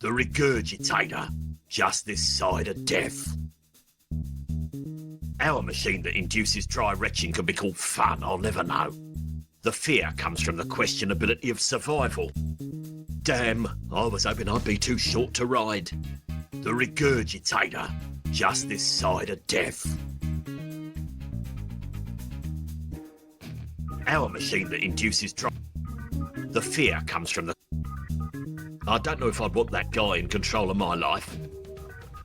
The regurgitator, just this side of death. How a machine that induces dry retching can be called fun, I'll never know. The fear comes from the questionability of survival. Damn, I was hoping I'd be too short to ride. The regurgitator, just this side of death. How a machine that induces dry... The fear comes from the... I don't know if I'd want that guy in control of my life.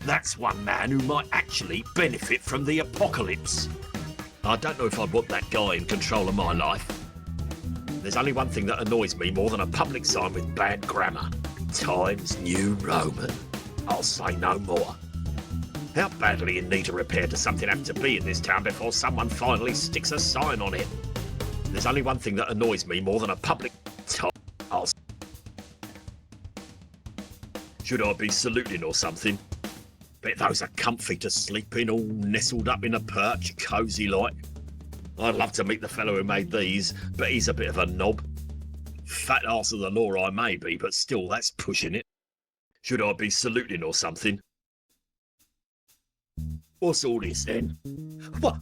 That's one man who might actually benefit from the apocalypse. I don't know if I'd want that guy in control of my life. There's only one thing that annoys me more than a public sign with bad grammar. Times New Roman. I'll say no more. How badly in need of repair does something have to be in this town before someone finally sticks a sign on it? There's only one thing that annoys me more than a public... Should I be saluting or something? Bet those are comfy to sleep in, all nestled up in a perch, cosy like. I'd love to meet the fellow who made these, but he's a bit of a knob. Fat arse of the law I may be, but still, that's pushing it. Should I be saluting or something? What's all this then? What?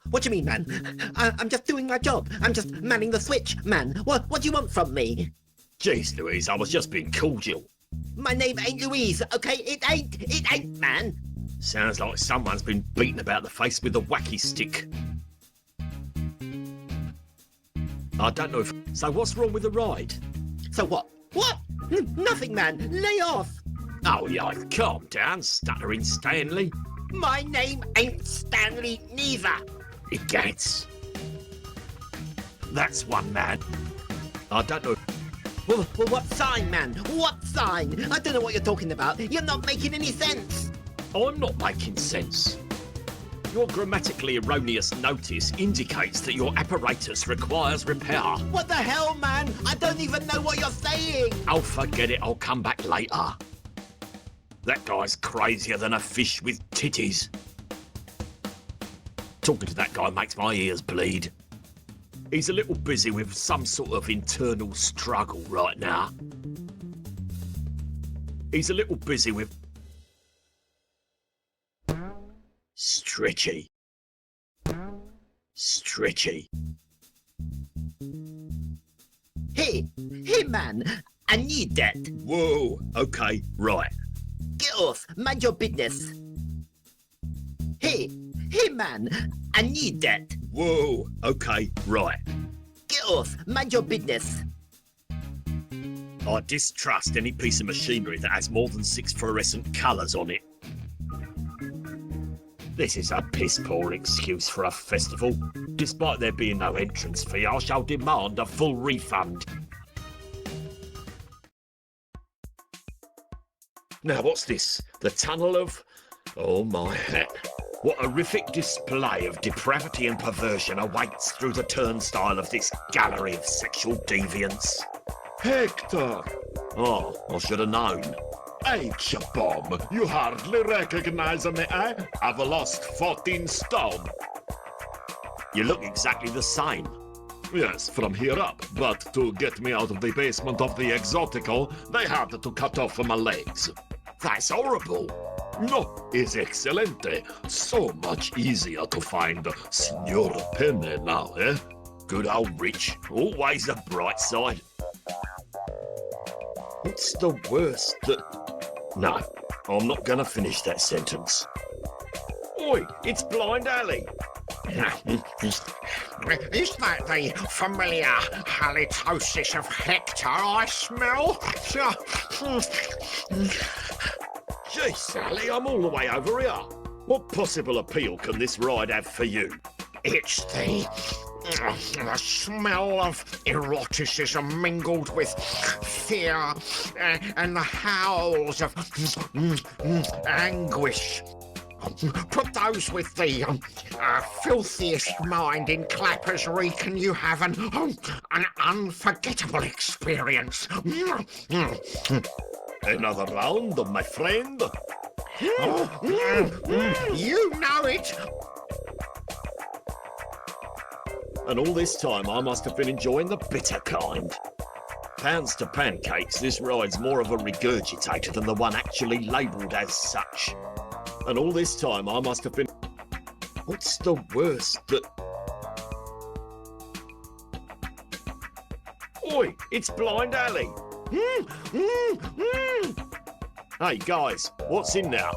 What do you mean, man? I'm just doing my job. I'm just manning the switch, man. What do you want from me? Jeez, Louise, I was just being cordial. My name ain't Louise, okay? It ain't, man. Sounds like someone's been beaten about the face with a wacky stick. I don't know if... So what's wrong with the ride? So what? What? Nothing, man. Lay off. Oh, yeah, calm down, stuttering Stanley. My name ain't Stanley neither. It gets. That's one man. I don't know... Well, what sign, man? What sign? I don't know what you're talking about. You're not making any sense. I'm not making sense. Your grammatically erroneous notice indicates that your apparatus requires repair. What the hell, man? I don't even know what you're saying. Oh, forget it. I'll come back later. That guy's crazier than a fish with titties. Talking to that guy makes my ears bleed. He's a little busy with some sort of internal struggle right now. He's a little busy with... Stretchy. Stretchy. Hey, man, I need that. Whoa, okay, right. Get off, mind your business. Hey, man, I need that. Whoa, okay, right. Get off, mind your business. I distrust any piece of machinery that has more than 6 fluorescent colours on it. This is a piss-poor excuse for a festival. Despite there being no entrance fee, I shall demand a full refund. Now, what's this? The tunnel of... Oh, my hat. What horrific display of depravity and perversion awaits through the turnstile of this gallery of sexual deviance? Hector! Oh, I should have known. H-bomb! You hardly recognize me, eh? I've lost 14 stone. You look exactly the same. Yes, from here up, but to get me out of the basement of the Exotical, they had to cut off my legs. That's horrible. No, it's excelente. So much easier to find Signor Penne now, eh? Good old Rich. Always the bright side. What's the worst that... No, I'm not going to finish that sentence. Oi, it's Blind Alley. Is that the familiar halitosis of Hector I smell? Gee, Sally, I'm all the way over here. What possible appeal can this ride have for you? It's the smell of eroticism mingled with fear and the howls of anguish. Put those with the filthiest mind in Clapper's Reek and you have an unforgettable experience. Another round, my friend? You know it. And all this time I must have been enjoying the bitter kind. Pounds to pancakes, this ride's more of a regurgitator than the one actually labelled as such. And all this time I must have been... What's the worst that... Oi, it's Blind Alley. Hey guys, what's in now?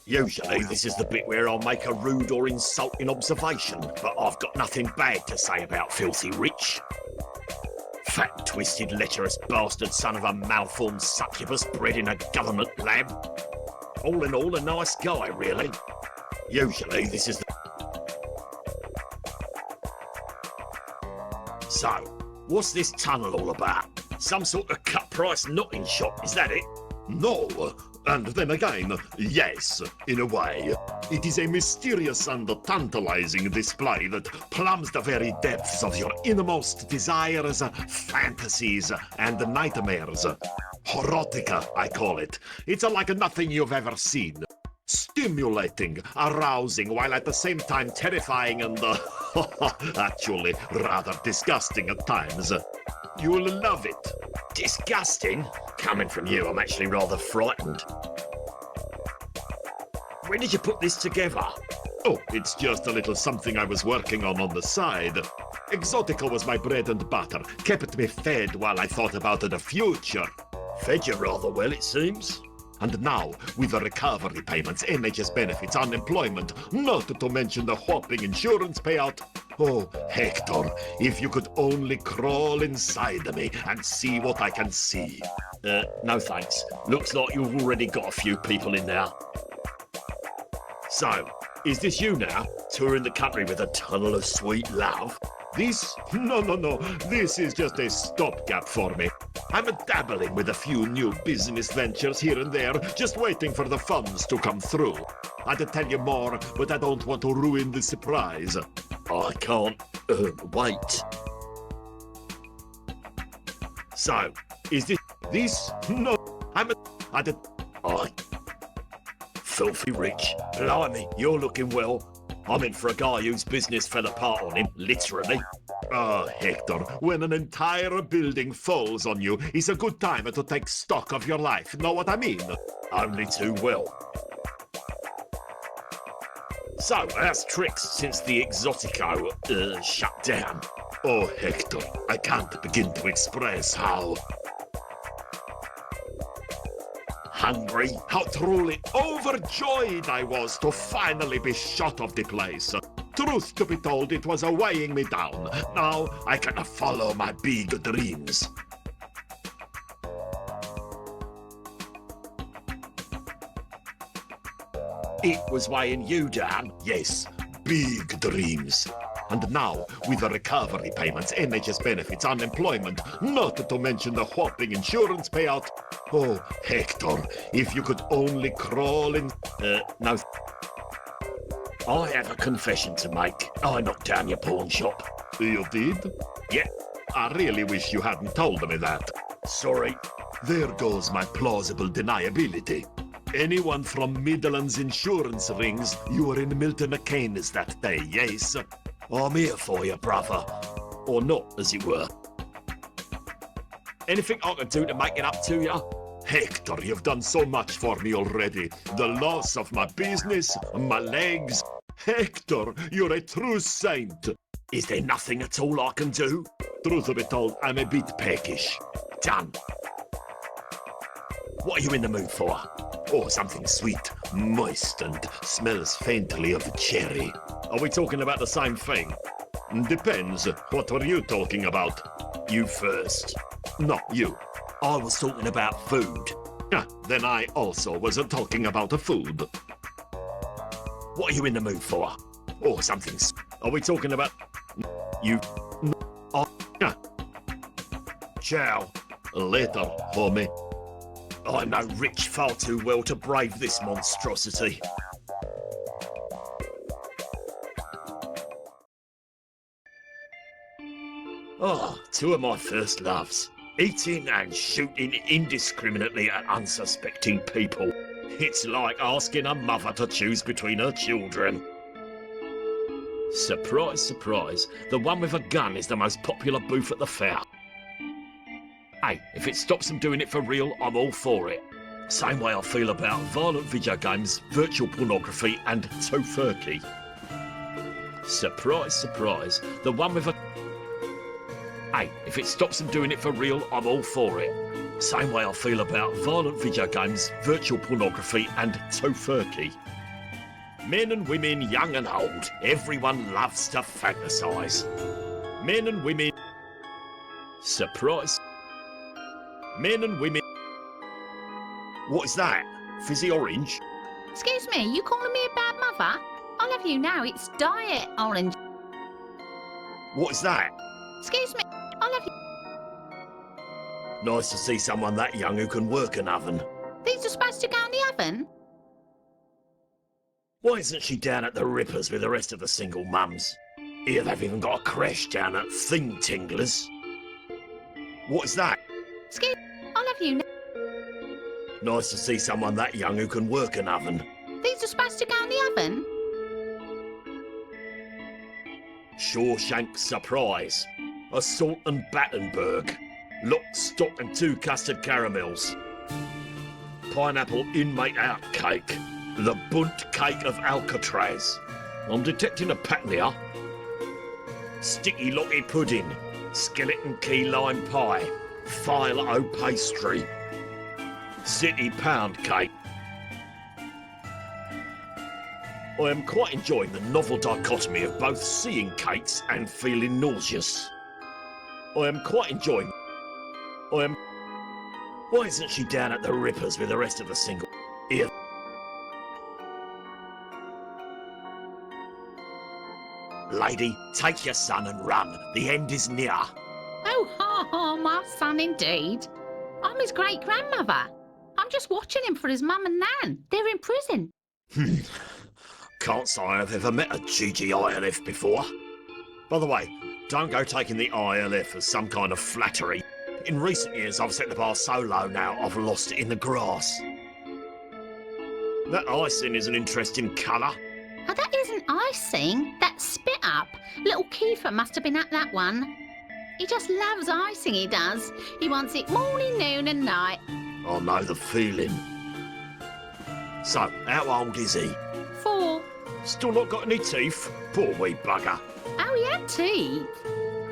Usually this is the bit where I'll make a rude or insulting observation, but I've got nothing bad to say about Filthy Rich. Fat, twisted, lecherous bastard son of a malformed succubus bred in a government lab. All in all, a nice guy, really. Usually this is the... So, what's this tunnel all about? Some sort of cut-price knotting shop, is that it? No, and then again, yes, in a way. It is a mysterious and tantalizing display that plumbs the very depths of your innermost desires, fantasies, and nightmares. Horotica, I call it. It's like nothing you've ever seen. Stimulating, arousing, while at the same time terrifying and, actually rather disgusting at times. You'll love it. Disgusting? Coming from you, I'm actually rather frightened. When did you put this together? Oh, it's just a little something I was working on the side. Exotica was my bread and butter, kept me fed while I thought about the future. Fed you rather well, it seems. And now, with the recovery payments, NHS benefits, unemployment, not to mention the whopping insurance payout. Oh, Hector, if you could only crawl inside me and see what I can see. No thanks. Looks like you've already got a few people in there. So, is this you now, touring the country with a tunnel of sweet love? This? No. This is just a stopgap for me. I'm dabbling with a few new business ventures here and there, just waiting for the funds to come through. I'd tell you more, but I don't want to ruin the surprise. I can't, wait. So, is this? No, Filthy Rich. Blimey, you're looking well. I'm in for a guy whose business fell apart on him, literally. Hector, when an entire building falls on you, it's a good time to take stock of your life. Know what I mean? Only too well. So, how's tricks since the Exotico, shut down? Oh, Hector, I can't begin to express how... Hungry? How truly overjoyed I was to finally be shut of the place. Truth to be told, it was weighing me down. Now I can follow my big dreams. It was weighing you down? Yes, big dreams. And now, with the recovery payments, NHS benefits, unemployment, not to mention the whopping insurance payout. Oh, Hector, if you could only crawl in... No. I have a confession to make. I knocked down your pawn shop. You did? Yeah. I really wish you hadn't told me that. Sorry. There goes my plausible deniability. Anyone from Midland's insurance rings, you were in Milton Keynes that day, yes? I'm here for you, brother. Or not, as it were. Anything I can do to make it up to you? Hector, you've done so much for me already. The loss of my business, my legs. Hector, you're a true saint. Is there nothing at all I can do? Truth be told, I'm a bit peckish. Done. What are you in the mood for? Oh, something sweet, moist, and smells faintly of cherry. Are we talking about the same thing? Depends. What are you talking about? You first. No, you. I was talking about food. Ah, then I also was talking about food. What are you in the mood for? Oh, something... Are we talking about... You... Ciao. Later, homie. I know Rich far too well to brave this monstrosity. Oh, two of my first loves. Eating and shooting indiscriminately at unsuspecting people. It's like asking a mother to choose between her children. Surprise, surprise. The one with a gun is the most popular booth at the fair. Hey, if it stops them doing it for real, I'm all for it. Same way I feel about violent video games, virtual pornography, and tofurkey. Surprise, surprise. The one with a... Hey, if it stops them doing it for real, I'm all for it. Same way I feel about violent video games, virtual pornography, and tofurkey. Men and women, young and old, everyone loves to fantasise. Men and women... Surprise. Men and women... What is that? Fizzy orange? Excuse me, you calling me a bad mother? I love you now, it's Diet Orange. What is that? Excuse me, I love you. Nice to see someone that young who can work an oven. These are supposed to go in the oven? Why isn't she down at the Rippers with the rest of the single mums? Here they've even got a creche down at Thing Tinglers. What is that? Excuse me, I love you now. Nice to see someone that young who can work an oven. These are supposed to go in the oven? Shawshank Surprise. A Salt and Battenberg. Lock, stock and 2 custard caramels. Pineapple inmate out cake. The Bunt cake of Alcatraz. I'm detecting a pattern here. Sticky locky pudding. Skeleton key lime pie. File-o pastry. City pound cake. I am quite enjoying the novel dichotomy of both seeing cakes and feeling nauseous. Why isn't she down at the Rippers with the rest of the single? Here. Lady, take your son and run. The end is near. Oh, ha ha, my son indeed. I'm his great-grandmother. I'm just watching him for his mum and nan. They're in prison. Can't say I've ever met a GGILF before. By the way, don't go taking the ILF as some kind of flattery. In recent years, I've set the bar so low now, I've lost it in the grass. That icing is an interesting colour. Oh, that isn't icing. That's spit up. Little Kiefer must have been at that one. He just loves icing, he does. He wants it morning, noon and night. I know the feeling. So, how old is he? 4. Still not got any teeth? Poor wee bugger. Oh, he had teeth.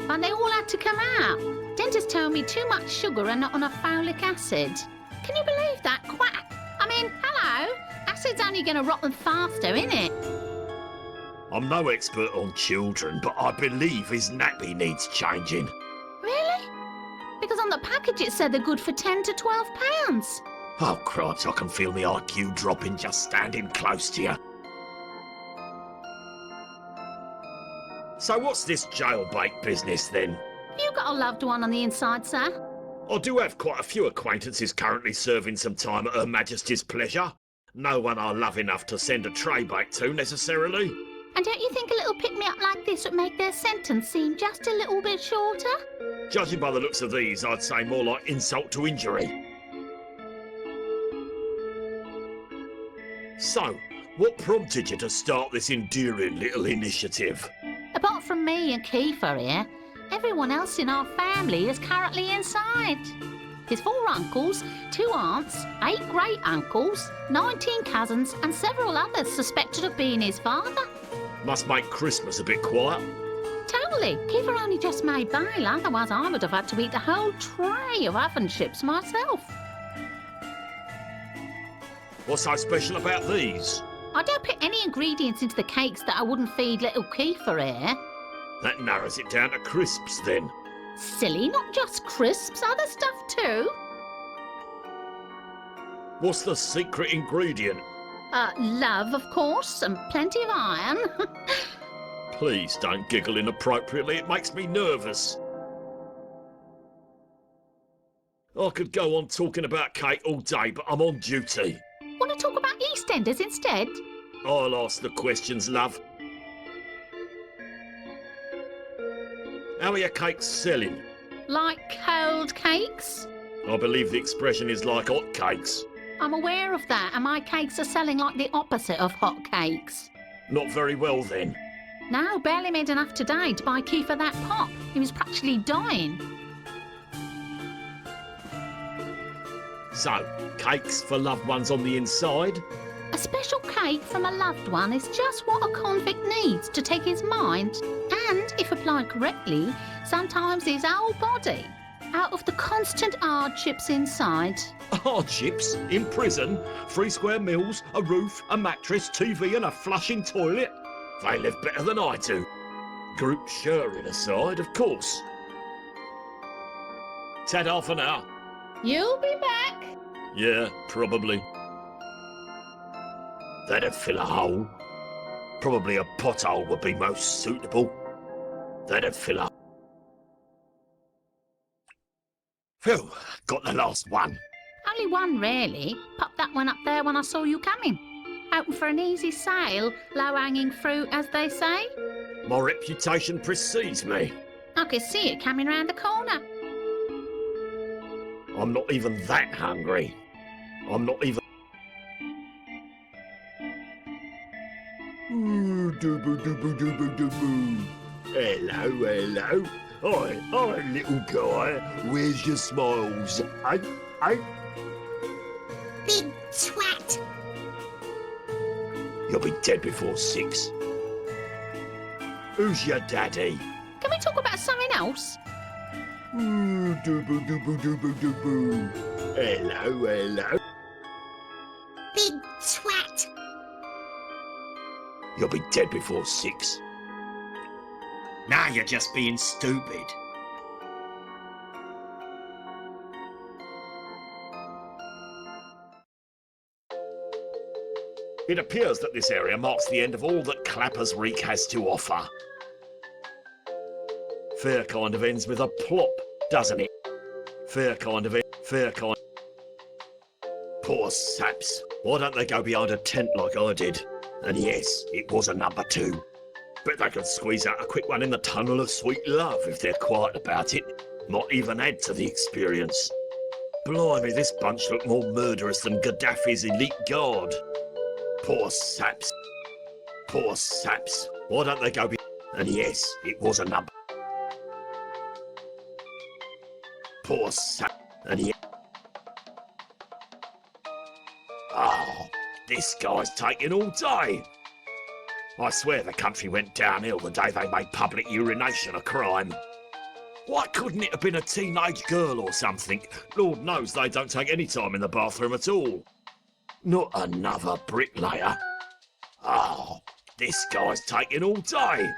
But they all had to come out. Dentist told me too much sugar and not enough folic acid. Can you believe that? Quack. I mean, hello? Acid's only going to rot them faster, innit? I'm no expert on children, but I believe his nappy needs changing. Really? Because on the package it said they're good for 10 to 12 pounds. Oh, cripes, I can feel my IQ dropping just standing close to you. So what's this jailbait business then? Have you got a loved one on the inside, sir? I do have quite a few acquaintances currently serving some time at Her Majesty's pleasure. No one I love enough to send a tray bait to, necessarily. And don't you think a little pick-me-up like this would make their sentence seem just a little bit shorter? Judging by the looks of these, I'd say more like insult to injury. So, what prompted you to start this endearing little initiative? Apart from me and Kiefer here, everyone else in our family is currently inside. His 4 uncles, 2 aunts, 8 great-uncles, 19 cousins and several others suspected of being his father. Must make Christmas a bit quiet. Totally. Kiefer only just made bail, otherwise I would have had to eat the whole tray of oven chips myself. What's so special about these? I don't put any ingredients into the cakes that I wouldn't feed little Kiefer here. That narrows it down to crisps then. Silly, not just crisps, other stuff too. What's the secret ingredient? Love, of course, and plenty of iron. Please don't giggle inappropriately, it makes me nervous. I could go on talking about cake all day, but I'm on duty. Want to talk about EastEnders instead? I'll ask the questions, love. How are your cakes selling? Like cold cakes? I believe the expression is like hot cakes. I'm aware of that, and my cakes are selling like the opposite of hot cakes. Not very well then. No, barely made enough today to buy Kiefer that pop. He was practically dying. So, cakes for loved ones on the inside? A special cake from a loved one is just what a convict needs to take his mind and, if applied correctly, sometimes his whole body out of the constant hardships inside. Hardships? In prison? 3 square meals, a roof, a mattress, TV and a flushing toilet? They live better than I do. Group sharing aside, of course. Tad half an hour. You'll be back. Yeah, probably. That'd fill a hole. Probably a pothole would be most suitable. That'd fill a... Phew, got the last one. Only one, really. Popped that one up there when I saw you coming. Hoping for an easy sale, low-hanging fruit, as they say. My reputation precedes me. I could see it coming round the corner. I'm not even that hungry. I'm not even... Ooh, doobo doobo doobo doobo. Hello, hello. Hi, little guy. Where's your smiles? Hey? Big twat! You'll be dead before 6. Who's your daddy? Can we talk about something else? Ooh, doobo doobo doobo doobo. Hello, hello. Big twat! You'll be dead before 6. Now you're just being stupid. It appears that this area marks the end of all that Clapper's Reek has to offer. Fair kind of ends with a plop, doesn't it? Fair kind. Poor saps. Why don't they go behind a tent like I did? And yes, it was a number 2. Bet they could squeeze out a quick one in the tunnel of sweet love if they're quiet about it. Might even add to the experience. Blimey, this bunch look more murderous than Gaddafi's elite guard. Poor saps. Why don't they go And yes, it was a number. Poor sap. And yes. Oh, this guy's taking all day. I swear the country went downhill the day they made public urination a crime. Why couldn't it have been a teenage girl or something? Lord knows they don't take any time in the bathroom at all. Not another bricklayer. Oh, this guy's taking all day.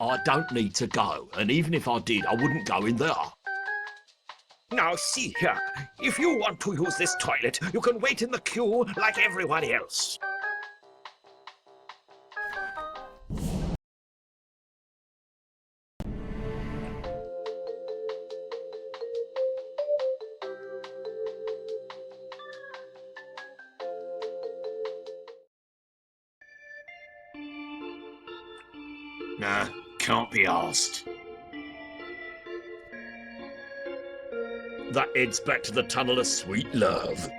I don't need to go, and even if I did, I wouldn't go in there. Now see here, if you want to use this toilet, you can wait in the queue like everyone else. Nah, can't be asked. That heads back to the tunnel of sweet love.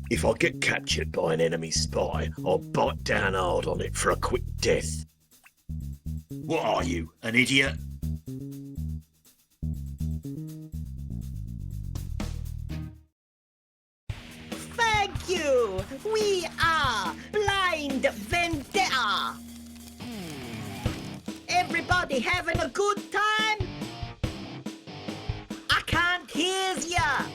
If I get captured by an enemy spy, I'll bite down hard on it for a quick death. What are you, an idiot? Thank you! We are Blind Vendetta! Everybody having a good time? I can't hear ya!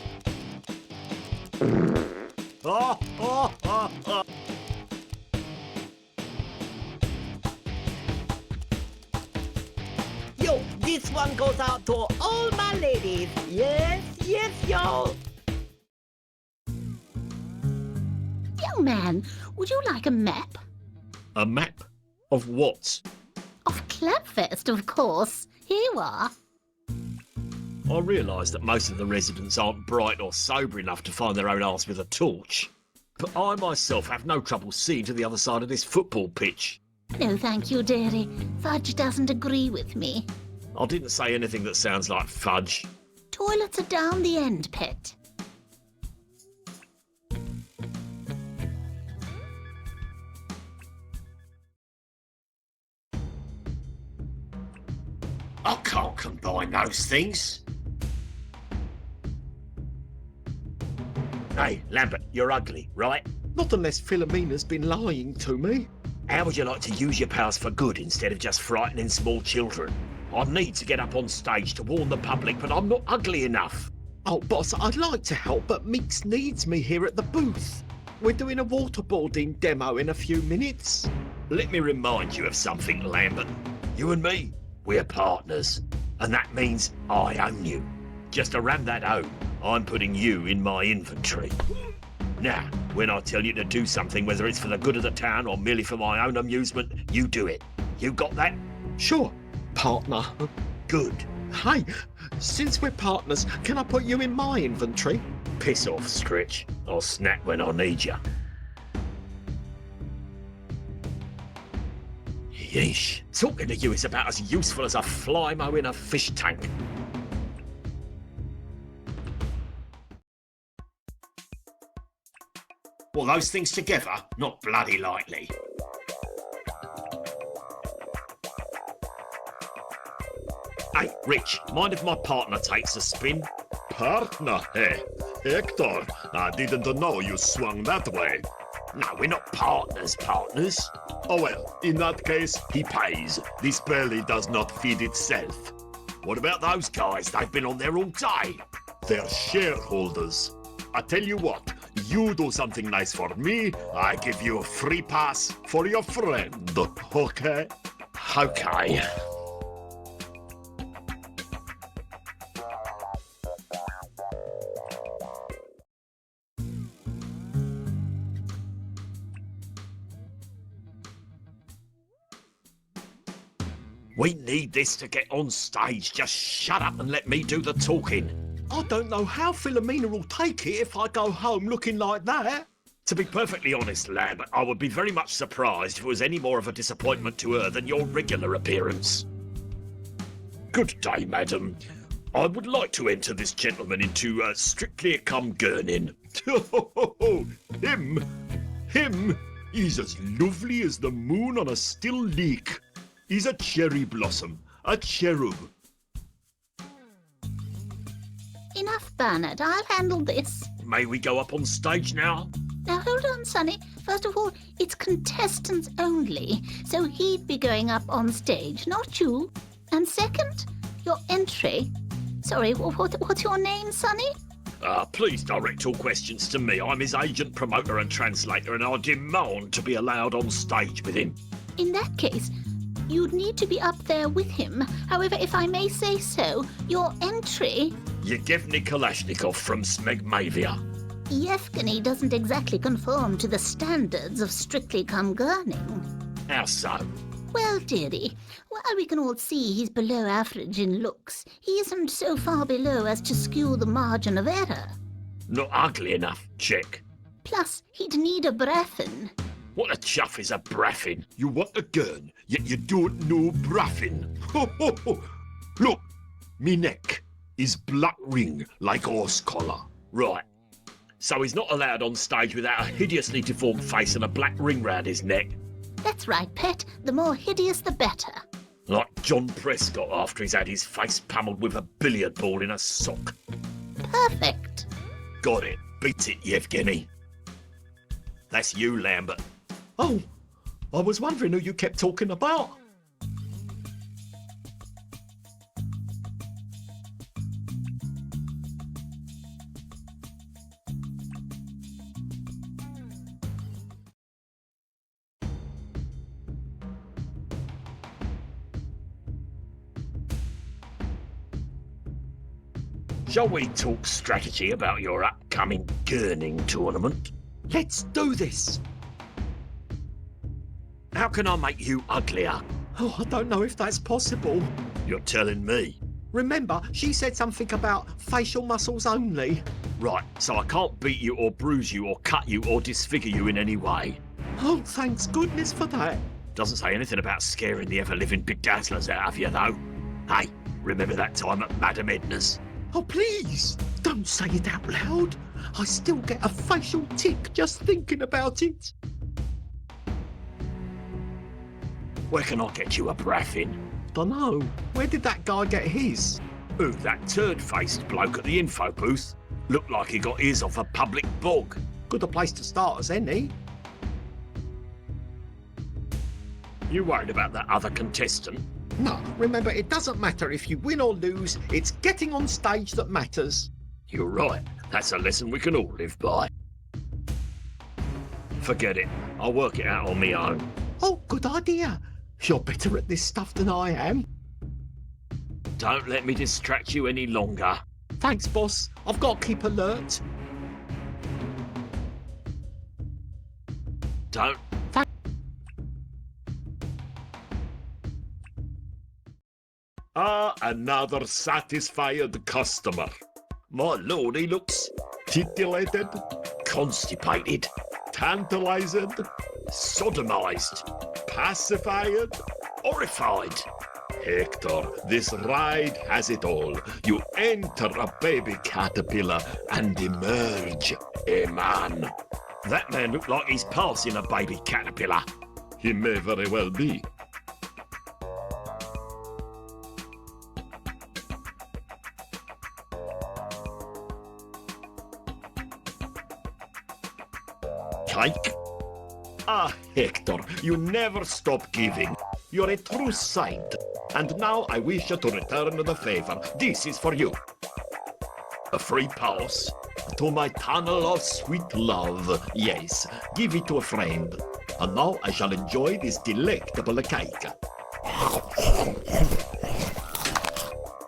Yo, this one goes out to all my ladies. Yes, yo. Young man, would you like a map? A map? Of what? Of Clubfest, of course. Here you are. I realise that most of the residents aren't bright or sober enough to find their own arse with a torch. But I myself have no trouble seeing to the other side of this football pitch. No, thank you, dearie. Fudge doesn't agree with me. I didn't say anything that sounds like fudge. Toilets are down the end, pet. I can't combine those things. Hey, Lambert, you're ugly, right? Not unless Philomena's been lying to me. How would you like to use your powers for good instead of just frightening small children? I need to get up on stage to warn the public, but I'm not ugly enough. Oh, boss, I'd like to help, but Meeks needs me here at the booth. We're doing a waterboarding demo in a few minutes. Let me remind you of something, Lambert. You and me, we're partners, and that means I own you. Just to ram that home, I'm putting you in my inventory. Now, when I tell you to do something, whether it's for the good of the town or merely for my own amusement, you do it. You got that? Sure, partner. Good. Hey, since we're partners, can I put you in my inventory? Piss off, Stretch. I'll snap when I need you. Yeesh. Talking to you is about as useful as a fly mow in a fish tank. Well, those things together, not bloody lightly. Hey, Rich, mind if my partner takes a spin? Partner, hey? Hector, I didn't know you swung that way. No, we're not partners. Oh well, in that case, he pays. This belly does not feed itself. What about those guys? They've been on there all day. They're shareholders. I tell you what, you do something nice for me, I give you a free pass for your friend, okay? Okay. We need this to get on stage. Just shut up and let me do the talking. I don't know how Philomena will take it if I go home looking like that. To be perfectly honest, Lambert, I would be very much surprised if it was any more of a disappointment to her than your regular appearance. Good day, madam. I would like to enter this gentleman into Strictly Come Gurning. Him, he's as lovely as the moon on a still leak. He's a cherry blossom, a cherub. Enough, Bernard. I'll handle this. May we go up on stage now? Now, hold on, Sonny. First of all, it's contestants only, so he'd be going up on stage, not you. And second, your entry. Sorry, what's your name, Sonny? Please direct all questions to me. I'm his agent, promoter and translator, and I demand to be allowed on stage with him. In that case, you'd need to be up there with him. However, if I may say so, your entry... Yevgeny Kalashnikov from Smegmavia. Yevgeny doesn't exactly conform to the standards of Strictly Come Gurning. How so? Well, dearie, while we can all see he's below average in looks, he isn't so far below as to skew the margin of error. Not ugly enough, check. Plus, he'd need a breathin'. What a chuff is a braffin? You want a gun, yet you don't know braffin. Ho, ho, ho. Look, me neck is black ring like horse collar. Right. So he's not allowed on stage without a hideously deformed face and a black ring round his neck. That's right, pet. The more hideous, the better. Like John Prescott after he's had his face pummeled with a billiard ball in a sock. Perfect. Got it. Beat it, Yevgeny. That's you, Lambert. Oh, I was wondering who you kept talking about. Shall we talk strategy about your upcoming gurning tournament? Let's do this. How can I make you uglier? Oh, I don't know if that's possible. You're telling me. Remember, she said something about facial muscles only. Right, so I can't beat you or bruise you or cut you or disfigure you in any way. Oh, thanks goodness for that. Doesn't say anything about scaring the ever-living big dazzlers out of you, though. Hey, remember that time at Madame Edna's? Oh, please, don't say it out loud. I still get a facial tick just thinking about it. Where can I get you a braffin? Dunno. Where did that guy get his? Who, that turd-faced bloke at the info booth? Looked like he got his off a public bog. Good a place to start as any. You worried about that other contestant? No, remember, it doesn't matter if you win or lose. It's getting on stage that matters. You're right. That's a lesson we can all live by. Forget it. I'll work it out on my own. Oh, good idea. You're better at this stuff than I am. Don't let me distract you any longer. Thanks, boss. I've got to keep alert. Don't. Ah, another satisfied customer. My lord, he looks Titillated, constipated, tantalized, sodomized, pacified. horrified. Hector, this ride has it all. You enter a baby caterpillar and emerge a man. That man looked like he's passing a baby caterpillar. He may very well be. Cake? Ah, Hector, you never stop giving. You're a true saint. And now I wish to return the favor. This is for you. A free pass? To my tunnel of sweet love. Yes, give it to a friend. And now I shall enjoy this delectable cake.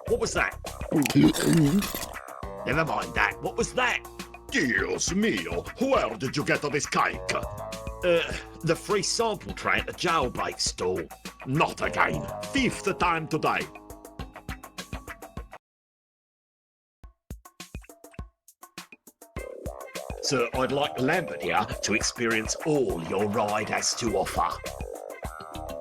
What was that? Never mind that. What was that? Dios mio, where did you get this cake? The free sample tray at the jailbait stall. Not again. Fifth time today. Sir, I'd like Lambert here to experience all your ride has to offer.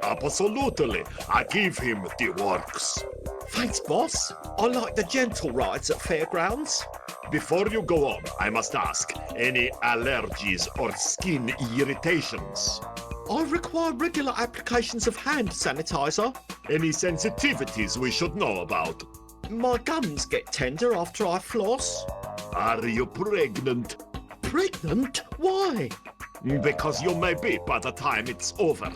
Absolutely. I give him the works. Thanks, boss. I like the gentle rides at fairgrounds. Before you go on, I must ask, any allergies or skin irritations? I require regular applications of hand sanitizer. Any sensitivities we should know about? My gums get tender after I floss. Are you pregnant? Pregnant? Why? Because you may be by the time it's over.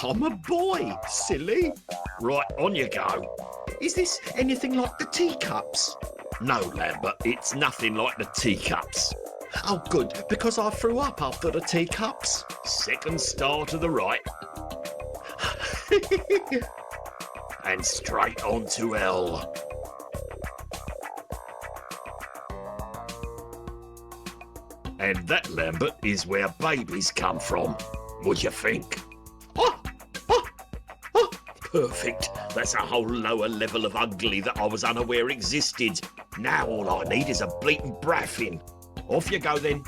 I'm a boy, silly. Right, on you go. Is this anything like the teacups? No, Lambert, it's nothing like the teacups. Oh, good, because I threw up after the teacups. Second star to the right. And straight on to L. And that, Lambert, is where babies come from. What do you think? Oh, oh, oh. Perfect. That's a whole lower level of ugly that I was unaware existed. Now all I need is a bleating braffin. Off you go then.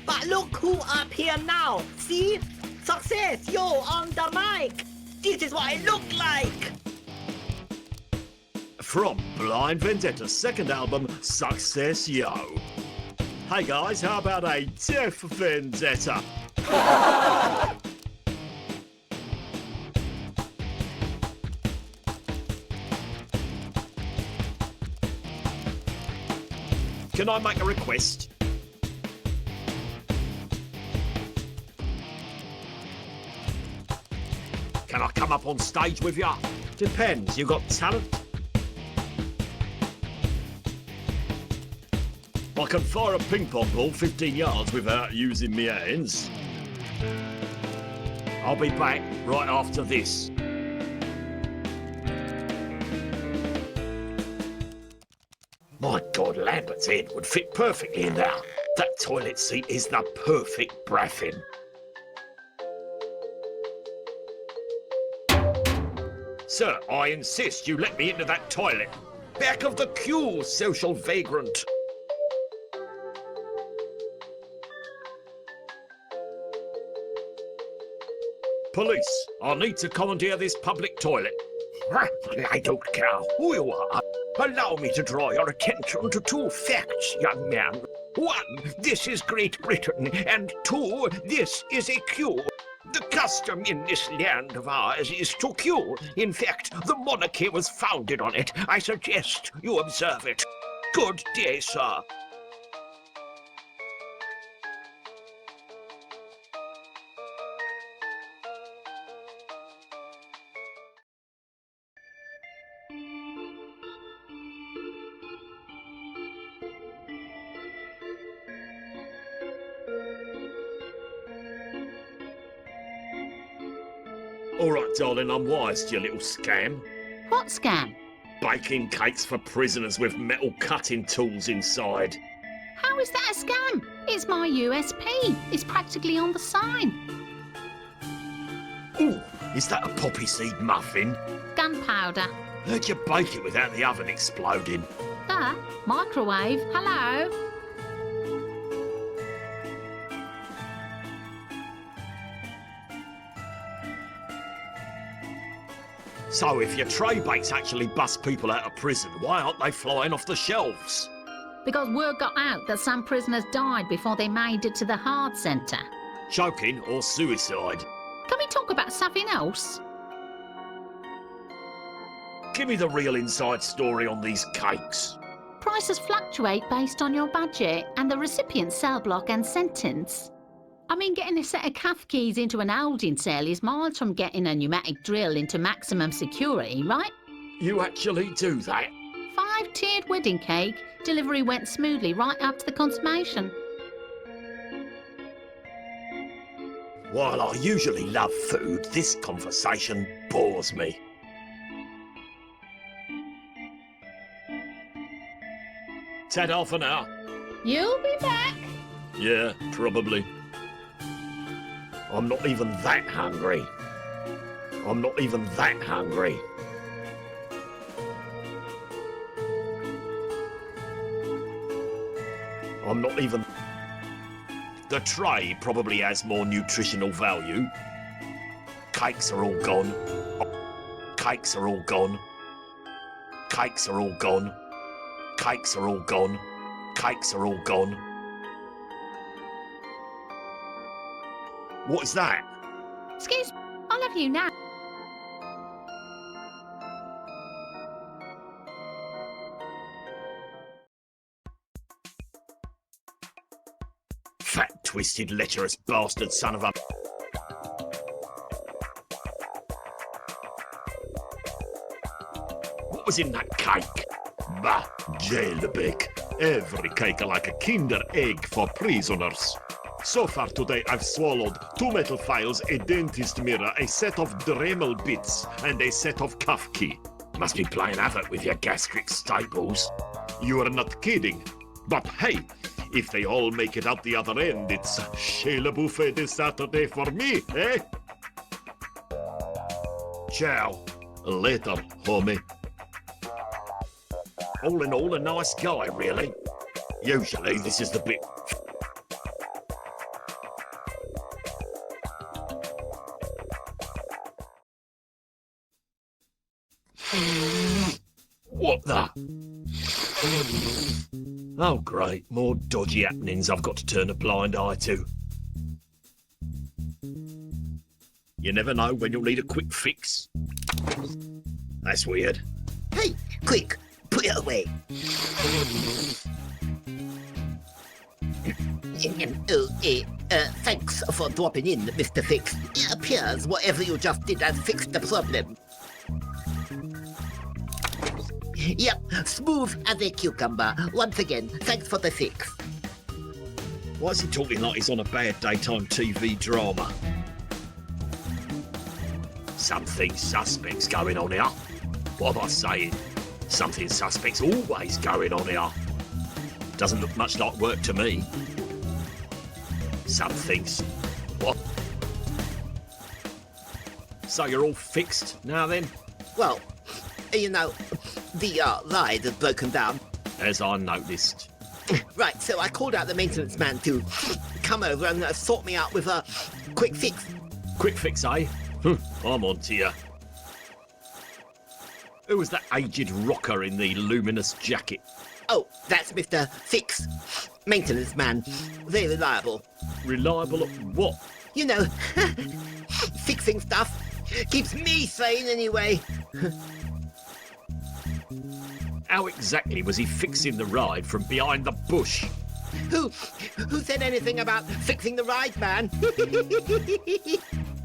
But look who up here now. See? Success, yo, on the mic. This is what it looked like. From Blind Vendetta's second album, Success Yo. Hey guys, how about a Deaf Vendetta? Can I make a request? Can I come up on stage with you? Depends, you got talent? I can fire a ping pong ball 15 yards without using my hands. I'll be back right after this. My God, Lambert's head would fit perfectly in there. That toilet seat is the perfect braffin. Sir, I insist you let me into that toilet. Back of the queue, social vagrant. Police, I need to commandeer this public toilet. I don't care who you are. Allow me to draw your attention to two facts, young man. One, this is Great Britain, and two, this is a queue. The custom in this land of ours is to queue. In fact, the monarchy was founded on it. I suggest you observe it. Good day, sir. All right, darling, I'm wise to your little scam. What scam? Baking cakes for prisoners with metal cutting tools inside. How is that a scam? It's my USP. It's practically on the sign. Ooh, is that a poppy seed muffin? Gunpowder. How'd you bake it without the oven exploding? Microwave. Hello. So if your tray bakes actually bust people out of prison, why aren't they flying off the shelves? Because word got out that some prisoners died before they made it to the hard centre. Choking or suicide? Can we talk about something else? Give me the real inside story on these cakes. Prices fluctuate based on your budget and the recipient's cell block and sentence. I mean, getting a set of cuff keys into an holding cell is miles from getting a pneumatic drill into maximum security, right? You actually do that? 5-tiered wedding cake. Delivery went smoothly right up to the consummation. While I usually love food, this conversation bores me. It's had half an hour. You'll be back. Yeah, probably. I'm not even that hungry. I'm not even that hungry. I'm not even... The tray probably has more nutritional value. Cakes are all gone. Cakes are all gone. Cakes are all gone. Cakes are all gone. Cakes are all gone. What is that? Excuse me, I'll have you now. Fat, twisted, lecherous bastard son of a... What was in that cake? Bah, jailbake. Every cake like a Kinder egg for prisoners. So far today, I've swallowed 2 metal files, a dentist mirror, a set of Dremel bits, and a set of cuff key. Must be playing havoc with your gastric staples. You are not kidding. But hey, if they all make it out the other end, it's chez le buffet this Saturday for me, eh? Ciao. Later, homie. All in all, a nice guy, really. Usually, this is the bit... What the? Oh, great. More dodgy happenings I've got to turn a blind eye to. You never know when you'll need a quick fix. That's weird. Hey, quick, put it away. Thanks for dropping in, Mr. Fix. It appears whatever you just did has fixed the problem. Yep, smooth as a cucumber. Once again, thanks for the fix. Why is he talking like he's on a bad daytime TV drama? Something suspect's going on here. What am I saying? Something suspect's always going on here. Doesn't look much like work to me. Some things. What? So you're all fixed now then? Well, you know, the ride had broken down. As I noticed. Right, so I called out the maintenance man to come over and sort me out with a quick fix. Quick fix, eh? I'm on to you. Who was that aged rocker in the luminous jacket? Oh, that's Mr. Fix, maintenance man. Very reliable. Reliable at what? You know, fixing stuff keeps me sane anyway. How exactly was he fixing the ride from behind the bush? Who said anything about fixing the ride, man?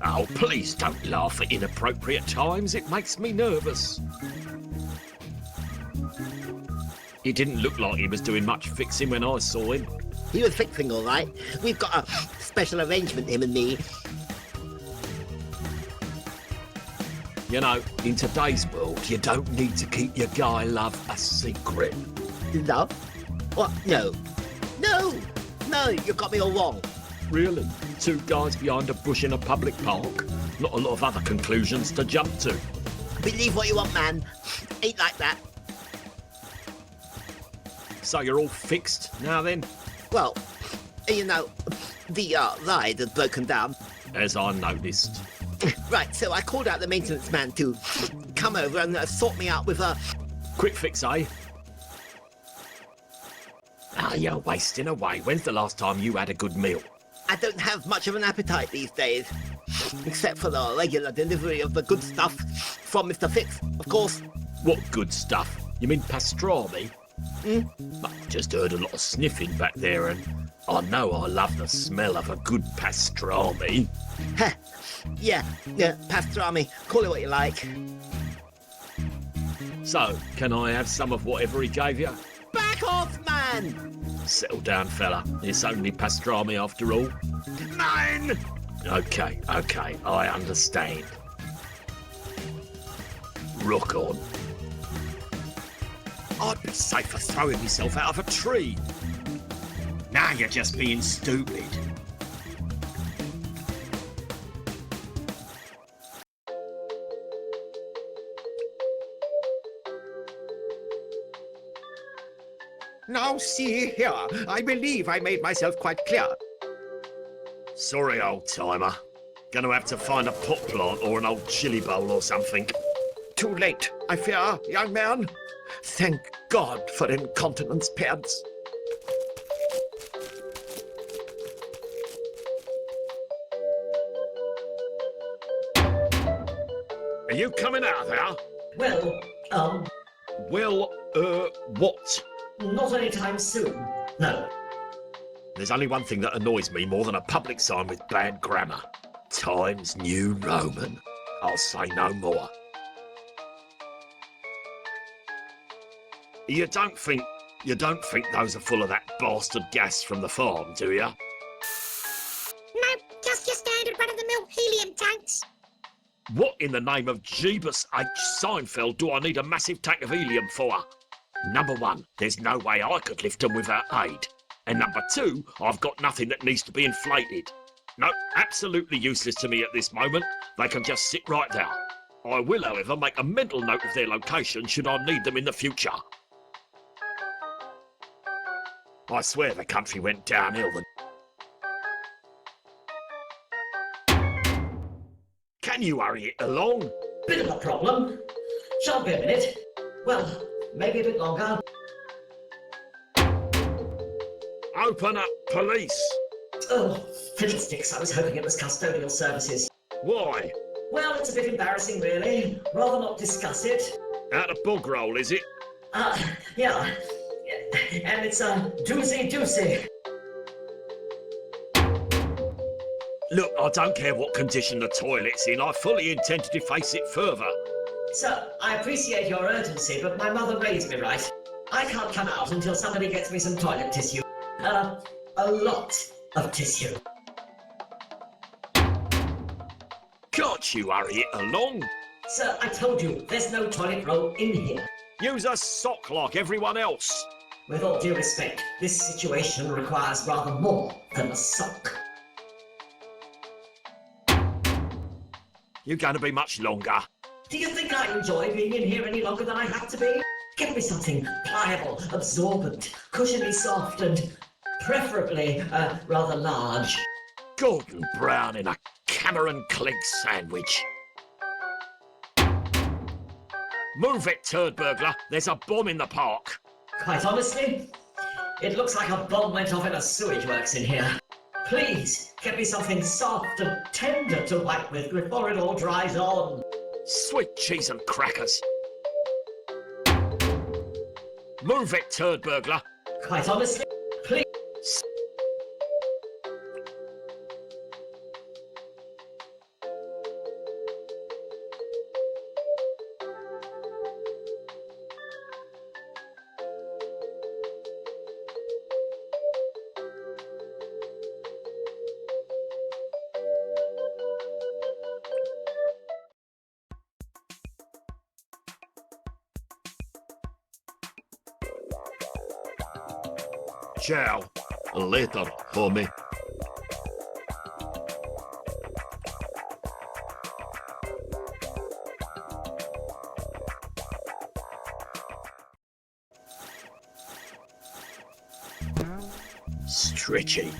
Oh, please don't laugh at inappropriate times. It makes me nervous. He didn't look like he was doing much fixing when I saw him. He was fixing all right. We've got a special arrangement, him and me. You know, in today's world, you don't need to keep your guy love a secret. Love? What? No. No, you got me all wrong. Really? Two guys behind a bush in a public park? Not a lot of other conclusions to jump to. Believe what you want, man. Ain't like that. So you're all fixed now then? Well, you know, the ride had broken down. As I noticed. Right, so I called out the maintenance man to come over and sort me out with a... Quick fix, eh? Ah, you're wasting away. When's the last time you had a good meal? I don't have much of an appetite these days. Except for the regular delivery of the good stuff from Mr. Fix, of course. What good stuff? You mean pastrami? I just heard a lot of sniffing back there, and I know I love the smell of a good pastrami. Heh. Yeah, pastrami. Call it what you like. So, can I have some of whatever he gave you? Back off, man! Settle down, fella. It's only pastrami after all. Mine! Okay, I understand. Rock on. I'd be safer throwing myself out of a tree. Now you're just being stupid. Now see here, I believe I made myself quite clear. Sorry, old-timer. Gonna have to find a pot plant or an old chili bowl or something. Too late, I fear, young man. Thank God for incontinence pads. Are you coming out there? Well, Well, what? not anytime soon. No. There's only one thing that annoys me more than a public sign with bad grammar. Times New Roman. I'll say no more. You don't think those are full of that bastard gas from the farm, do you? No, just your standard run-of-the-mill helium tanks. What in the name of Jeebus H. Seinfeld do I need a massive tank of helium for? Number one, there's no way I could lift them without aid. And number two, I've got nothing that needs to be inflated. No, absolutely useless to me at this moment. They can just sit right there. I will, however, make a mental note of their location should I need them in the future. I swear the country went downhill then. Can you hurry it along? Bit of a problem. Shan't be a minute. Well, maybe a bit longer. Open up, police! Oh, fiddlesticks, I was hoping it was custodial services. Why? Well, it's a bit embarrassing, really. Rather not discuss it. Out of bog roll, is it? Yeah. And it's a doozy. Look, I don't care what condition the toilet's in. I fully intend to deface it further. Sir, I appreciate your urgency, but my mother raised me right. I can't come out until somebody gets me some toilet tissue. A lot of tissue. Can't you hurry it along? Sir, I told you, there's no toilet roll in here. Use a sock like everyone else. With all due respect, this situation requires rather more than a sock. You going to be much longer? Do you think I enjoy being in here any longer than I have to be? Get me something pliable, absorbent, cushiony soft, and preferably rather large. Gordon Brown in a Cameron Clegg sandwich. Move it, turd burglar. There's a bomb in the park. Quite honestly, it looks like a bomb went off in a sewage works in here. Please, get me something soft and tender to wipe with before it all dries on. Sweet cheese and crackers. Move it, turd burglar. Quite honestly, please. Ciao. Later, homie. Stretchy.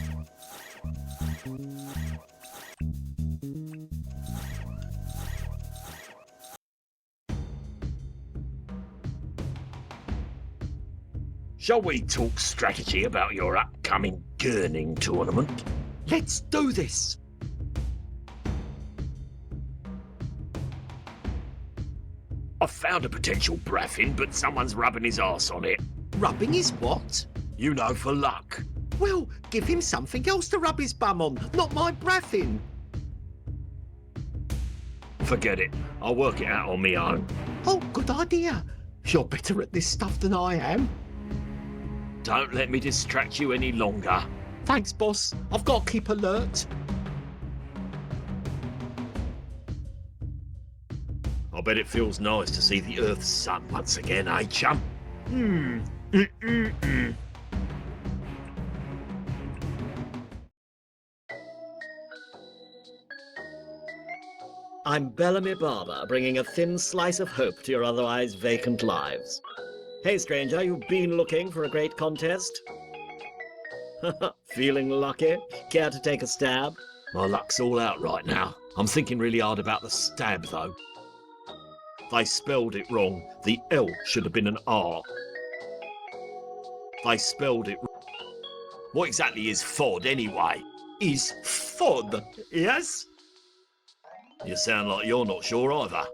Shall we talk strategy about your upcoming gurning tournament? Let's do this. I've found a potential braffin, but someone's rubbing his arse on it. Rubbing his what? You know, for luck. Well, give him something else to rub his bum on, not my braffin. Forget it. I'll work it out on my own. Oh, good idea. You're better at this stuff than I am. Don't let me distract you any longer. Thanks, boss. I've got to keep alert. I bet it feels nice to see the Earth's sun once again, eh, chum? I'm Bellamy Barber, bringing a thin slice of hope to your otherwise vacant lives. Hey, stranger, you been looking for a great contest? Feeling lucky? Care to take a stab? My luck's all out right now. I'm thinking really hard about the stab, though. They spelled it wrong. The L should have been an R. They spelled it wrong. What exactly is FOD, anyway? Is FOD, yes? You sound like you're not sure either.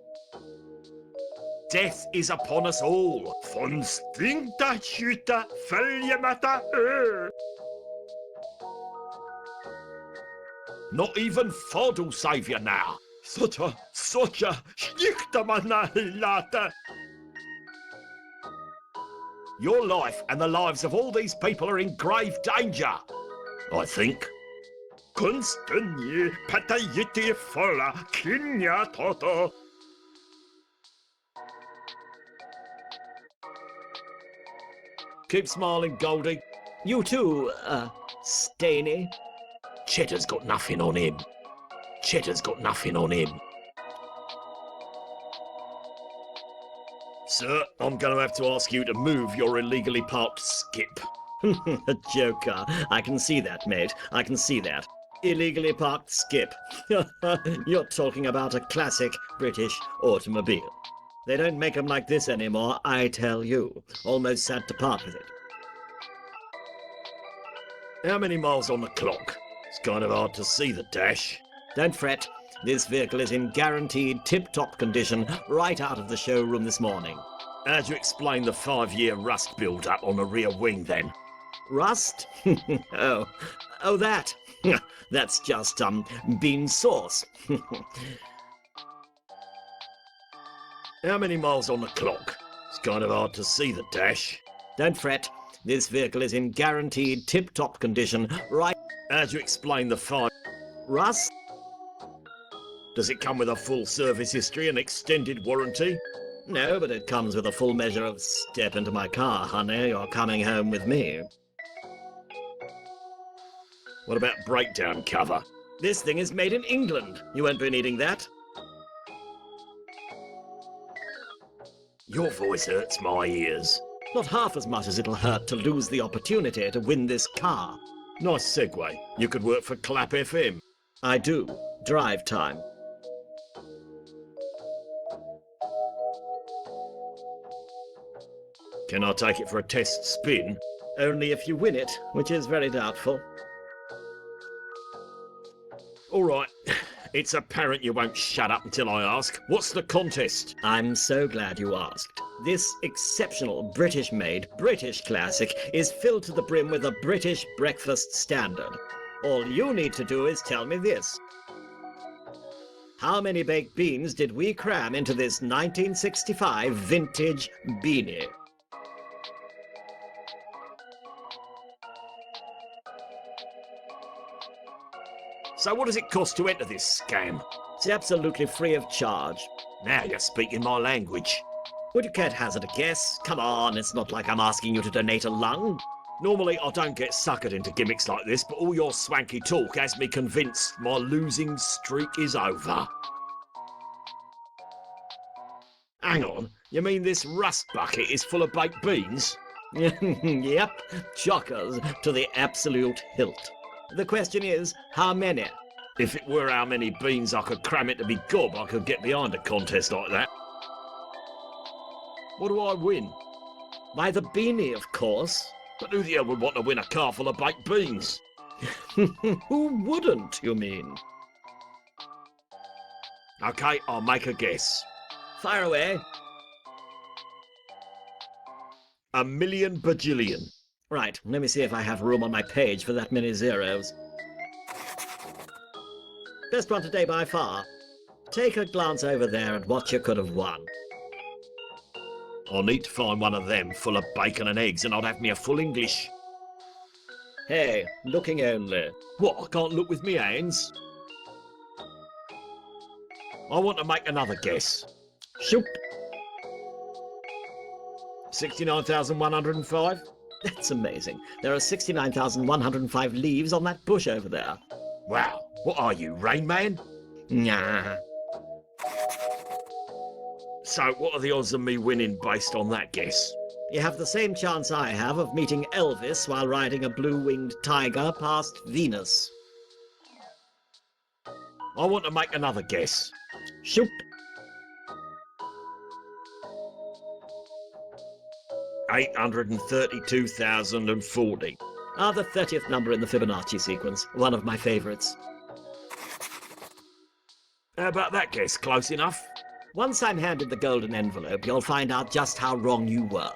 Death is upon us all. Von stinkta skjuta följemata Not even FOD will save you now. Socha skjukta manna lata. Your life and the lives of all these people are in grave danger. I think. Kunstunni patajiti fola kinya toto. Keep smiling, Goldie. You too, Staney. Cheddar's got nothing on him. Cheddar's got nothing on him. Sir, I'm going to have to ask you to move your illegally parked skip. A joker. I can see that, mate. I can see that. Illegally parked skip. You're talking about a classic British automobile. They don't make them like this anymore, I tell you. Almost sad to part with it. How many miles on the clock? It's kind of hard to see the dash. Don't fret. This vehicle is in guaranteed tip-top condition right out of the showroom this morning. How'd you explain the 5-year rust build-up on the rear wing, then? Rust? Oh, that. That's just, bean sauce. How many miles on the clock? It's kind of hard to see the dash. Don't fret. This vehicle is in guaranteed tip-top condition right... How'd you explain the 5... Rust? Does it come with a full service history and extended warranty? No, but it comes with a full measure of step into my car, honey. You're coming home with me. What about breakdown cover? This thing is made in England. You won't be needing that. Your voice hurts my ears. Not half as much as it'll hurt to lose the opportunity to win this car. Nice segue. You could work for Clap FM. I do. Drive time. Can I take it for a test spin? Only if you win it, which is very doubtful. All right. It's apparent you won't shut up until I ask. What's the contest? I'm so glad you asked. This exceptional British-made British classic is filled to the brim with a British breakfast standard. All you need to do is tell me this. How many baked beans did we cram into this 1965 vintage beanie? So what does it cost to enter this scam? It's absolutely free of charge. Now you're speaking my language. Would you care to hazard a guess? Come on, it's not like I'm asking you to donate a lung. Normally I don't get suckered into gimmicks like this, but all your swanky talk has me convinced my losing streak is over. Hang on, you mean this rust bucket is full of baked beans? Yep, chockers to the absolute hilt. The question is, how many? If it were how many beans I could cram into me gob, I could get behind a contest like that. What do I win? By the beanie, of course. But who the hell would want to win a car full of baked beans? Who wouldn't, you mean? Okay, I'll make a guess. Fire away. 1,000,000 bajillion. Right, let me see if I have room on my page for that many zeros. Best one today by far. Take a glance over there at what you could have won. I'll need to find one of them full of bacon and eggs and I'd have me a full English. Hey, looking only. What, I can't look with me hands? I want to make another guess. Shoot. 69,105? That's amazing. There are 69,105 leaves on that bush over there. Wow, what are you, Rain Man? Nah. So what are the odds of me winning based on that guess? You have the same chance I have of meeting Elvis while riding a blue-winged tiger past Venus. I want to make another guess. Shoot. 832,040. The 30th number in the Fibonacci sequence. One of my favorites. How about that guess? Close enough? Once I'm handed the golden envelope, you'll find out just how wrong you were.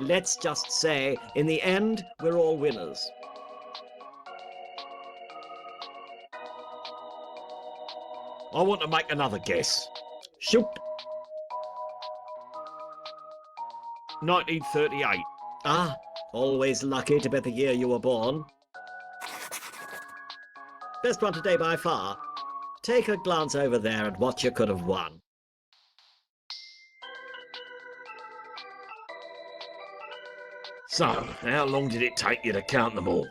Let's just say, in the end, we're all winners. I want to make another guess. Shoot. 1938. Always lucky to bet the year you were born. Best one today by far. Take a glance over there at what you could have won. So, how long did it take you to count them all?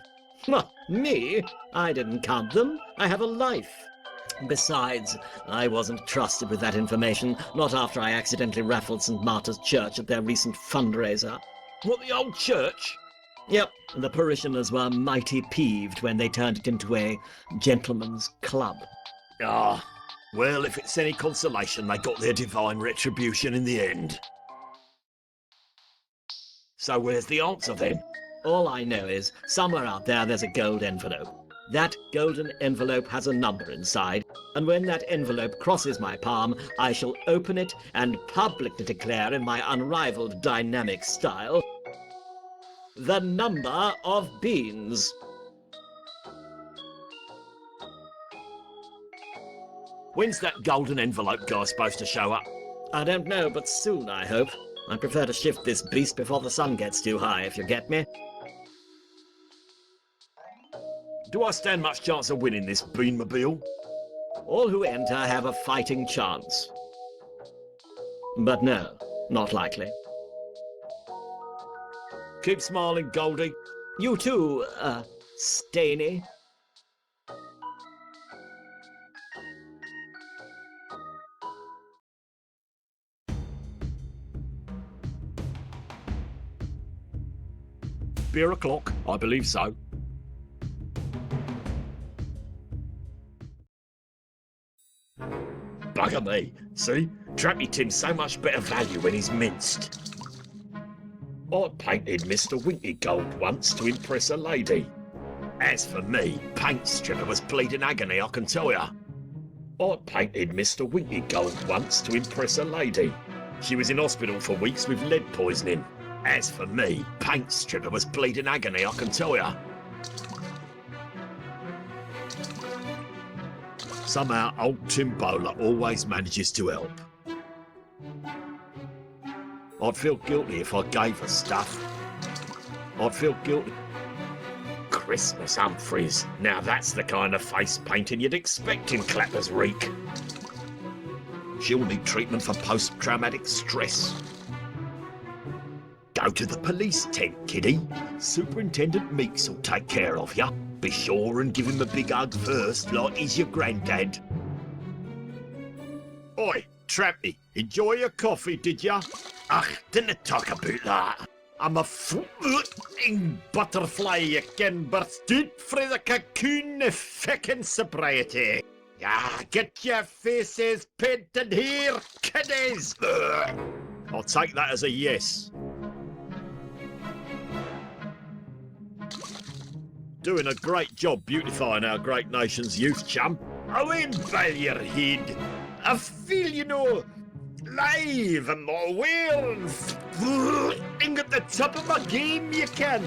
Me? I didn't count them. I have a life. Besides, I wasn't trusted with that information, not after I accidentally raffled St. Martha's Church at their recent fundraiser. What, the old church? Yep, the parishioners were mighty peeved when they turned it into a gentleman's club. Well, if it's any consolation, they got their divine retribution in the end. So where's the answer then? All I know is, somewhere out there's a gold envelope. That golden envelope has a number inside, and when that envelope crosses my palm, I shall open it and publicly declare in my unrivaled dynamic style, the number of beans. When's that golden envelope guy supposed to show up? I don't know, but soon, I hope. I prefer to shift this beast before the sun gets too high, if you get me. Do I stand much chance of winning this beanmobile? All who enter have a fighting chance. But no, not likely. Keep smiling, Goldie. You too, Staney. Beer o'clock, I believe so. Bugger me. See? Trappy Tim's so much better value when he's minced. I painted Mr. Winky Gold once to impress a lady. As for me, paint stripper was bleeding agony, I can tell ya. I painted Mr. Winky Gold once to impress a lady. She was in hospital for weeks with lead poisoning. As for me, paint stripper was bleeding agony, I can tell ya. Somehow old Timbola always manages to help. I'd feel guilty if I gave her stuff. I'd feel guilty. Christmas Humphreys. Now that's the kind of face painting you'd expect in Clapper's Reek. She'll need treatment for post-traumatic stress. Go to the police tent, kiddie. Superintendent Meeks will take care of ya. Be sure and give him a big hug first, like he's your granddad. Oi, Trappy, enjoy your coffee, did ya? Ach, didn't talk about that. I'm a floating butterfly you can burst out from the cocoon of feckin' sobriety. Yeah, get your faces painted here, kiddies. I'll take that as a yes. Doing a great job beautifying our great nation's youth, chum. I won't bow your head. I feel, you know, live and aware and at the top of my game, you can.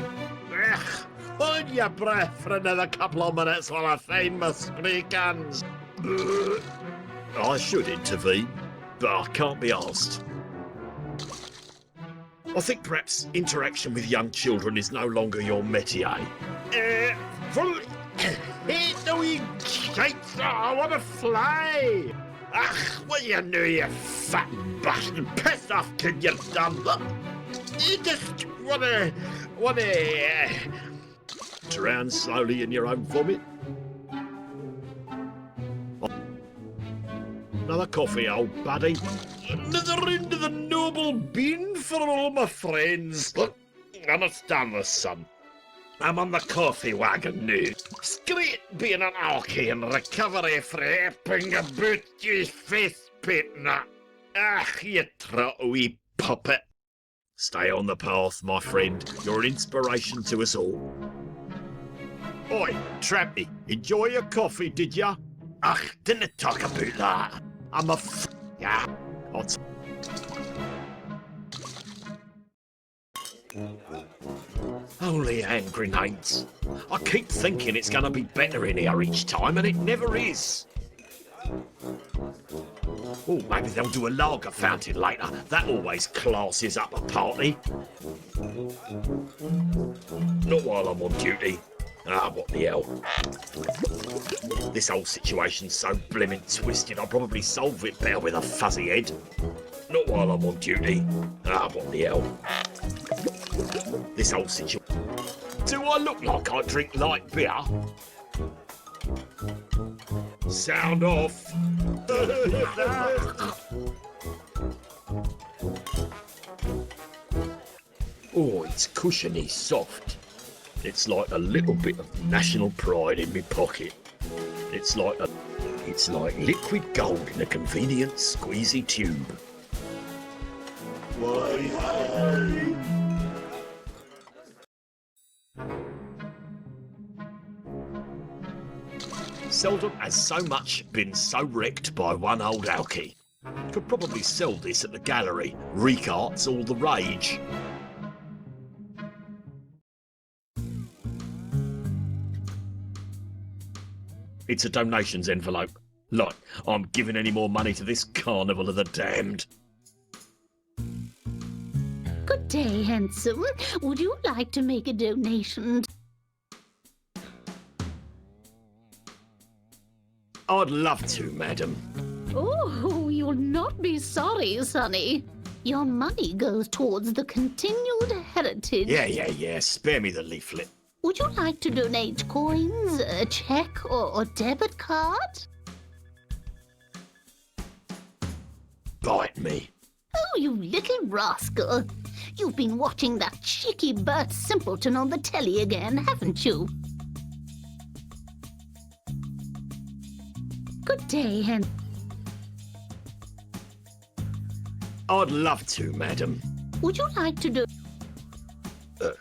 Hold your breath for another couple of minutes while I find my spray cans. I should intervene, but I can't be asked. I think perhaps interaction with young children is no longer your métier. Hey, no, you shites! I want to fly! Ach, what you know, you fat bastard! Piss off, kid, you're dumb! You just wanna... drown slowly in your own vomit? Another coffee, old buddy. Another end of the noble bean for all my friends. Understand this, son. I'm on the coffee wagon now. It's great being an alky in recovery for helping about you face painting. Ach, you trot wee puppet. Stay on the path, my friend. You're an inspiration to us all. Oi, Trappy, enjoy your coffee, did ya? Ach, didn't talk about that. I'm a yeah. Only hand grenades. I keep thinking it's going to be better in here each time, and it never is. Oh, maybe they'll do a lager fountain later. That always classes up a party. Not while I'm on duty. Ah, what the hell. This whole situation's so blimmin' twisted, I'll probably solve it better with a fuzzy head. Not while I'm on duty. Ah, what the hell. This whole situation... Do I look like I drink light beer? Sound off. Oh, it's cushiony soft. It's like a little bit of national pride in my pocket. It's like liquid gold in a convenient squeezy tube. Seldom has so much been so wrecked by one old alky. Could probably sell this at the gallery. Reek art's all the rage. It's a donations envelope. Like, I'm giving any more money to this carnival of the damned. Good day, handsome. Would you like to make a donation? I'd love to, madam. Oh, you'll not be sorry, Sonny. Your money goes towards the continued heritage. Yeah. Spare me the leaflet. Would you like to donate coins, a cheque, or debit card? Bite me. Oh, you little rascal. You've been watching that cheeky Bert Simpleton on the telly again, haven't you? Good day, Hen. I'd love to, madam. Would you like to do...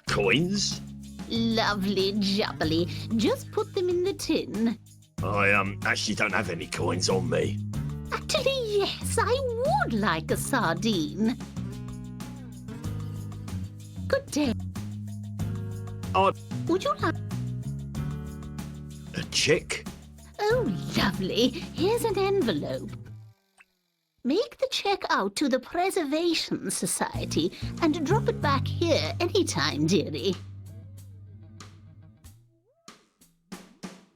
Coins? Lovely jubbly. Just put them in the tin. I actually don't have any coins on me. Actually, yes, I would like a sardine. Good day. Would you like... A check? Oh, lovely. Here's an envelope. Make the check out to the Preservation Society and drop it back here anytime, dearie.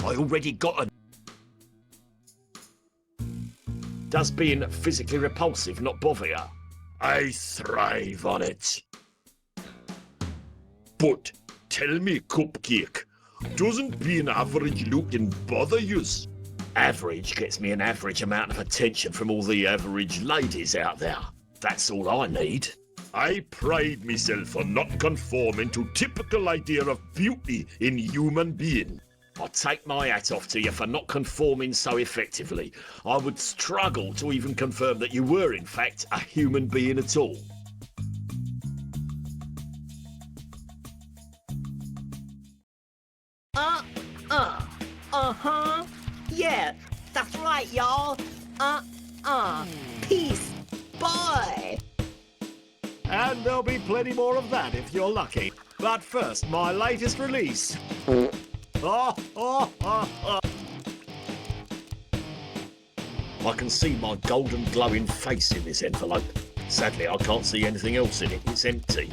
I already got a... Does being physically repulsive not bother you? I thrive on it. But tell me, Cupcake, doesn't being average looking bother you? Average gets me an average amount of attention from all the average ladies out there. That's all I need. I pride myself on not conforming to typical idea of beauty in human being. I take my hat off to you for not conforming so effectively. I would struggle to even confirm that you were, in fact, a human being at all. Uh-huh. Yeah, that's right, y'all. Peace. Bye. And there'll be plenty more of that if you're lucky. But first, my latest release. I can see my golden glowing face in this envelope. Sadly, I can't see anything else in it. It's empty.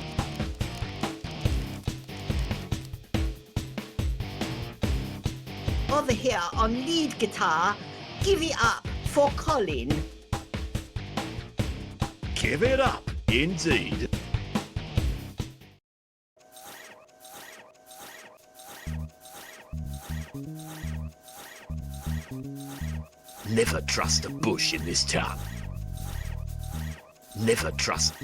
Over here on lead guitar, give it up for Colin. Give it up, indeed. Never trust a bush in this town. Never trust.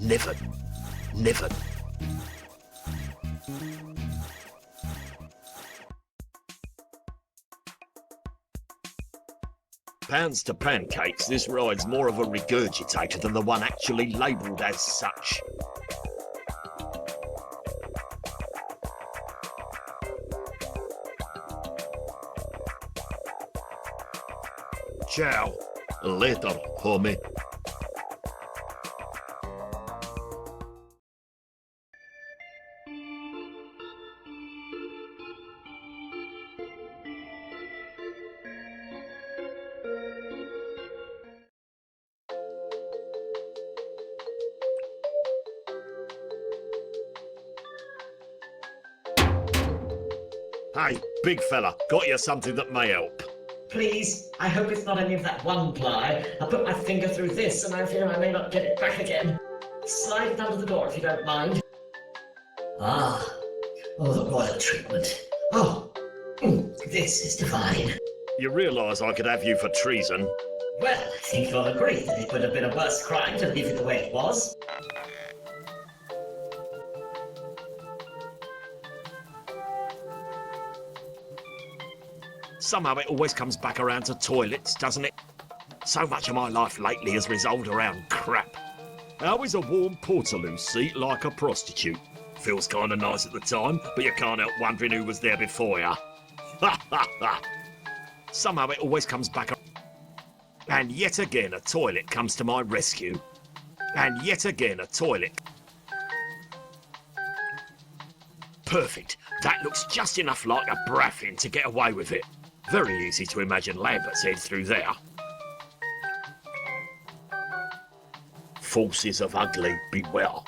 Never. Pounds to pancakes, this ride's more of a regurgitator than the one actually labelled as such. Ciao. Later, homie. Hey, big fella, got you something that may help. Please, I hope it's not any of that one ply. I put my finger through this and I fear I may not get it back again. Slide it under the door if you don't mind. Ah, oh, the royal treatment. Oh, this is divine. You realise I could have you for treason? Well, I think you'll agree that it would have been a worse crime to leave it the way it was. Somehow it always comes back around to toilets, doesn't it? So much of my life lately has resolved around crap. How is a warm portaloo seat like a prostitute? Feels kind of nice at the time, but you can't help wondering who was there before you. Somehow it always comes back around. And yet again a toilet comes to my rescue. And yet again a toilet. Perfect. That looks just enough like a braffin to get away with it. Very easy to imagine Lambert's head through there. Forces of ugly, beware.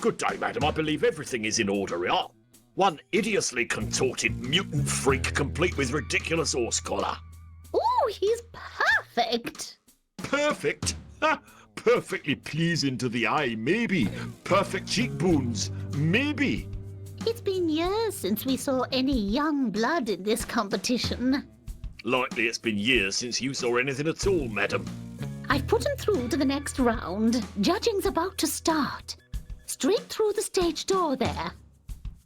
Good day, madam. I believe everything is in order, yeah? One hideously contorted mutant freak complete with ridiculous horse collar. Oh, he's perfect. Perfect? Ha! perfectly pleasing to the eye, maybe. Perfect cheekbones, maybe. It's been years since we saw any young blood in this competition. Likely it's been years since you saw anything at all, madam. I've put him through to the next round. Judging's about to start. Straight through the stage door there.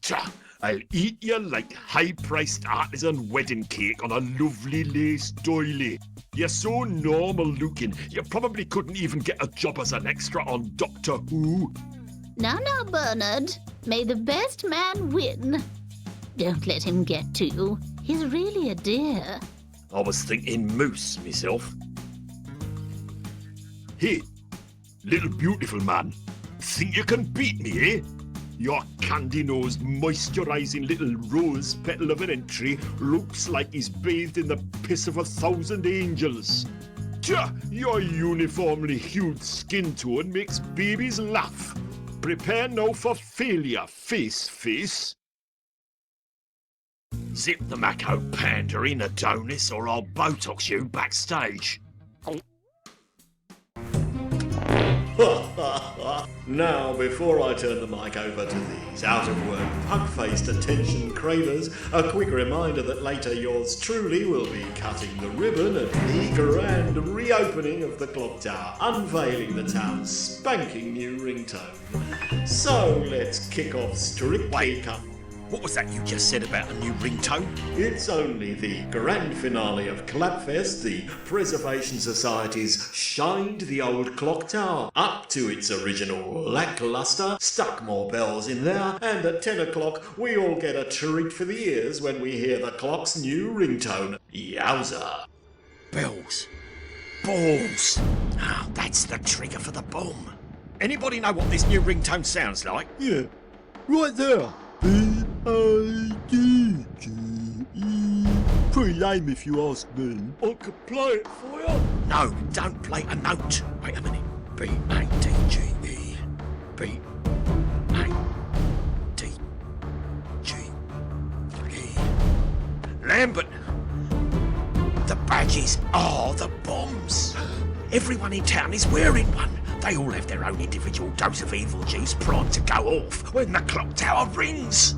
Tcha, I'll eat you like high-priced artisan wedding cake on a lovely lace doily. You're so normal looking, you probably couldn't even get a job as an extra on Doctor Who. Now, Bernard. May the best man win. Don't let him get to you. He's really a dear. I was thinking moose, myself. Hey, little beautiful man, think you can beat me, eh? Your candy-nosed, moisturizing little rose petal of an entry looks like he's bathed in the piss of 1,000 angels. Tja, your uniformly hued skin tone makes babies laugh. Prepare now for failure, face. Zip the Mako Panda in, Adonis, or I'll Botox you backstage. Now, before I turn the mic over to these out-of-work, pug-faced attention cravers, a quick reminder that later yours truly will be cutting the ribbon at the grand reopening of the clock tower, unveiling the town's spanking new ringtone. So let's kick off strictly What was that you just said about a new ringtone? It's only the grand finale of Clapfest, the Preservation Society's shined the old clock tower up to its original lackluster, stuck more bells in there, and at 10 o'clock we all get a treat for the ears when we hear the clock's new ringtone. Yowza! Bells. Balls. Ah, that's the trigger for the bomb. Anybody know what this new ringtone sounds like? Yeah, right there. B-I-G-G-E. Pretty lame if you ask me. I could play it for you. No, don't play a note. Wait a minute. B-A-D-G-E. B-A-D-G-E. Lambert! The badges are the bombs. Everyone in town is wearing one. They all have their own individual dose of evil juice primed to go off when the clock tower rings.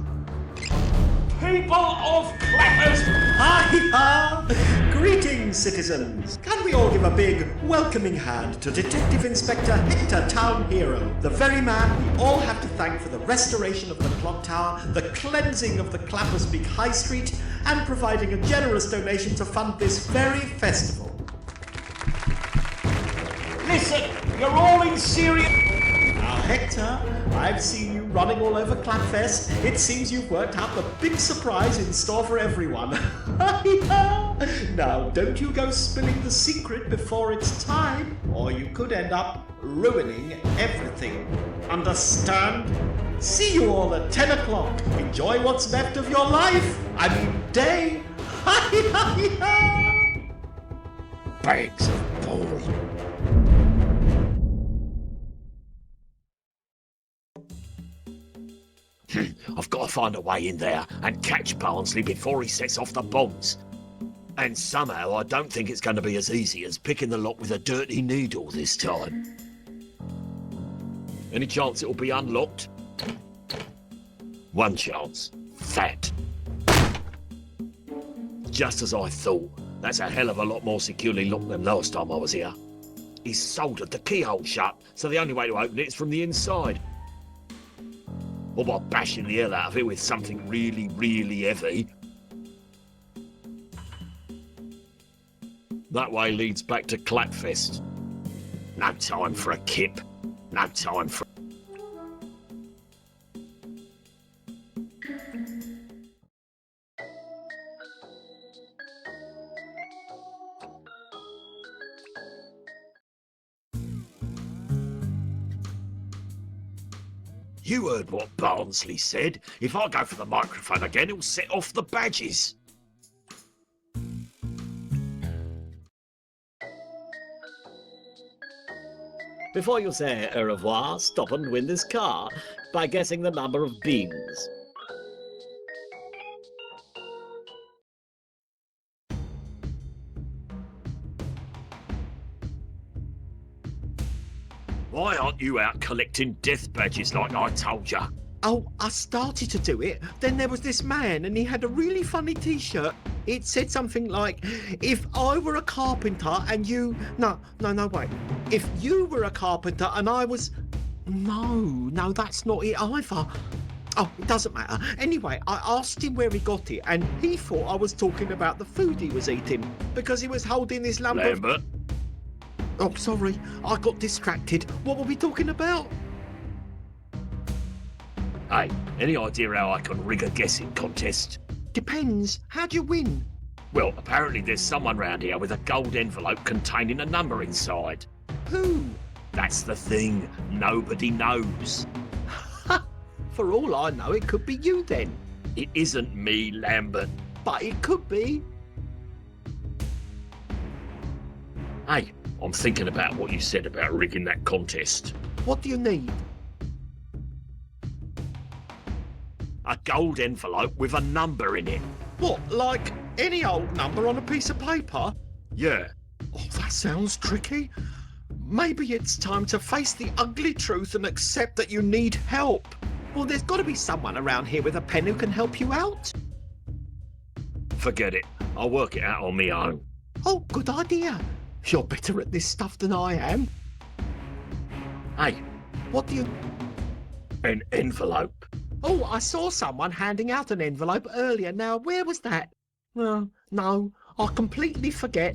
People of Clappers! Hi-ha! Greetings, citizens! Can we all give a big, welcoming hand to Detective Inspector Hector, Town Hero, the very man we all have to thank for the restoration of the clock tower, the cleansing of the Clappers Big High Street, and providing a generous donation to fund this very festival. Listen, you're all in serious... Now, Hector, I've seen you running all over Clapfest. It seems you've worked out the big surprise in store for everyone. Now, don't you go spilling the secret before it's time, or you could end up ruining everything. Understand? See you all at 10 o'clock. Enjoy what's left of your life. I mean, day. Bags of balls. I've got to find a way in there and catch Barnsley before he sets off the bombs. And somehow I don't think it's going to be as easy as picking the lock with a dirty needle this time. Any chance it'll be unlocked? One chance. That. Just as I thought. That's a hell of a lot more securely locked than last time I was here. He's soldered the keyhole shut, so the only way to open it is from the inside. Or by bashing the hell out of it with something really, really heavy. That way leads back to Clapfest. No time for a kip. No time for... You heard what Barnsley said. If I go for the microphone again, he'll set off the badges. Before you say au revoir, stop and win this car by guessing the number of beans. Why aren't you out collecting death badges like I told you? Oh, I started to do it. Then there was this man and he had a really funny t-shirt. It said something like, if I were a carpenter and you... No, wait. If you were a carpenter and I was... No, that's not it either. Oh, it doesn't matter. Anyway, I asked him where he got it and he thought I was talking about the food he was eating because he was holding this lump Lambert? Oh, sorry. I got distracted. What were we talking about? Hey, any idea how I can rig a guessing contest? Depends. How'd you win? Well, apparently there's someone round here with a gold envelope containing a number inside. Who? That's the thing. Nobody knows. For all I know, it could be you then. It isn't me, Lambert. But it could be. Hey, I'm thinking about what you said about rigging that contest. What do you need? A gold envelope with a number in it. What, like any old number on a piece of paper? Yeah. Oh, that sounds tricky. Maybe it's time to face the ugly truth and accept that you need help. Well, there's got to be someone around here with a pen who can help you out. Forget it. I'll work it out on my own. Oh, good idea. You're better at this stuff than I am. Hey, What do you... an envelope. Oh, I saw someone handing out an envelope earlier. Now, where was that? No, I completely forget.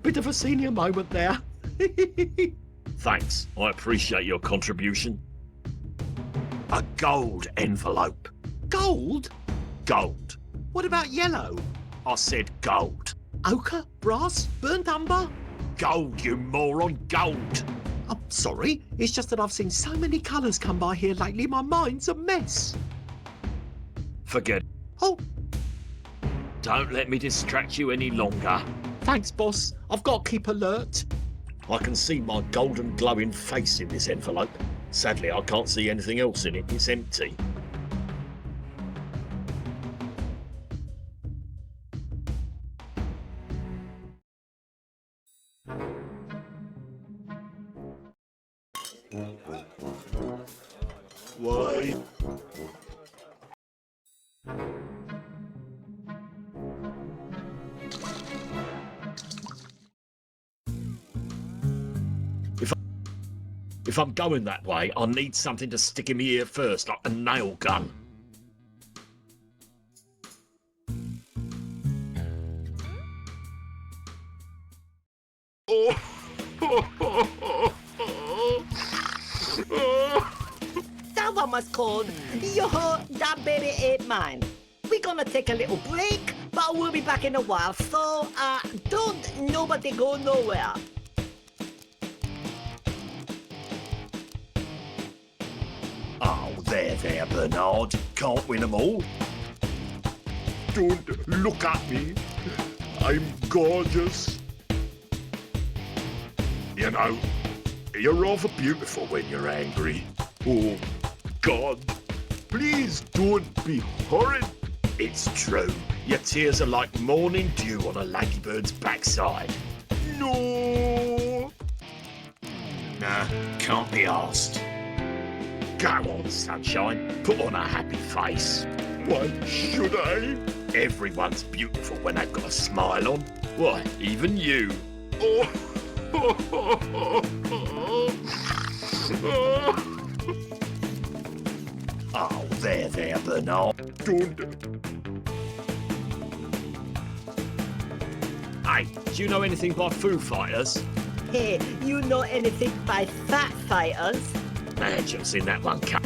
Bit of a senior moment there. Thanks. I appreciate your contribution. A gold envelope. Gold? Gold. What about yellow? I said gold. Ochre? Brass? Burnt umber? Gold, you moron. Gold. I'm sorry, it's just that I've seen so many colours come by here lately, my mind's a mess. Forget it. Oh, Don't let me distract you any longer. thanks, boss. I've got to keep alert. I can see my golden glowing face in this envelope. Sadly, I can't see anything else in it. It's empty. Why? If I'm going that way, I'll need something to stick in my ear first, like a nail gun. Someone must call. Yo, that baby ain't mine. We're gonna take a little break, but we'll be back in a while. So, don't nobody go nowhere. Oh, there, Bernard. Can't win them all. Don't look at me. I'm gorgeous. You know, you're rather beautiful when you're angry. Oh, God. Please don't be horrid. It's true. Your tears are like morning dew on a ladybird's backside. No. Nah, can't be asked. Go on, sunshine. Put on a happy face. Why should I? Everyone's beautiful when they've got a smile on. Why, even you. Oh. Oh, there, Bernard. Don't. Hey, do you know anything by Foo Fighters? Hey, you know anything by fat fighters? Man, you've seen that one cut.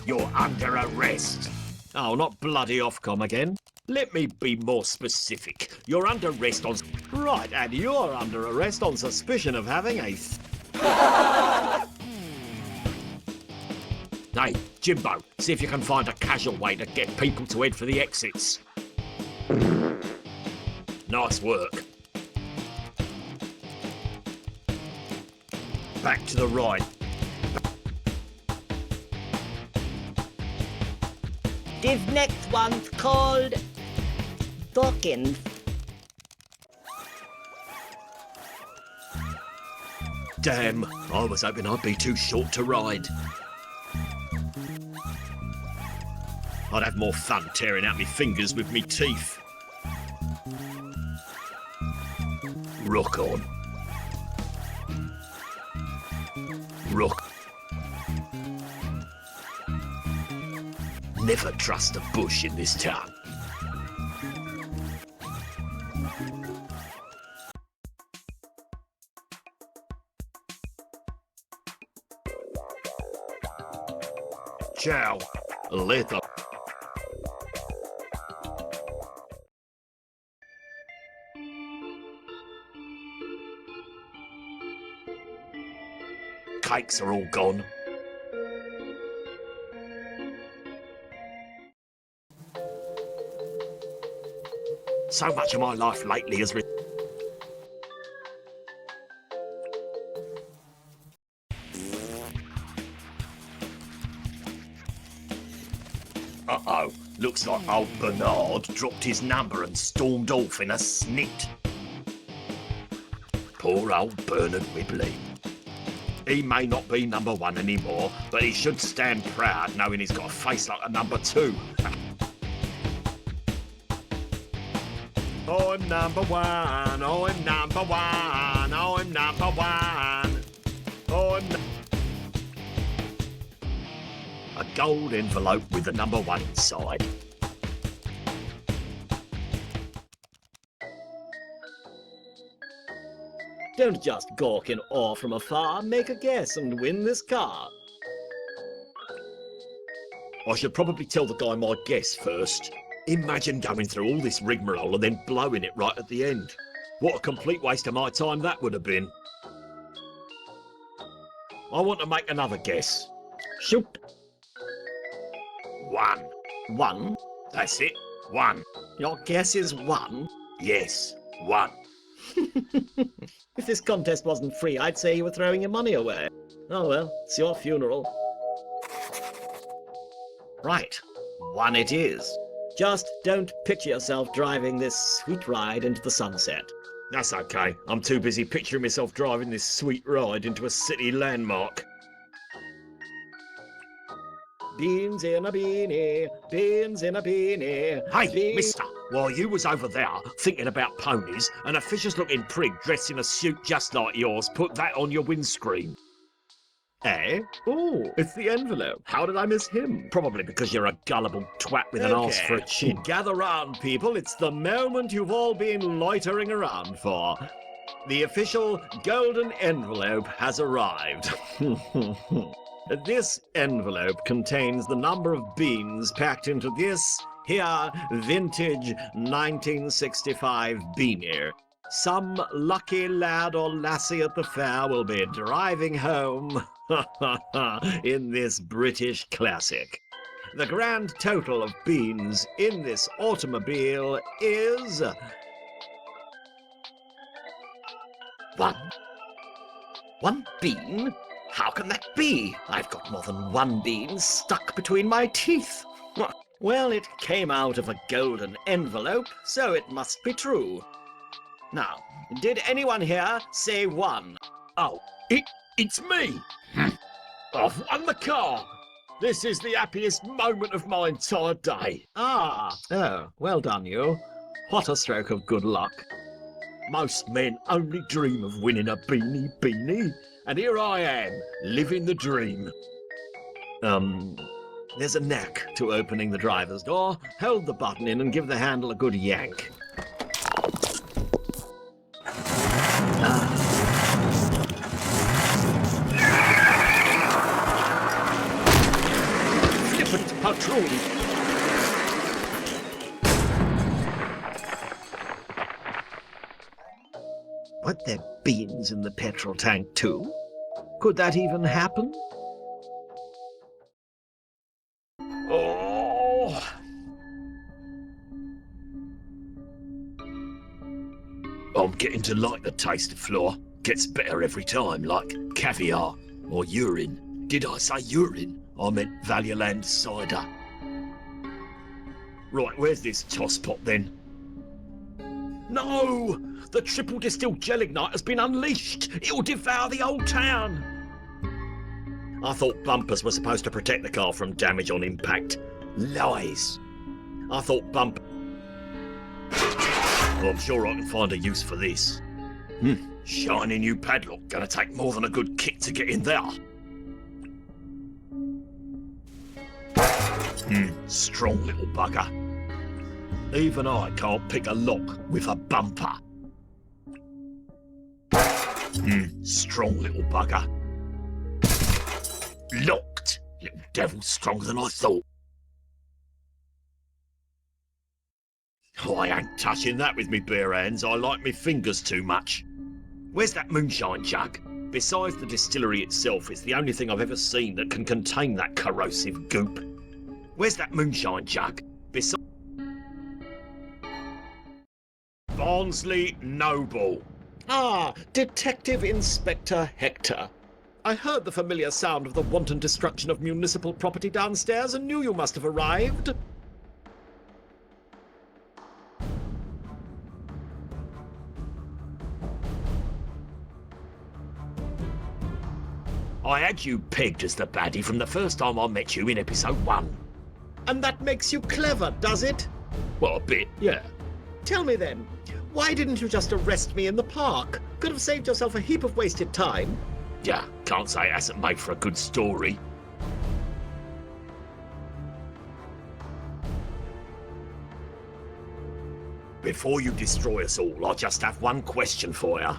You're under arrest. Oh, not bloody Ofcom again. Let me be more specific. You're under arrest on... Right, and you're under arrest on suspicion of having a... Hey, Jimbo, see if you can find a casual way to get people to head for the exits. Nice work. Back to the right. This next one's called Dawkins. Damn, I was hoping I'd be too short to ride. I'd have more fun tearing out my fingers with me teeth. Rock on. Rock. Never trust a bush in this town. Ciao, later. Cakes are all gone. So much of my life lately has Uh-oh, looks like old Bernard dropped his number and stormed off in a snit. Poor old Bernard Wibley. He may not be number one anymore, but he should stand proud knowing he's got a face like a number two. I'm number one, I'm number one, I'm number one. A gold envelope with the number one inside. Don't just gawk in awe from afar, make a guess and win this car. I should probably tell the guy my guess first. Imagine going through all this rigmarole and then blowing it right at the end. What a complete waste of my time that would have been. I want to make another guess. Shoot. One. One? That's it. One. Your guess is one? Yes, one. If this contest wasn't free, I'd say you were throwing your money away. Oh well, it's your funeral. Right, one it is. Just don't picture yourself driving this sweet ride into the sunset. That's okay. I'm too busy picturing myself driving this sweet ride into a city landmark. Beans in a beanie, beans in a beanie. Hey, mister, while you was over there thinking about ponies, an officious-looking prig dressed in a suit just like yours put that on your windscreen. Eh? Oh, it's the envelope. How did I miss him? Probably because you're a gullible twat with an arse for a chin. Gather round, people. It's the moment you've all been loitering around for. The official golden envelope has arrived. This envelope contains the number of beans packed into this here vintage 1965 beanie. Some lucky lad or lassie at the fair will be driving home in this British classic. The grand total of beans in this automobile is... One bean? How can that be? I've got more than one bean stuck between my teeth. Well, it came out of a golden envelope, so it must be true. Now, did anyone here say one? Oh, it's me! I've won the car! This is the happiest moment of my entire day. Oh, well done you. What a stroke of good luck. Most men only dream of winning a beanie, and here I am, living the dream. There's a knack to opening the driver's door. Hold the button in and give the handle a good yank. Flippant patron! Weren't there beans in the petrol tank too? Could that even happen? Oh! I'm getting to like the taste of flour. Gets better every time, like caviar or urine. Did I say urine? I meant Valialand cider. Right, where's this tosspot then? No! The triple distilled gelignite has been unleashed! It'll devour the old town! I thought bumpers were supposed to protect the car from damage on impact. Lies! I thought Well, I'm sure I can find a use for this. Shiny new padlock. Gonna take more than a good kick to get in there. Strong little bugger. Even I can't pick a lock with a bumper. Strong little bugger. Locked. Little devil stronger than I thought. Oh, I ain't touching that with me bare hands. I like me fingers too much. Where's that moonshine jug? Besides the distillery itself, it's the only thing I've ever seen that can contain that corrosive goop. Where's that moonshine jug? Besides Barnsley Noble. Ah, Detective Inspector Hector. I heard the familiar sound of the wanton destruction of municipal property downstairs and knew you must have arrived. I had you pegged as the baddie from the first time I met you in episode 1. And that makes you clever, does it? Well, a bit, yeah. Tell me then, why didn't you just arrest me in the park? Could have saved yourself a heap of wasted time. Yeah, can't say it hasn't made for a good story. Before you destroy us all, I just have one question for you.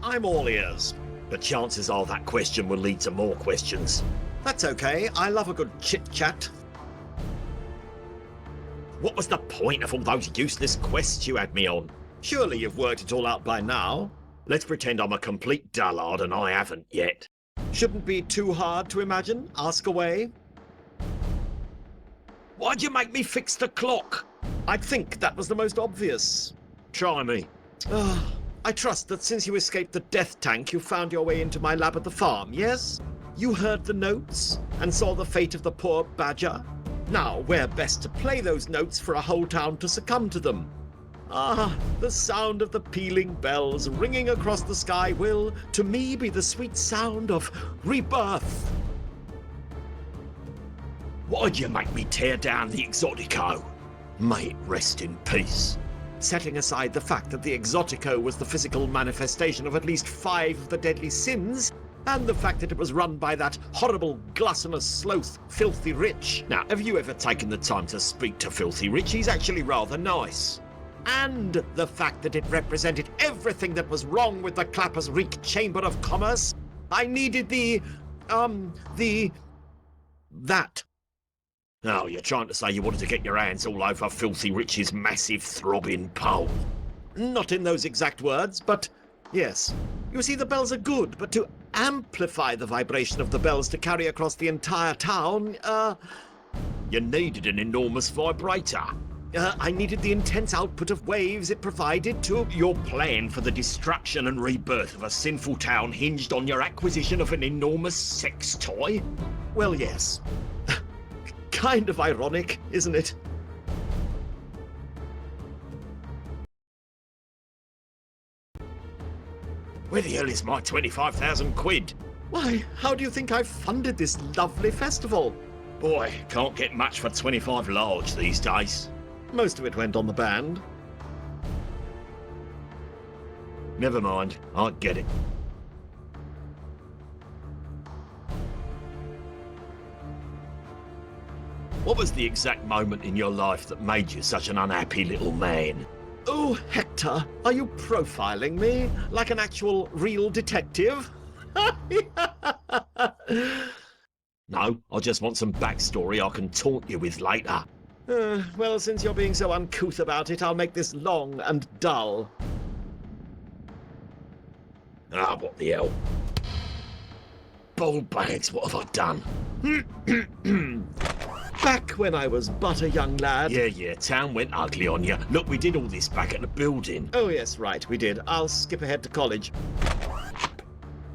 I'm all ears. The chances are that question will lead to more questions. That's okay, I love a good chit-chat. What was the point of all those useless quests you had me on? Surely you've worked it all out by now. Let's pretend I'm a complete dullard and I haven't yet. Shouldn't be too hard to imagine. Ask away. Why'd you make me fix the clock? I'd think that was the most obvious. Try me. I trust that since you escaped the death tank, you found your way into my lab at the farm, yes? You heard the notes and saw the fate of the poor badger. Now, where best to play those notes for a whole town to succumb to them? Ah, the sound of the pealing bells ringing across the sky will, to me, be the sweet sound of rebirth. Why'd you make me tear down the Exotico? May it rest in peace. Setting aside the fact that the Exotico was the physical manifestation of at least 5 of the deadly sins, and the fact that it was run by that horrible, gluttonous sloth, Filthy Rich. Now, have you ever taken the time to speak to Filthy Rich? He's actually rather nice. And the fact that it represented everything that was wrong with the Clappers Reek Chamber of Commerce. I needed that. Oh, you're trying to say you wanted to get your hands all over Filthy Rich's massive throbbing pole. Not in those exact words, but yes. You see, the bells are good, but to amplify the vibration of the bells to carry across the entire town, you needed an enormous vibrator. I needed the intense output of waves it provided to... Your plan for the destruction and rebirth of a sinful town hinged on your acquisition of an enormous sex toy? Well, yes. Kind of ironic, isn't it? Where the hell is my 25,000 quid? Why, how do you think I've funded this lovely festival? Boy, can't get much for 25 large these days. Most of it went on the band. Never mind, I get it. What was the exact moment in your life that made you such an unhappy little man? Oh, Hector, are you profiling me like an actual real detective? No, I just want some backstory I can taunt you with later. Well, since you're being so uncouth about it, I'll make this long and dull. Ah, what the hell? Ball bags, what have I done? Back when I was but a young lad. Yeah, town went ugly on you. Look, we did all this back at the building. Oh yes, right, we did. I'll skip ahead to college.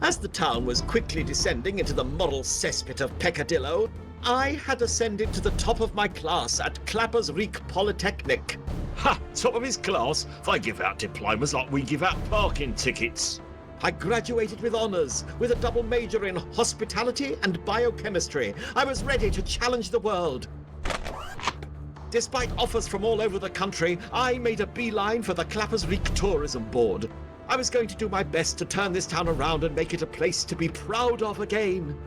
As the town was quickly descending into the moral cesspit of peccadillo, I had ascended to the top of my class at Clappers Reek Polytechnic. Ha! Top of his class? They give out diplomas like we give out parking tickets. I graduated with honours, with a double major in hospitality and biochemistry. I was ready to challenge the world. Despite offers from all over the country, I made a beeline for the Clappers Reek Tourism Board. I was going to do my best to turn this town around and make it a place to be proud of again.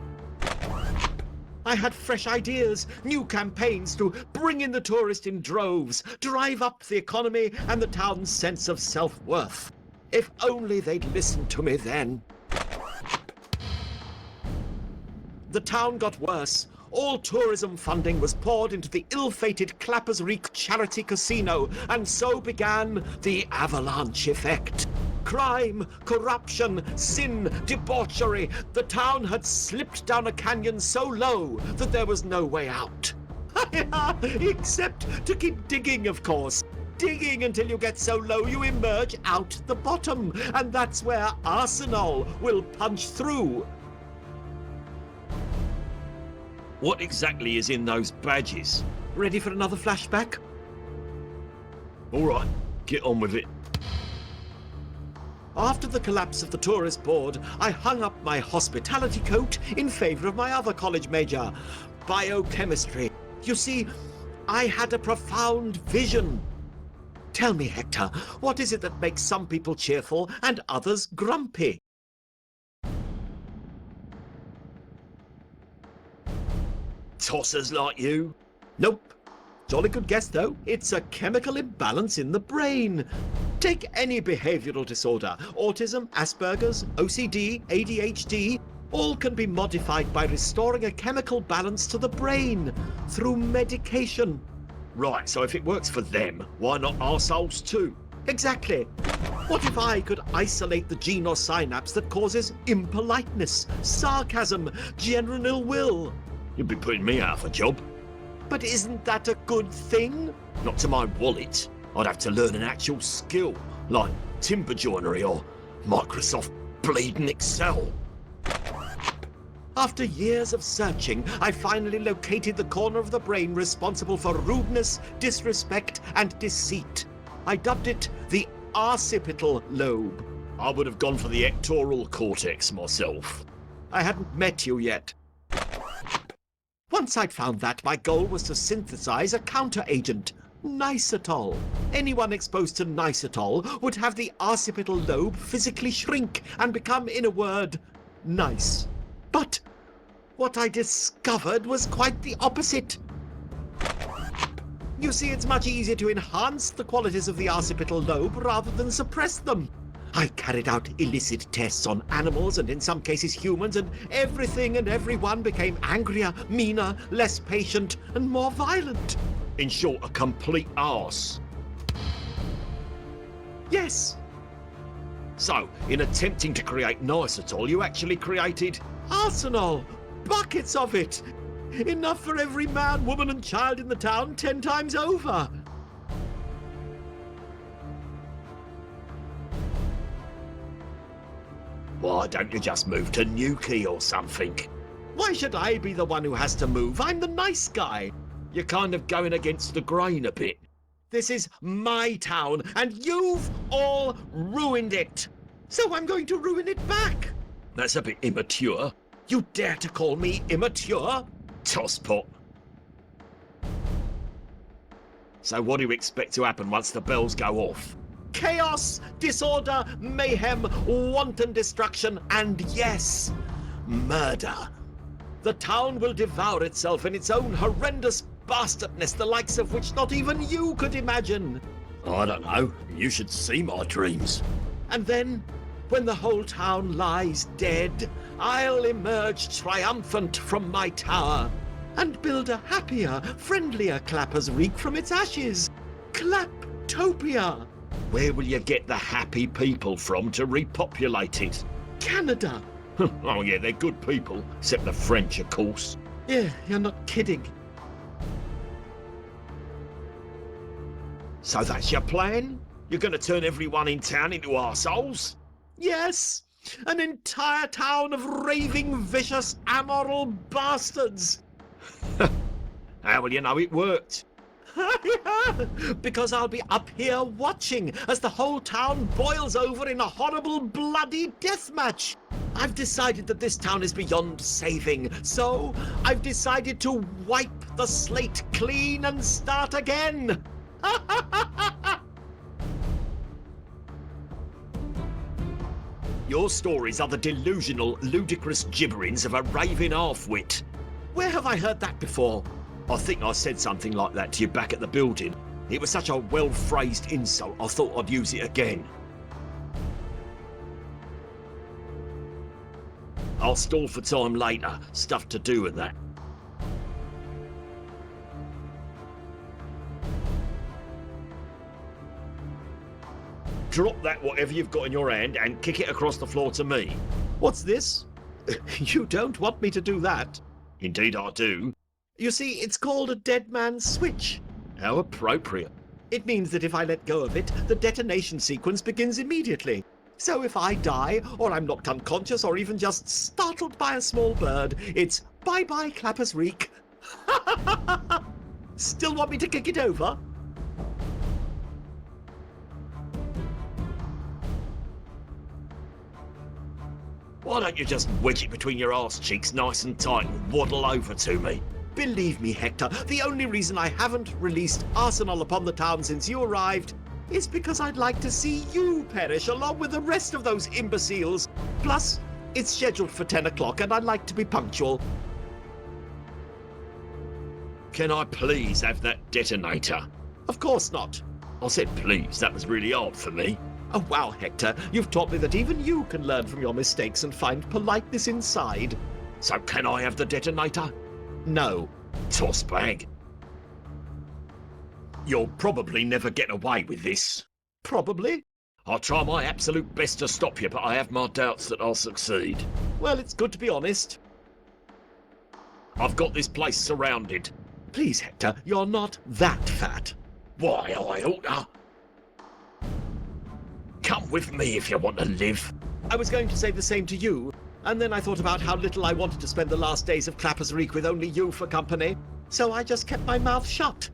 I had fresh ideas, new campaigns to bring in the tourist in droves, drive up the economy and the town's sense of self-worth. If only they'd listened to me then. The town got worse. All tourism funding was poured into the ill-fated Clappers Reek Charity Casino, and so began the avalanche effect. Crime, corruption, sin, debauchery. The town had slipped down a canyon so low that there was no way out. Except to keep digging, of course. Digging until you get so low you emerge out the bottom. And that's where Arsenal will punch through. What exactly is in those badges? Ready for another flashback? All right, get on with it. After the collapse of the tourist board, I hung up my hospitality coat in favour of my other college major, biochemistry. You see, I had a profound vision. Tell me, Hector, what is it that makes some people cheerful and others grumpy? Tossers like you? Nope. Jolly good guess, though. It's a chemical imbalance in the brain. Take any behavioural disorder. Autism, Asperger's, OCD, ADHD. All can be modified by restoring a chemical balance to the brain through medication. Right, so if it works for them, why not ourselves too? Exactly. What if I could isolate the gene or synapse that causes impoliteness, sarcasm, general ill will? You'd be putting me out of a job. But isn't that a good thing? Not to my wallet. I'd have to learn an actual skill, like timber joinery or Microsoft bleeding Excel. After years of searching, I finally located the corner of the brain responsible for rudeness, disrespect, and deceit. I dubbed it the occipital lobe. I would have gone for the ectoral cortex myself. I hadn't met you yet. Once I'd found that, my goal was to synthesize a counter-agent, Nicetol. Anyone exposed to Nicetol would have the occipital lobe physically shrink and become, in a word, nice. But what I discovered was quite the opposite. You see, it's much easier to enhance the qualities of the occipital lobe rather than suppress them. I carried out illicit tests on animals and in some cases humans, and everything and everyone became angrier, meaner, less patient, and more violent. In short, a complete arse. Yes. So, in attempting to create Nicetol, you actually created Arsenal! Buckets of it! Enough for every man, woman, and child in the town 10 times over. Why don't you just move to Newquay or something? Why should I be the one who has to move? I'm the nice guy. You're kind of going against the grain a bit. This is my town, and you've all ruined it. So I'm going to ruin it back. That's a bit immature. You dare to call me immature? Tosspot. So what do you expect to happen once the bells go off? Chaos, disorder, mayhem, wanton destruction, and yes, murder. The town will devour itself in its own horrendous bastardness, the likes of which not even you could imagine. I don't know. You should see my dreams. And then, when the whole town lies dead, I'll emerge triumphant from my tower and build a happier, friendlier Clappers Reek from its ashes. Claptopia. Where will you get the happy people from to repopulate it? Canada. Oh yeah, they're good people, except the French, of course. Yeah, you're not kidding. So that's your plan? You're going to turn everyone in town into arseholes? Yes, an entire town of raving, vicious, amoral bastards. How will you know it worked? Because I'll be up here watching as the whole town boils over in a horrible bloody death match. I've decided that this town is beyond saving, so I've decided to wipe the slate clean and start again. Your stories are the delusional, ludicrous gibberings of a raving half-wit. Where have I heard that before? I think I said something like that to you back at the building. It was such a well-phrased insult, I thought I'd use it again. I'll stall for time later. Stuff to do with that. Drop that whatever you've got in your hand and kick it across the floor to me. What's this? You don't want me to do that. Indeed I do. You see, it's called a dead man's switch. How appropriate. It means that if I let go of it, the detonation sequence begins immediately. So if I die, or I'm knocked unconscious, or even just startled by a small bird, it's bye-bye Clapper's Reek. Still want me to kick it over? Why don't you just wedge it between your arse cheeks nice and tight and waddle over to me? Believe me, Hector, the only reason I haven't released arsenal upon the town since you arrived is because I'd like to see you perish along with the rest of those imbeciles. Plus, it's scheduled for 10 o'clock and I'd like to be punctual. Can I please have that detonator? Of course not. I said please, that was really hard for me. Oh wow, Hector, you've taught me that even you can learn from your mistakes and find politeness inside. So can I have the detonator? No. Toss bag. You'll probably never get away with this. Probably. I'll try my absolute best to stop you, but I have my doubts that I'll succeed. Well, it's good to be honest. I've got this place surrounded. Please, Hector, you're not that fat. Why, I ought to. Come with me if you want to live. I was going to say the same to you, and then I thought about how little I wanted to spend the last days of Clapper's Reek with only you for company, so I just kept my mouth shut.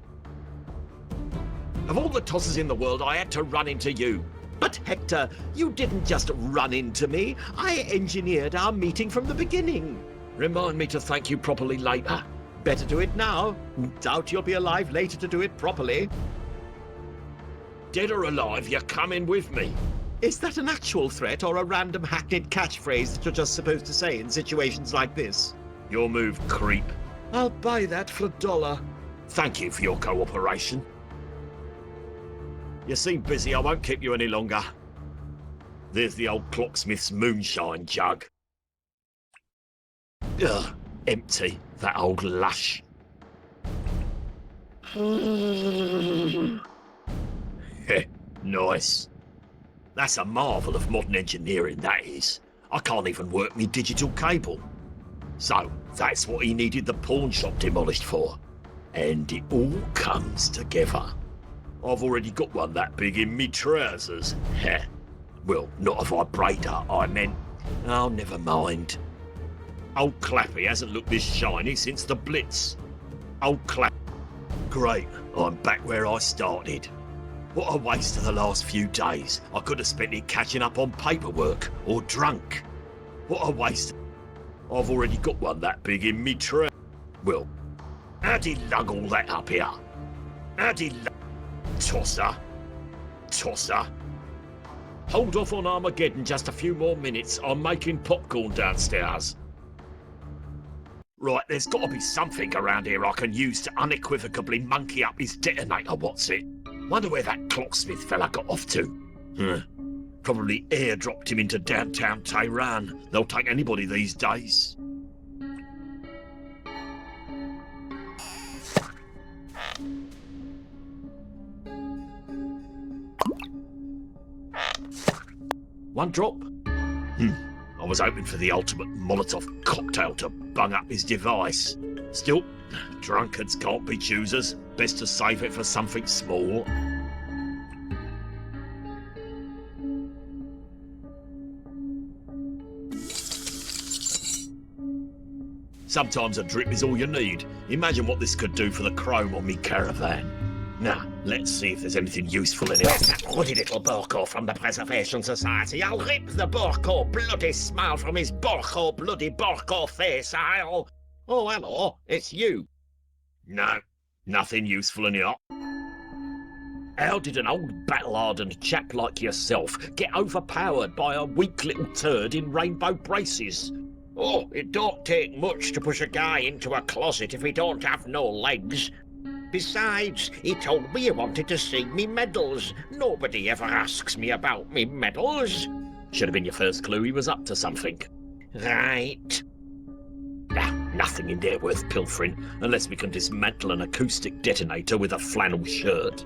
Of all the tosses in the world, I had to run into you. But Hector, you didn't just run into me. I engineered our meeting from the beginning. Remind me to thank you properly later. Better do it now. Doubt you'll be alive later to do it properly. Dead or alive, you're coming with me. Is that an actual threat or a random hackneyed catchphrase that you're just supposed to say in situations like this? Your move, creep. I'll buy that for $1. Thank you for your cooperation. You seem busy, I won't keep you any longer. There's the old clocksmith's moonshine jug. Ugh, empty, that old lush. Nice. That's a marvel of modern engineering, that is. I can't even work me digital cable. So, that's what he needed the pawn shop demolished for. And it all comes together. I've already got one that big in me trousers. Heh. Well, not a vibrator, I meant. Oh, never mind. Old Clappy hasn't looked this shiny since the Blitz. Old Clapp. Great, I'm back where I started. What a waste of the last few days. I could have spent it catching up on paperwork or drunk. What a waste. I've already got one that big in me trousers. Well, how'd he lug all that up here? How'd he lug... Tosser. Tosser. Hold off on Armageddon just a few more minutes. I'm making popcorn downstairs. Right, there's got to be something around here I can use to unequivocally monkey up his detonator, what's it? Wonder where that clocksmith fella got off to. Probably airdropped him into downtown Tehran. They'll take anybody these days. One drop? I was hoping for the ultimate Molotov cocktail to bung up his device. Still, drunkards can't be choosers. Best to save it for something small. Sometimes a drip is all you need. Imagine what this could do for the chrome on me caravan. Now, let's see if there's anything useful in Where's it. that ruddy little Borko from the Preservation Society? I'll rip the Borko bloody smile from his Borko bloody Borko face. I'll... Oh, hello, it's you. No, nothing useful in it. How did an old battle-hardened chap like yourself get overpowered by a weak little turd in rainbow braces? Oh, it don't take much to push a guy into a closet if he don't have no legs. Besides, he told me he wanted to see me medals. Nobody ever asks me about me medals. Should have been your first clue he was up to something. Right. Nothing in there worth pilfering, unless we can dismantle an acoustic detonator with a flannel shirt.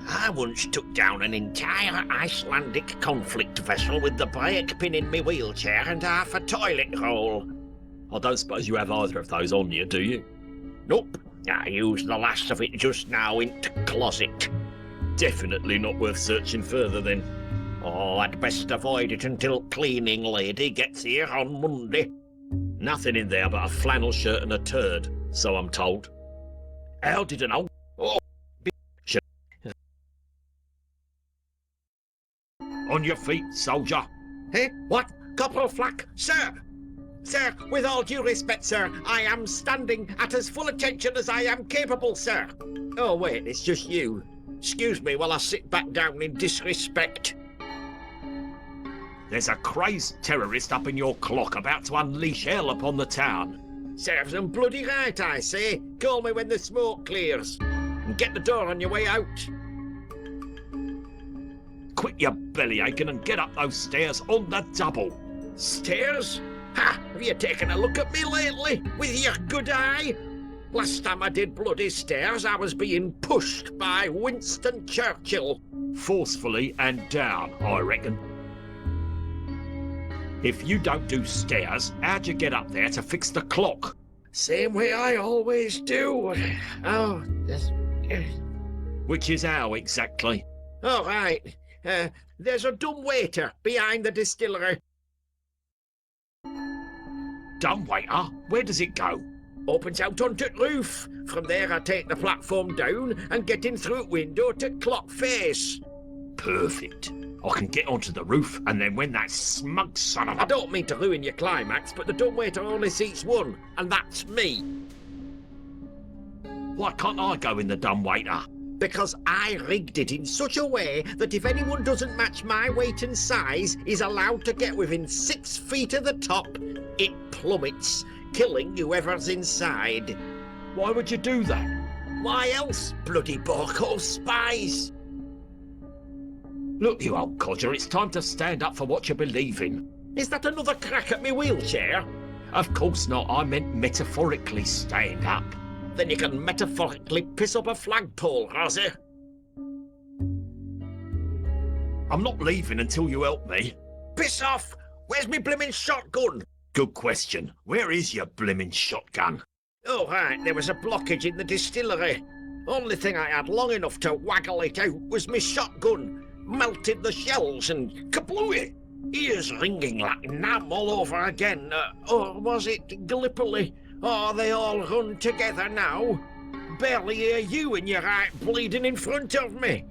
I once took down an entire Icelandic conflict vessel with the brake pin in me wheelchair and half a toilet roll. I don't suppose you have either of those on you, do you? Nope. I used the last of it just now into closet. Definitely not worth searching further then. Oh, I'd best avoid it until cleaning lady gets here on Monday. Nothing in there but a flannel shirt and a turd, so I'm told. How did an old... Oh, On your feet, soldier. Hey, what? Corporal Flack, sir! Sir, with all due respect, sir, I am standing at as full attention as I am capable, sir. Oh, wait, it's just you. Excuse me while I sit back down in disrespect. There's a crazed terrorist up in your clock about to unleash hell upon the town. Serves them bloody right, I say. Call me when the smoke clears. And get the door on your way out. Quit your belly aching and get up those stairs on the double. Stairs? Ha! Have you taken a look at me lately? With your good eye? Last time I did bloody stairs, I was being pushed by Winston Churchill. Forcefully and down, I reckon. If you don't do stairs, how'd you get up there to fix the clock? Same way I always do. Oh, Which is how exactly? All right. There's a dumb waiter behind the distillery. Dumbwaiter? Where does it go? Opens out onto the roof. From there I take the platform down and get in through the window to clock face. Perfect. I can get onto the roof, and then when that smug son of I a... don't mean to ruin your climax, but the dumbwaiter only seats one, and that's me. Why can't I go in the dumbwaiter? Because I rigged it in such a way that if anyone doesn't match my weight and size is allowed to get within 6 feet of the top, it plummets, killing whoever's inside. Why would you do that? Why else, bloody Borko spies? Look, you old codger, it's time to stand up for what you believe in. Is that another crack at me wheelchair? Of course not, I meant metaphorically stand up. Then you can metaphorically piss up a flagpole, Rosie. I'm not leaving until you help me. Piss off! Where's me blimmin' shotgun? Good question. Where is your blimmin' shotgun? Oh, right, there was a blockage in the distillery. Only thing I had long enough to waggle it out was me shotgun. Melted the shells and kablooey! Ears ringing like Nam all over again. Or was it Gallipoli? Oh, they all run together now. Barely hear you and your right bleeding in front of me.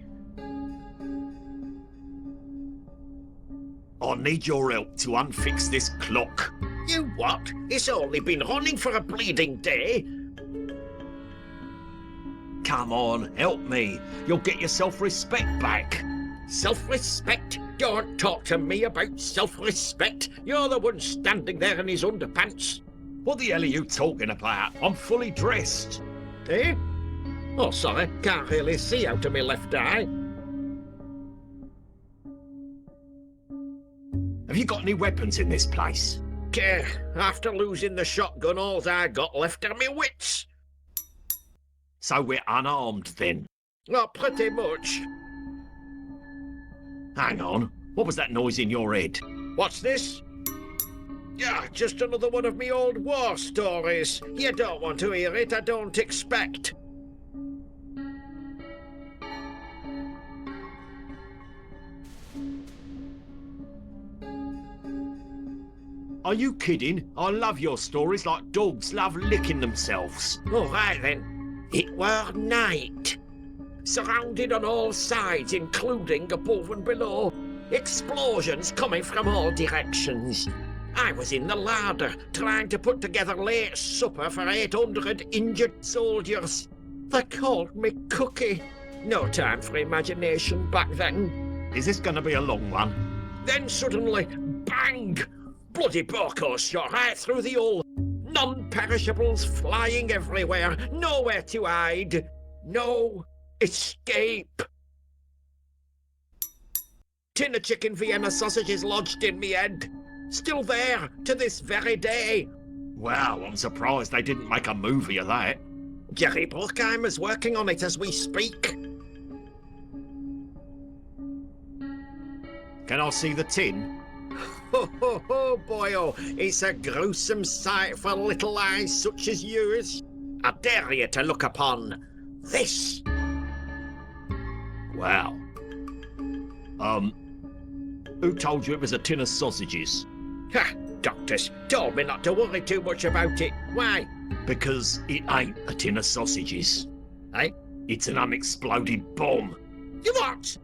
I need your help to unfix this clock. You what? It's only been running for a bleeding day. Come on, help me. You'll get your self-respect back. Self-respect? Don't talk to me about self-respect. You're the one standing there in his underpants. What the hell are you talking about? I'm fully dressed. Eh? Oh, sorry, can't really see out of my left eye. Have you got any weapons in this place? After losing the shotgun, all I got left are my wits. So we're unarmed then? Well, pretty much. Hang on, what was that noise in your head? What's this? Yeah, just another one of me old war stories. You don't want to hear it, I don't expect. Are you kidding? I love your stories like dogs love licking themselves. All right then. It were night. Surrounded on all sides, including above and below. Explosions coming from all directions. I was in the larder, trying to put together late supper for 800 injured soldiers. They called me Cookie. No time for imagination back then. Is this going to be a long one? Then suddenly, bang! Bloody Borko shot right through the hull. Non-perishables flying everywhere. Nowhere to hide. No escape. Tin of chicken Vienna sausages lodged in me head. Still there to this very day. Wow, I'm surprised they didn't make a movie of that. Jerry Bruckheimer's working on it as we speak. Can I see the tin? Ho ho ho, boyo! It's a gruesome sight for little eyes such as yours. I dare you to look upon this. Wow. Who told you it was a tin of sausages? Ha! Doctors told me not to worry too much about it. Why? Because it ain't a tin of sausages. Eh? It's an unexploded bomb. You what?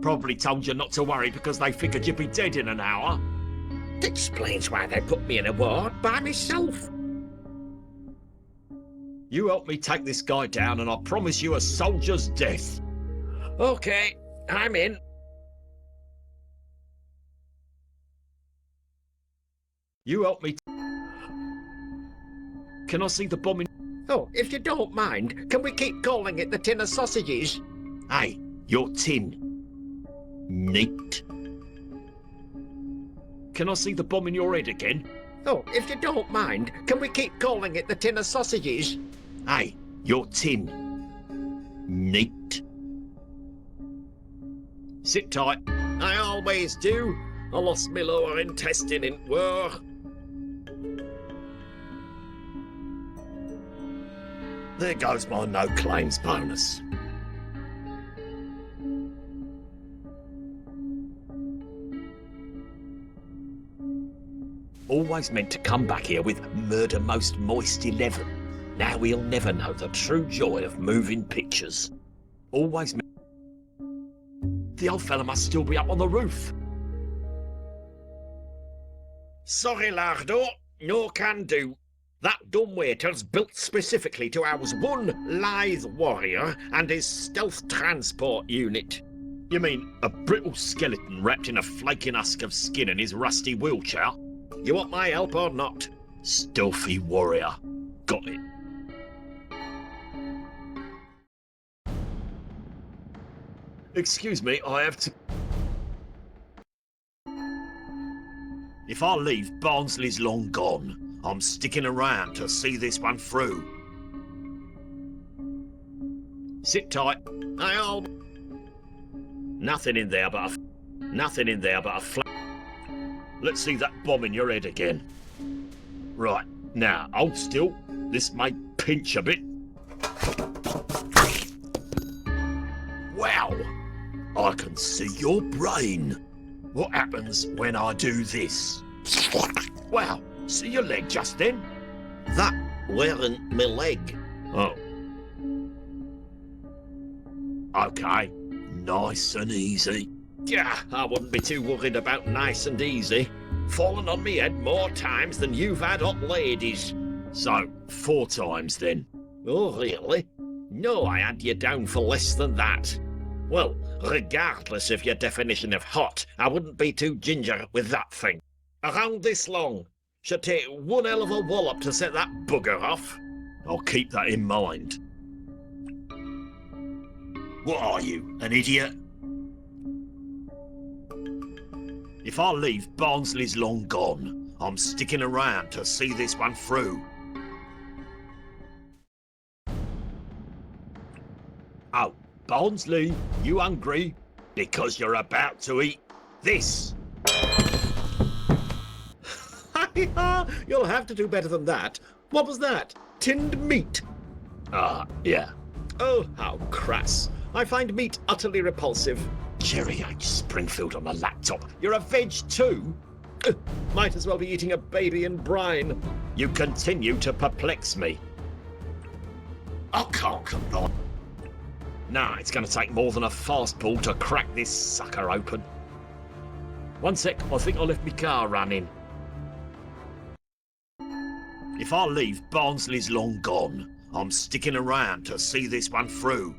Probably told you not to worry because they figured you'd be dead in an hour. That explains why they put me in a ward by myself. You help me take this guy down and I promise you a soldier's death. Okay, I'm in. You help me. Can I see the bomb in... Oh, if you don't mind, can we keep calling it the tin of sausages? Hey, your tin. Neat. Can I see the bomb in your head again? Oh, if you don't mind, can we keep calling it the tin of sausages? Hey, your tin. Neat. Sit tight. I always do. I lost my lower intestine in war. There goes my no claims bonus. Always meant to come back here with Murder Most Moist 11. Now he'll never know the true joy of moving pictures. Always meant... The old fella must still be up on the roof. Sorry, Lardo. No can do. That dumbwaiter's built specifically to house one lithe warrior and his stealth transport unit. You mean a brittle skeleton wrapped in a flaking husk of skin in his rusty wheelchair? You want my help or not? Stealthy warrior. Got it. Excuse me, I have to... If I leave, Barnsley's long gone. I'm sticking around to see this one through. Sit tight. I'll... Nothing in there but a flat... Let's see that bomb in your head again. Right, now, hold still. This may pinch a bit. Wow! I can see your brain. What happens when I do this? Wow, see your leg just then? That weren't my leg. Oh. Okay, nice and easy. Yeah, I wouldn't be too worried about nice and easy. Fallen on me head more times than you've had hot ladies. So, 4 times then. Oh, really? No, I had you down for less than that. Well, regardless of your definition of hot, I wouldn't be too ginger with that thing. Around this long. Should take one hell of a wallop to set that bugger off. I'll keep that in mind. What are you, an idiot? If I leave, Barnsley's long gone. I'm sticking around to see this one through. Oh, Barnsley, you hungry? Because you're about to eat this. You'll have to do better than that. What was that? Tinned meat? Yeah. Oh, how crass. I find meat utterly repulsive. Jerry H. Springfield on a laptop. You're a veg too? Might as well be eating a baby in brine. You continue to perplex me. I can't combine. Nah, it's going to take more than a fastball to crack this sucker open. One sec, I think I left my car running. If I leave, Barnsley's long gone. I'm sticking around to see this one through.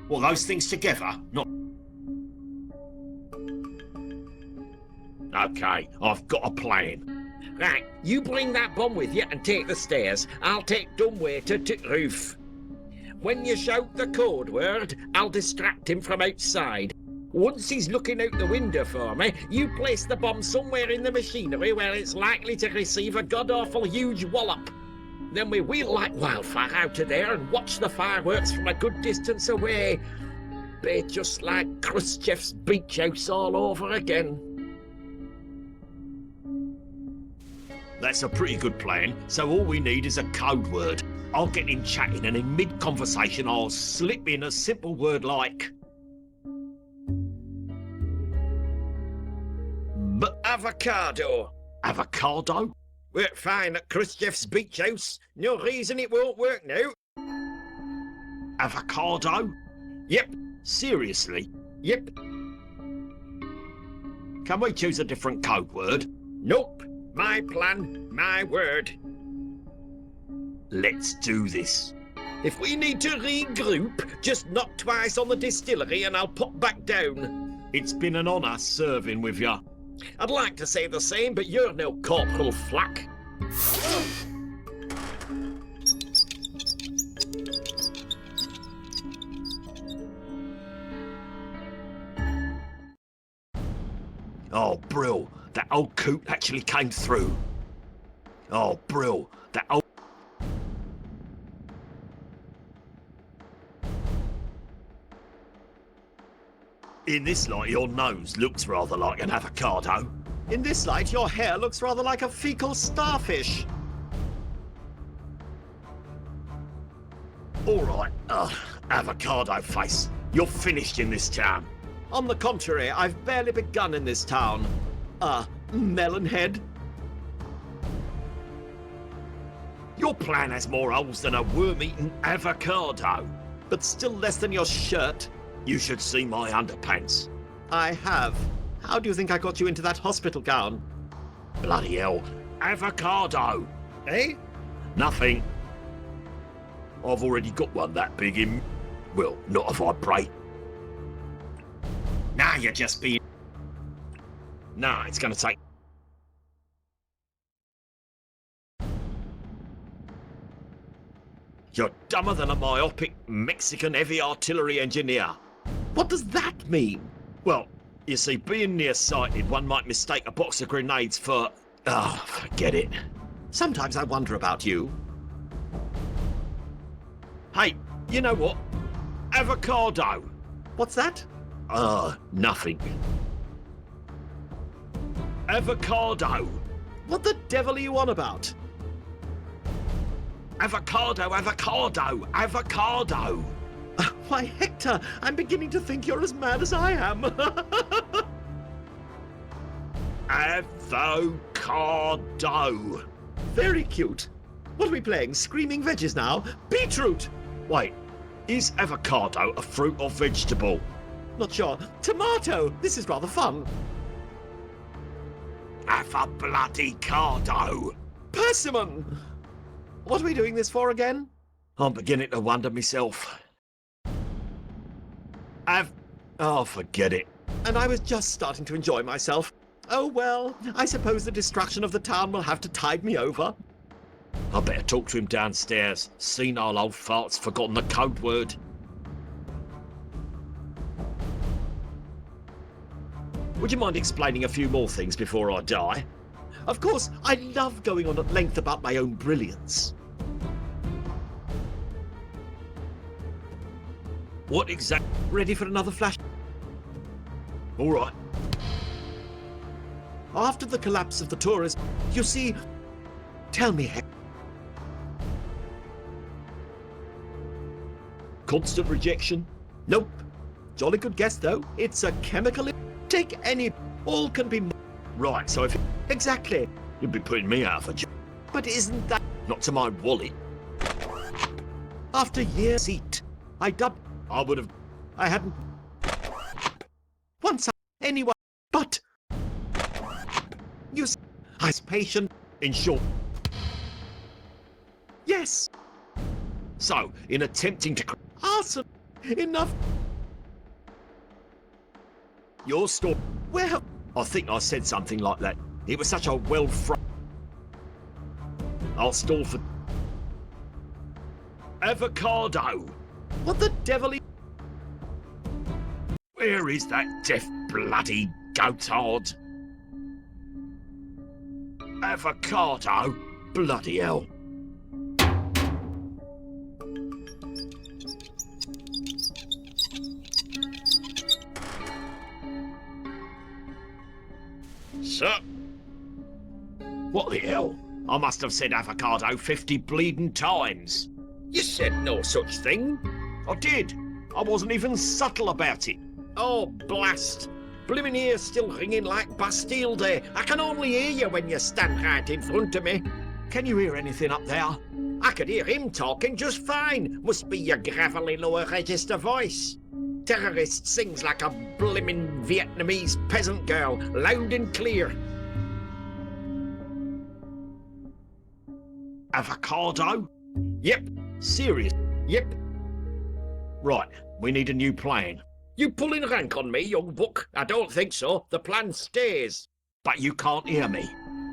Well, those things together, not... Okay, I've got a plan. Right, you bring that bomb with you and take the stairs. I'll take dumbwaiter to roof. When you shout the code word, I'll distract him from outside. Once he's looking out the window for me, you place the bomb somewhere in the machinery where it's likely to receive a god-awful huge wallop. Then we wheel like wildfire out of there and watch the fireworks from a good distance away. Be just like Khrushchev's beach house all over again. That's a pretty good plan, so all we need is a code word. I'll get him chatting and in mid-conversation I'll slip in a simple word like... Avocado. Avocado? Worked fine at Khrushchev's beach house. No reason it won't work now. Avocado? Yep. Seriously? Yep. Can we choose a different code word? Nope. My plan, my word. Let's do this. If we need to regroup, just knock twice on the distillery and I'll pop back down. It's been an honour serving with you. I'd like to say the same, but you're no Corporal Flack. Oh, Brill, that old coot actually came through. Oh, Brill, that old... In this light, your nose looks rather like an avocado. In this light, your hair looks rather like a fecal starfish. All right, avocado face. You're finished in this town. On the contrary, I've barely begun in this town. Melonhead. Your plan has more holes than a worm-eaten avocado. But still less than your shirt. You should see my underpants. I have. How do you think I got you into that hospital gown? Bloody hell. Avocado. Eh? Nothing. I've already got one that big in... Well, not if I pray. Nah, you're just being... Nah, it's gonna take... You're dumber than a myopic Mexican heavy artillery engineer. What does that mean? Well, you see, being nearsighted, one might mistake a box of grenades for... Oh, forget it. Sometimes I wonder about you. Hey, you know what? Avocado. What's that? Nothing. Avocado. What the devil are you on about? Avocado, avocado, avocado. Why, Hector, I'm beginning to think you're as mad as I am. Avocado. Very cute. What are we playing? Screaming veggies now? Beetroot! Wait, is avocado a fruit or vegetable? Not sure. Tomato! This is rather fun. Avocado. Persimmon! What are we doing this for again? I'm beginning to wonder myself. Oh, forget it. And I was just starting to enjoy myself. Oh well, I suppose the destruction of the town will have to tide me over. I better talk to him downstairs. Senile old fart's forgotten the code word. Would you mind explaining a few more things before I die? Of course, I love going on at length about my own brilliance. What exactly? Ready for another flash? All right. After the collapse of the tourist, you see... Tell me, Hector. Constant rejection? Nope. Jolly good guess, though. It's a chemical... Take any... All can be... Right, so if Exactly. you'd be putting me out of a job, But isn't that not to my wallet. after years seat? I I would have. hadn't once anyone, but I was patient. In short, Yes, so in attempting to awesome. Enough. your story, Well, I think I said something like that. It was such a well I'll stall for avocado. what the devil? Where is that deaf bloody goathard? Avocado? Bloody hell. Sir, What the hell? I must have said avocado 50 bleeding times. you said no such thing. I did. I wasn't even subtle about it. Oh, blast. Blimmin' ears still ringing like Bastille Day. I can only hear you when you stand right in front of me. Can you hear anything up there? I could hear him talking just fine. Must be your gravelly lower register voice. Terrorist sings like a blimmin' Vietnamese peasant girl, loud and clear. Avocado? Yep, Serious? yep. Right, we need a new plan. You pulling rank on me, young buck? I don't think so. The plan stays. But you can't hear me.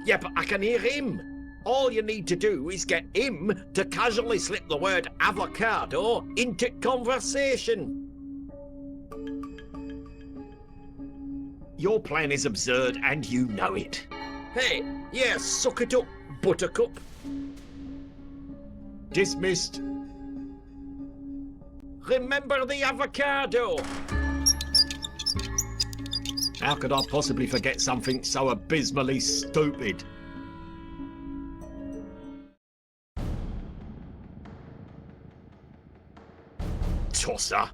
Yeah, but I can hear him. All you need to do is get him to casually slip the word avocado into conversation. Your plan is absurd and you know it. Hey, yeah, suck it up, buttercup. Dismissed. Remember the avocado. How could I possibly forget something so abysmally stupid? Tosser.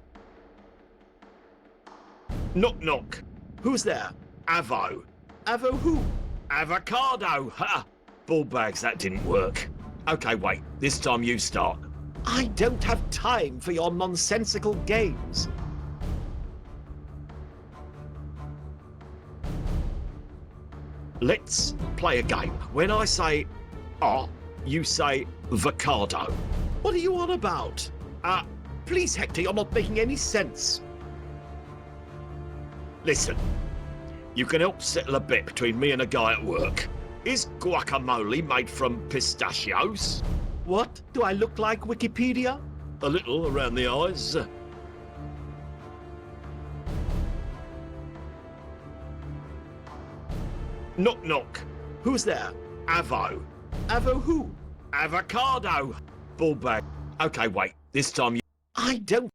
Knock knock. Who's there? Avo. Avo who? Avocado. Ha! Ball bags, that didn't work. Okay, wait. This time you start. I don't have time for your nonsensical games. Let's play a game. When I say you say avocado. What are you on about? Please, Hector, you're not making any sense. Listen, you can help settle a bet between me and a guy at work. Is guacamole made from pistachios? What? Do I look like Wikipedia? A little around the eyes. Knock knock. Who's there? Avo. Avo who? Avocado. Ball bag. Okay, wait. This time you. I don't.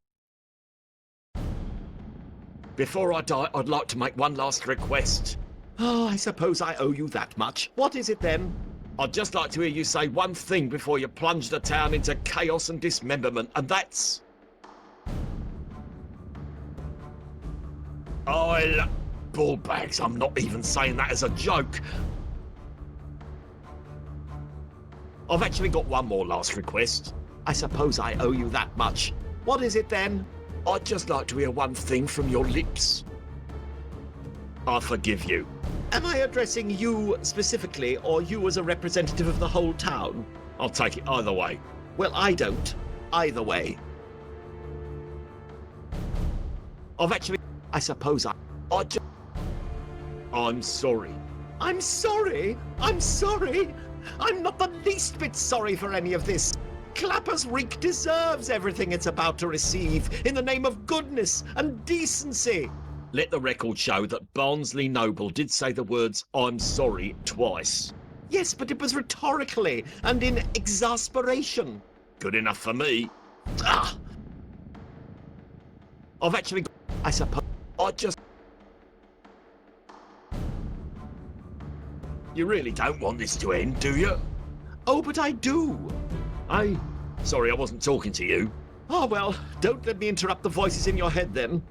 Before I die, I'd like to make one last request. Oh, I suppose I owe you that much. What is it then? I'd just like to hear you say one thing before you plunge the town into chaos and dismemberment, and that's... Ball bags, I'm not even saying that as a joke. I've actually got one more last request. I suppose I owe you that much. What is it then? I'd just like to hear one thing from your lips. I forgive you. Am I addressing you specifically, or you as a representative of the whole town? I'll take it either way. Well, I don't. Either way. I've actually... I suppose I'm sorry. I'm sorry. I'm sorry. I'm not the least bit sorry for any of this. Clapper's Reek deserves everything it's about to receive in the name of goodness and decency. Let the record show that Barnsley Noble did say the words, I'm sorry, twice. Yes, but it was rhetorically and in exasperation. Good enough for me. I've actually... I suppose... You really don't want this to end, do you? Oh, but I do. Sorry, I wasn't talking to you. Oh, well, don't let me interrupt the voices in your head then.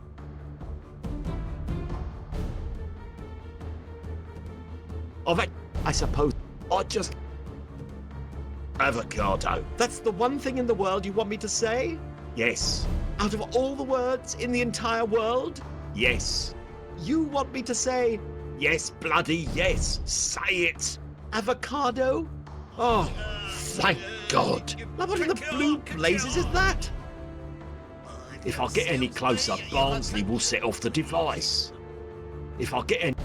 I suppose I just... Avocado. That's the one thing in the world you want me to say? Yes. Out of all the words in the entire world, Yes. you want me to say Yes, bloody yes. Say it. avocado? Oh, thank God. Now what in the blue blazes is that? If I get any closer, Barnsley will set off the device. If I get any...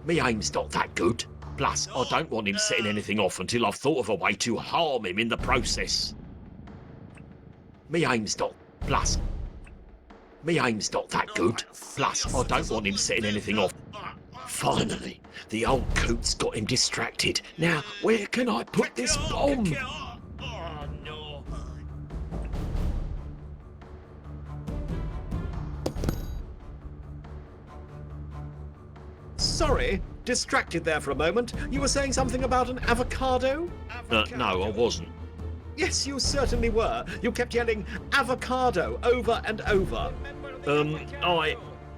Me aim's not that good. Plus, I don't want him setting anything off until I've thought of a way to harm him in the process. Me aim's not... Plus... Me aim's not that good. Plus, I don't want him setting anything off. Finally, the old coot's got him distracted. Now, where can I put this bomb? Oh, no. Sorry, distracted there for a moment. You were saying something about an avocado? No, I wasn't. Yes, you certainly were. You kept yelling avocado over and over.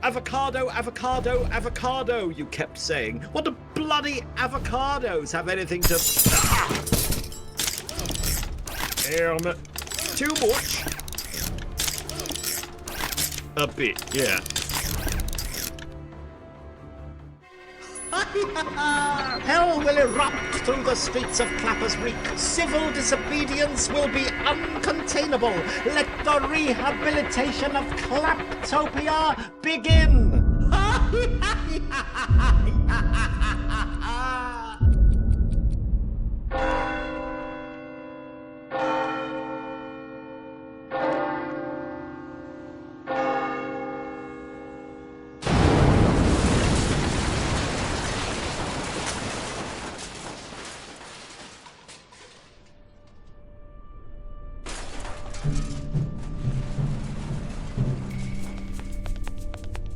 Avocado, avocado, avocado, you kept saying. What do bloody avocados have anything to... Too much? A bit, yeah. Hell will erupt through the streets of Clappers Reek. Civil disobedience will be uncontainable. Let the rehabilitation of Claptopia begin.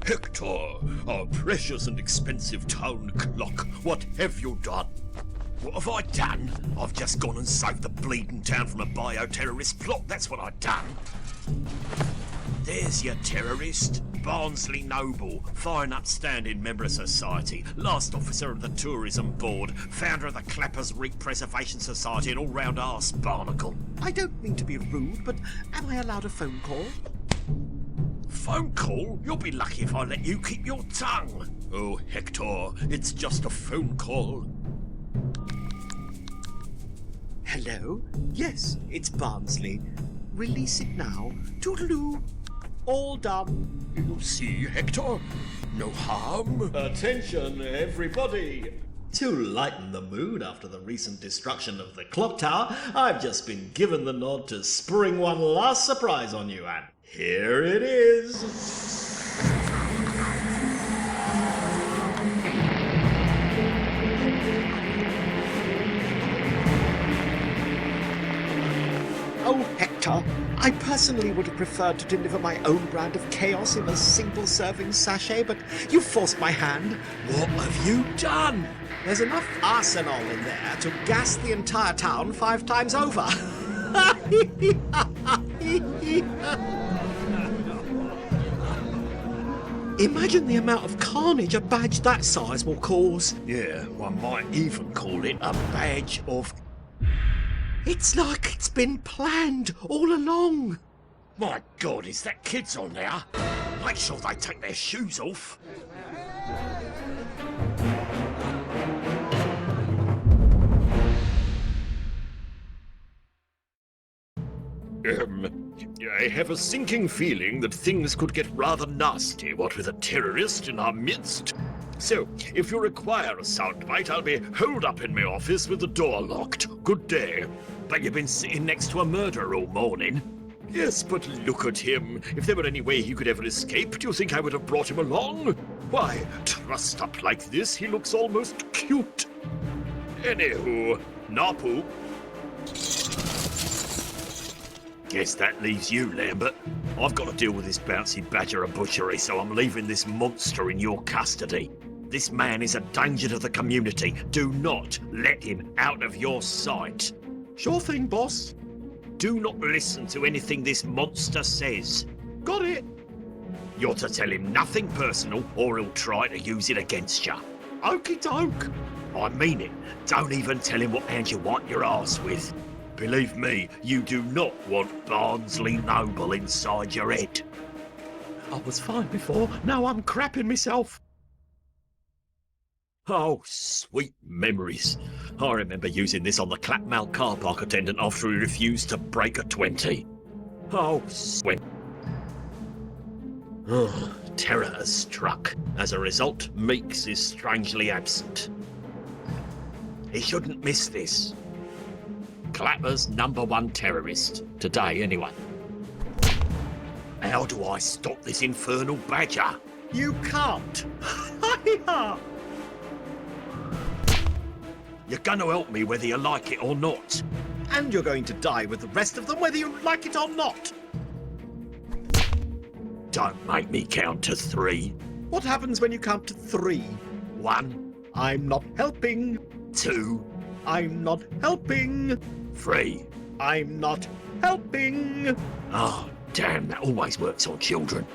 Hector, our precious and expensive town clock, what have you done? What have I done? I've just gone and saved the bleeding town from a bioterrorist plot, that's what I've done. There's your terrorist, Barnsley Noble, fine upstanding member of society, last officer of the tourism board, founder of the Clappers Reek Preservation Society, and all-round arse barnacle. I don't mean to be rude, but am I allowed a phone call? Phone call? You'll be lucky if I let you keep your tongue. Oh, Hector, it's just a phone call. Hello? Yes, it's Barnsley. Release it now. Toodaloo. All done. You see, Hector? No harm. Attention, everybody! To lighten the mood after the recent destruction of the clock tower, I've just been given the nod to spring one last surprise on you, and here it is! Oh, Hector, I personally would have preferred to deliver my own brand of chaos in a single-serving sachet, but you forced my hand. What have you done? There's enough arsenal in there to gas the entire town 5 times over. Imagine the amount of carnage a badge that size will cause. Yeah, one might even call it a badge of... It's like it's been planned all along. My God, is that kids on there? Make sure they take their shoes off. I have a sinking feeling that things could get rather nasty, what with a terrorist in our midst. So, if you require a soundbite, I'll be holed up in my office with the door locked. Good day. But you've been sitting next to a murderer all morning. Yes, but look at him. If there were any way he could ever escape, do you think I would have brought him along? Why, trussed up like this, he looks almost cute. Anywho, Napu. Guess that leaves you, Lambert. I've got to deal with this bouncy badger of butchery, so I'm leaving this monster in your custody. This man is a danger to the community. Do not let him out of your sight. Sure thing, boss. Do not listen to anything this monster says. Got it. You're to tell him nothing personal, or he'll try to use it against you. Okie doke. I mean it. Don't even tell him what hand you wipe your arse with. Believe me, you do not want Barnsley Noble inside your head. I was fine before, now I'm crapping myself. Oh, sweet memories. I remember using this on the Clapmount car park attendant after he refused to break a 20. Oh, sweet. Oh, terror has struck. As a result, Meeks is strangely absent. He shouldn't miss this. Clapper's #1 terrorist. Today, anyway. How do I stop this infernal badger? You can't. You're gonna help me whether you like it or not. And you're going to die with the rest of them whether you like it or not. Don't make me count to 3. What happens when you count to 3? 1, I'm not helping. 2, I'm not helping. 3. I'm not helping. Oh, damn, that always works on children.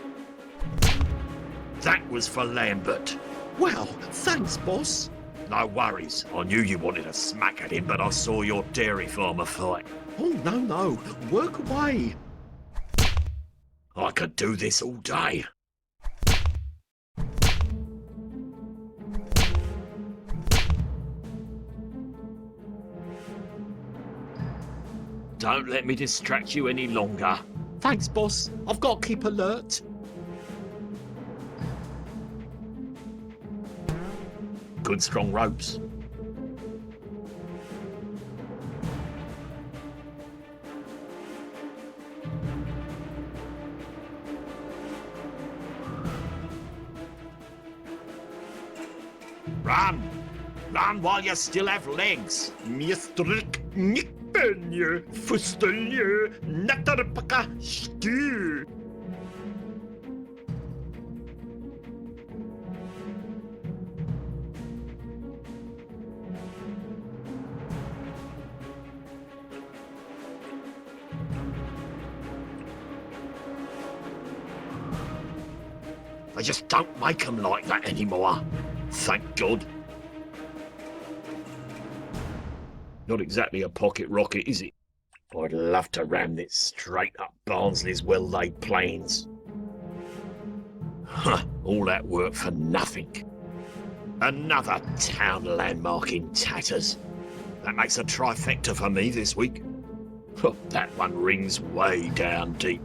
That was for Lambert. Well, thanks, boss. No worries. I knew you wanted a smack at him, but I saw your dairy farmer fight. Oh, no. Work away. I could do this all day. Don't let me distract you any longer. Thanks, boss. I've got to keep alert. Good strong ropes. Run! Run while you still have legs. Mistrik nikpenje, fustelje, natarpaka stu. They just don't make them like that anymore. Thank God. Not exactly a pocket rocket, is it? I'd love to ram this straight up Barnsley's well-laid plains. Huh, all that work for nothing. Another town landmark in tatters. That makes a trifecta for me this week. Huh, that one rings way down deep.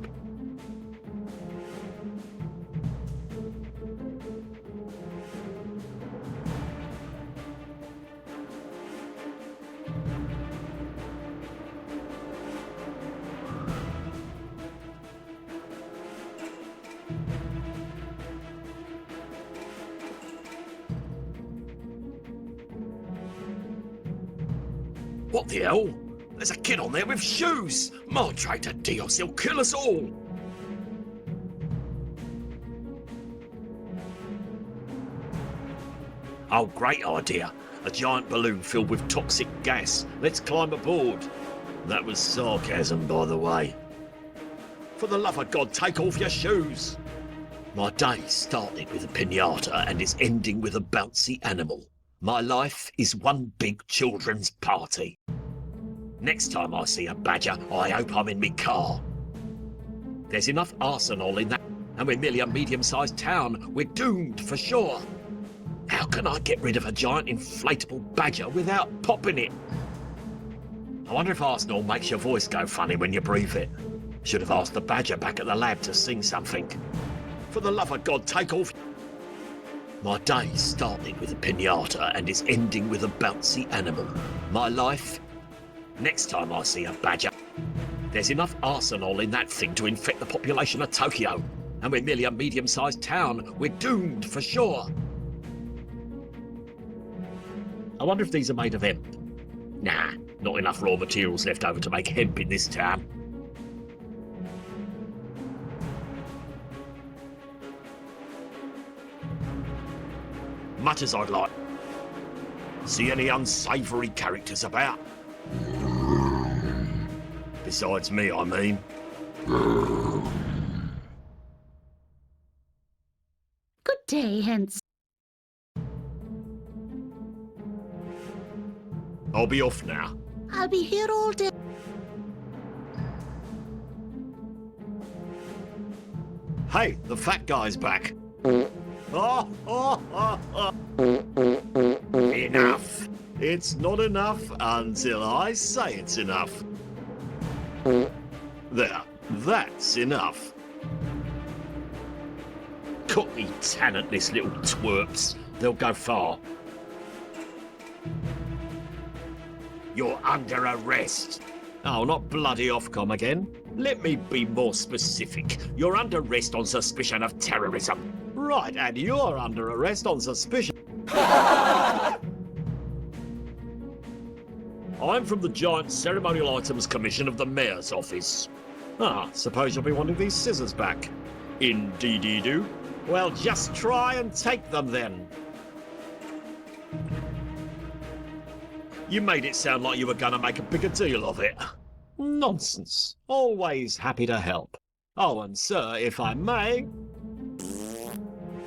What the hell? There's a kid on there with shoes! Madre de Dios, he'll kill us all! Oh, great idea. A giant balloon filled with toxic gas. Let's climb aboard. That was sarcasm, by the way. For the love of God, take off your shoes! My day started with a piñata and is ending with a bouncy animal. My life is one big children's party. Next time I see a badger, I hope I'm in me car. There's enough arsenal in that, and we're merely a medium-sized town. We're doomed for sure. How can I get rid of a giant inflatable badger without popping it? I wonder if arsenal makes your voice go funny when you breathe it. Should have asked the badger back at the lab to sing something. For the love of God, take off. My day started with a piñata and is ending with a bouncy animal. My life. Next time I see a badger, there's enough arsenal in that thing to infect the population of Tokyo. And we're merely a medium-sized town. We're doomed for sure. I wonder if these are made of hemp. Nah, not enough raw materials left over to make hemp in this town. Much as I'd like. See any unsavoury characters about? Besides me, I mean. Good day, hence. I'll be off now. I'll be here all day. Hey, the fat guy's back. Enough. It's not enough until I say it's enough. There, that's enough. Cut me talentless little twerps. They'll go far. You're under arrest. Oh, not bloody Ofcom again. Let me be more specific. You're under arrest on suspicion of terrorism. Right, and you're under arrest on suspicion. I'm from the Giant Ceremonial Items Commission of the Mayor's Office. Ah, suppose you'll be wanting these scissors back. Indeedy-do. Well, just try and take them then. You made it sound like you were gonna make a bigger deal of it. Nonsense. Always happy to help. Oh, and sir, if I may...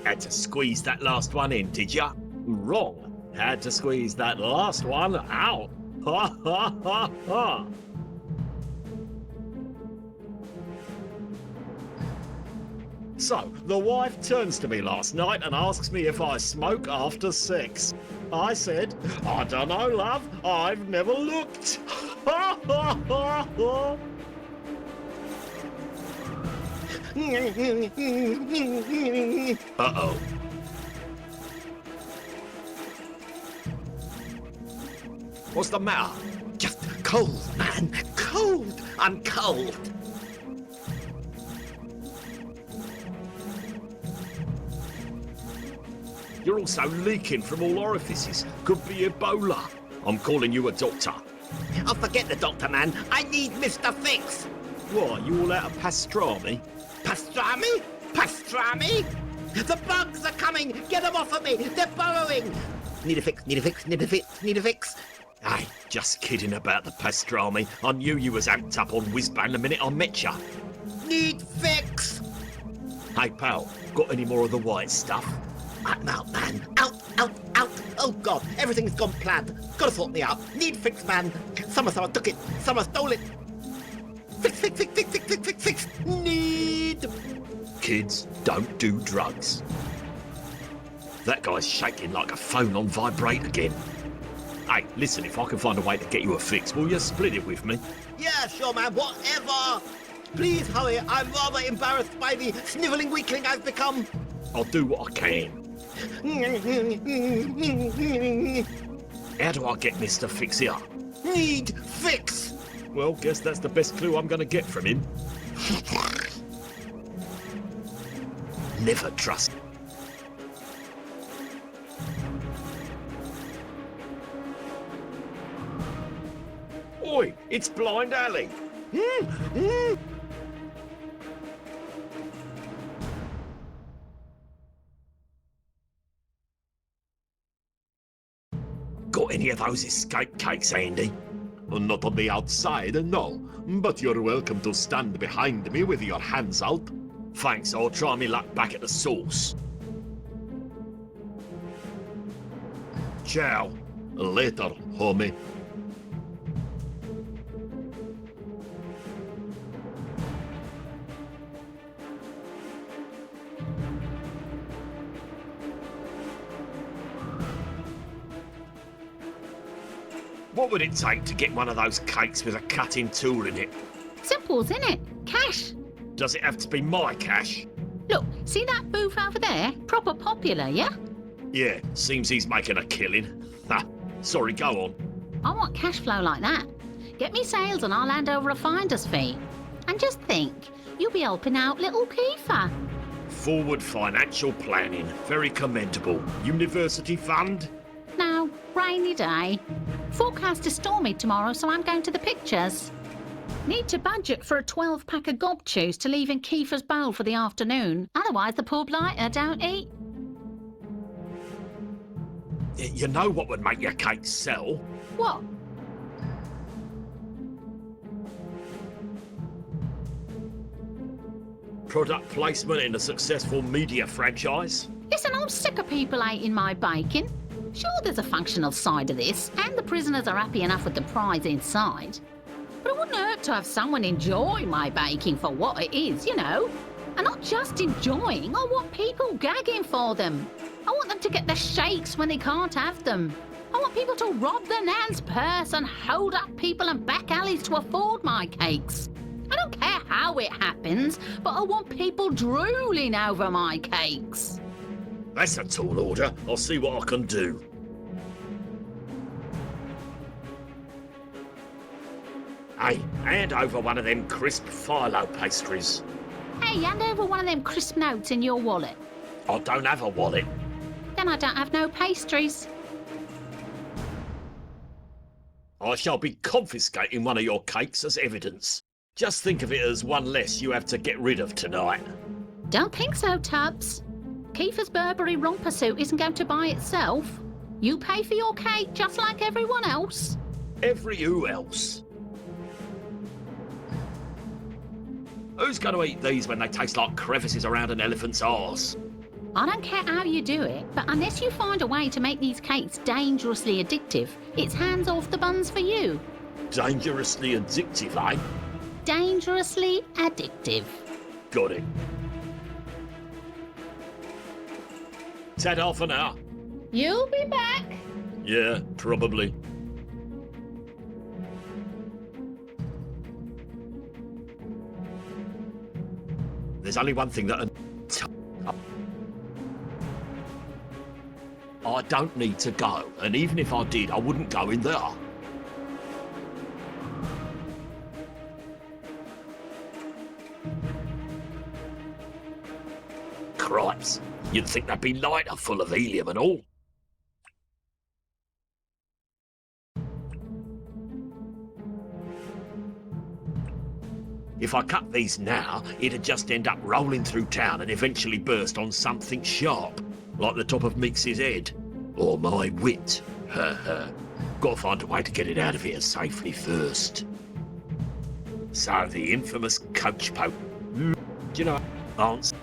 Had to squeeze that last one in, did ya? Wrong. Had to squeeze that last one out. Ha ha ha ha. So, the wife turns to me last night and asks me if I smoke after sex. I said, I don't know, love. I've never looked. Ha ha ha ha. Uh-oh. What's the matter? Just cold, man. Cold. I'm cold. You're also leaking from all orifices. Could be Ebola. I'm calling you a doctor. I'll forget the doctor, man. I need Mr. Fix. What, you all out of pastrami? Pastrami? Pastrami? The bugs are coming! Get them off of me! They're burrowing! Need a fix, need a fix, need a fix, need a fix. Hey, just kidding about the pastrami. I knew you was amped up on Whizbang the minute I met ya. Need fix! Hey, pal, got any more of the white stuff? I'm out, man. Out, out, out. Oh, God. Everything's gone plaid. Gotta sort me out. Need fix, man. Someone took it. Someone stole it. Fix, fix, fix, fix, fix, fix, fix, fix. Need... Kids, don't do drugs. That guy's shaking like a phone on vibrate again. Hey, listen, if I can find a way to get you a fix, will you split it with me? Yeah, sure, man. Whatever. Please hurry. I'm rather embarrassed by the snivelling weakling I've become. I'll do what I can. How do I get Mr. Fix here? Need fix. Well, guess that's the best clue I'm gonna get from him. Never trust. Oi, it's Blind Alley. Got any of those escape cakes, Andy? Not on the outside, no. But you're welcome to stand behind me with your hands out. Thanks, I'll try me luck back at the source. Ciao. Later, homie. What would it take to get one of those cakes with a cutting tool in it? Simple, isn't it? Cash. Does it have to be my cash? Look, see that booth over there? Proper popular, yeah? Yeah, seems he's making a killing. Ha, sorry, go on. I want cash flow like that. Get me sales and I'll hand over a finder's fee. And just think, you'll be helping out little Kiefer. Forward financial planning. Very commendable. University fund? Now, rainy day. Forecast is stormy tomorrow, so I'm going to the pictures. Need to budget for a 12-pack of gob chews to leave in Kiefer's bowl for the afternoon. Otherwise, the poor blighter don't eat. You know what would make your cake sell? What? Product placement in a successful media franchise? Listen, I'm sick of people eating my bacon. Sure, there's a functional side to this, and the prisoners are happy enough with the prize inside. But it wouldn't hurt to have someone enjoy my baking for what it is, you know. And not just enjoying, I want people gagging for them. I want them to get the shakes when they can't have them. I want people to rob the nan's purse and hold up people and back alleys to afford my cakes. I don't care how it happens, but I want people drooling over my cakes. That's a tall order. I'll see what I can do. Hey, hand over one of them crisp phyllo pastries. Hey, hand over one of them crisp notes in your wallet. I don't have a wallet. Then I don't have no pastries. I shall be confiscating one of your cakes as evidence. Just think of it as one less you have to get rid of tonight. Don't think so, Tubbs. Kiefer's Burberry romper suit isn't going to buy itself. You pay for your cake just like everyone else. Every who else? Who's going to eat these when they taste like crevices around an elephant's arse? I don't care how you do it, but unless you find a way to make these cakes dangerously addictive, it's hands off the buns for you. Dangerously addictive, eh? Dangerously addictive. Got it. Set half an hour. You'll be back. Yeah, probably. There's only one thing that... I don't need to go, and even if I did, I wouldn't go in there. Cripes, you'd think they'd be lighter, full of helium and all. If I cut these now, it'd just end up rolling through town and eventually burst on something sharp, like the top of Mix's head. Or my wit. Gotta find a way to get it out of here safely first. So the infamous coach poke. Do you know, answer?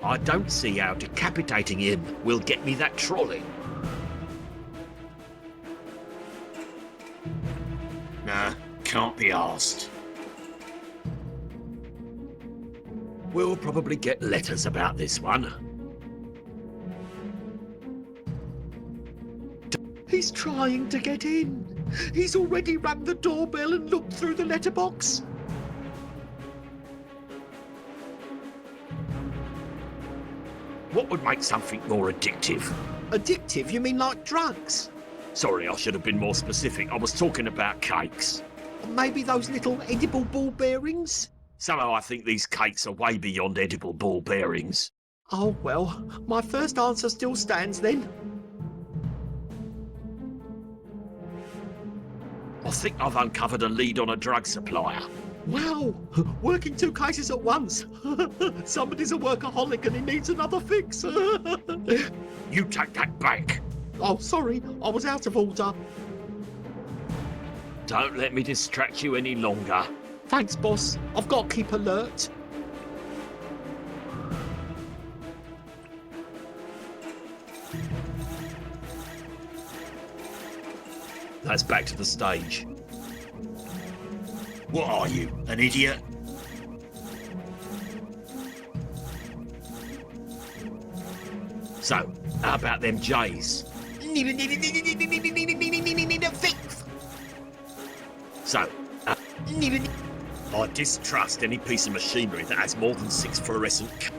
I don't see how decapitating him will get me that trolley. Nah, can't be asked. We'll probably get letters about this one. He's trying to get in. He's already rang the doorbell and looked through the letterbox. What would make something more addictive? Addictive? You mean like drugs? Sorry, I should have been more specific. I was talking about cakes. Maybe those little edible ball bearings? Somehow I think these cakes are way beyond edible ball bearings. Oh, well, my first answer still stands then. I think I've uncovered a lead on a drug supplier. Wow, working two cases at once. Somebody's a workaholic and he needs another fix. You take that back. Oh, sorry, I was out of order. Don't let me distract you any longer. Thanks, boss. I've got to keep alert. That's back to the stage. What are you, an idiot? So, how about them J's? Need a fix. So, I distrust any piece of machinery that has more than 6 fluorescent...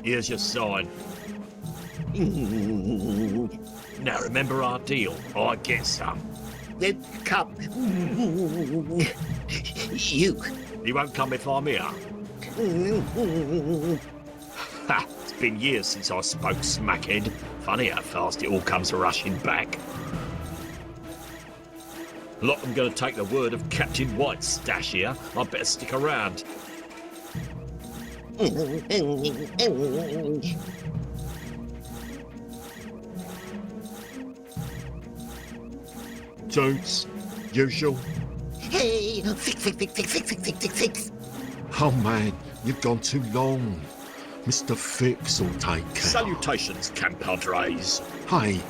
Here's your sign. Now remember our deal. I get some. Then come. You. You won't come if I'm here. Ha! It's been years since I spoke, smackhead. Funny how fast it all comes rushing back. Look, I'm going to take the word of Captain White's stash here. I'd better stick around. Toots, usual. Hey, fix. Oh man, you've gone too long. Mr. Fix will take care. Salutations, compadres. Hey,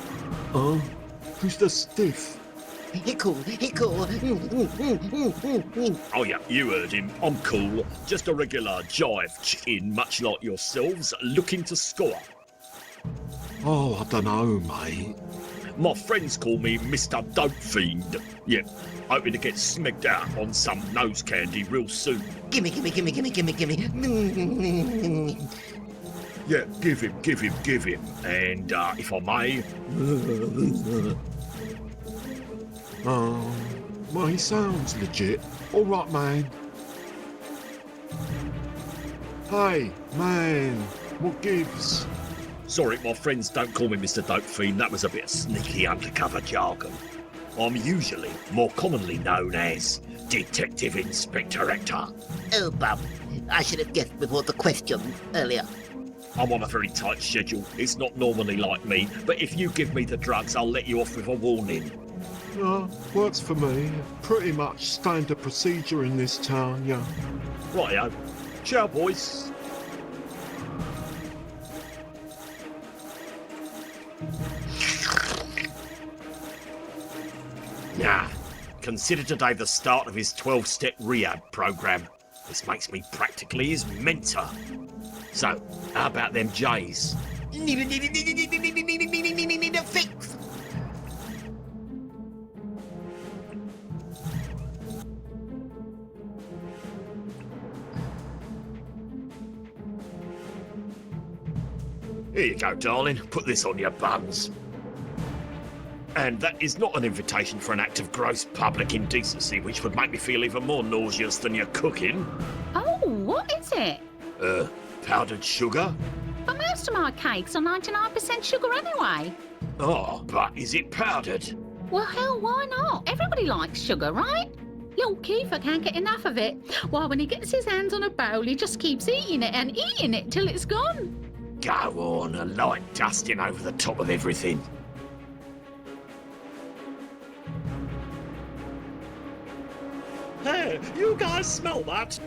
who's the stiff? Hickle. Oh yeah, you heard him. I'm cool. Just a regular jive chicken, much like yourselves, looking to score. Oh, I don't know, mate. My friends call me Mr. Dope Fiend. Yeah, hoping to get smegged out on some nose candy real soon. Gimme. Yeah, give him. And if I may, Well, he sounds legit. All right, man. Hey, man, what gives? sorry, my friends don't call me Mr. Dope Fiend. That was a bit of sneaky undercover jargon. I'm usually more commonly known as Detective Inspector Hector. Oh, Bob, I should have guessed before the question earlier. I'm on a very tight schedule. It's not normally like me, but if you give me the drugs, I'll let you off with a warning. Works for me. Pretty much standard procedure in this town, yeah. Rightio. Ciao, boys. Nah, consider today the start of his 12-step rehab program. This makes me practically his mentor. So, how about them J's? Need a fix. Here you go, darling. Put this on your buns. And that is not an invitation for an act of gross public indecency, which would make me feel even more nauseous than your cooking. Oh, what is it? Powdered sugar? But most of my cakes are 99% sugar anyway. Oh, but is it powdered? Well, hell, why not? Everybody likes sugar, right? Little Kiefer can't get enough of it. Why, when he gets his hands on a bowl, he just keeps eating it till it's gone. Go on, a light dusting over the top of everything. Hey, you guys smell that?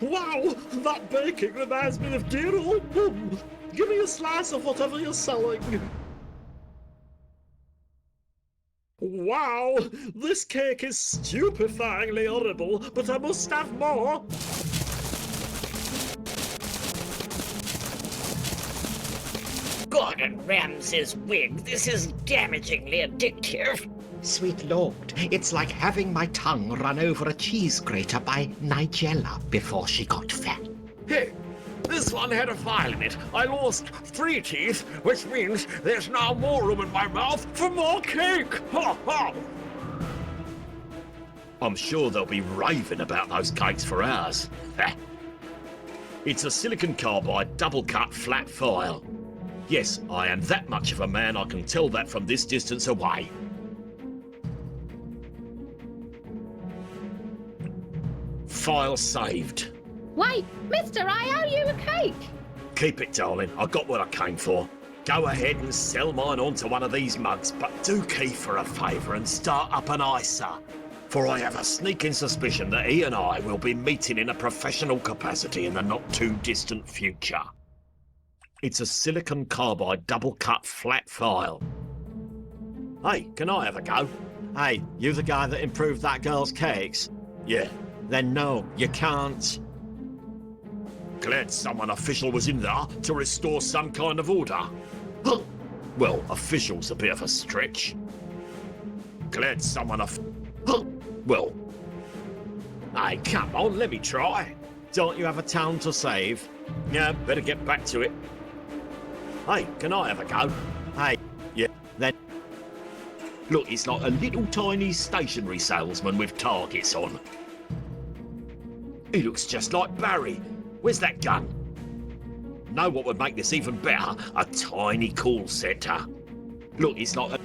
Wow, that baking reminds me of dear old Mum. Give me a slice of whatever you're selling. Wow, this cake is stupefyingly horrible, but I must have more. Gordon Ramsay's wig, this is damagingly addictive. Sweet Lord, it's like having my tongue run over a cheese grater by Nigella before she got fat. Hey, this one had a file in it. I lost 3 teeth, which means there's now more room in my mouth for more cake. Ha ha! I'm sure they'll be raving about those cakes for hours. It's a silicon carbide double-cut flat file. Yes, I am that much of a man, I can tell that from this distance away. File saved. Wait, mister, I owe you a cake. Keep it, darling. I got what I came for. Go ahead and sell mine onto one of these mugs, but do Kiefer a favour and start up an ISA. For I have a sneaking suspicion that he and I will be meeting in a professional capacity in the not-too-distant future. It's a silicon carbide double-cut flat file. Hey, can I have a go? Hey, you the guy that improved that girl's cakes? Yeah. Then no, you can't. Glad someone official was in there to restore some kind of order. Well, official's a bit of a stretch. Glad someone well. Hey, come on, let me try. Don't you have a town to save? Yeah, better get back to it. Hey, can I have a go? Hey, Yeah. then Look, it's like a little tiny stationery salesman with targets on. He looks just like Barry. Where's that gun? Know what would make this even better? A tiny call centre. Look, it's like a...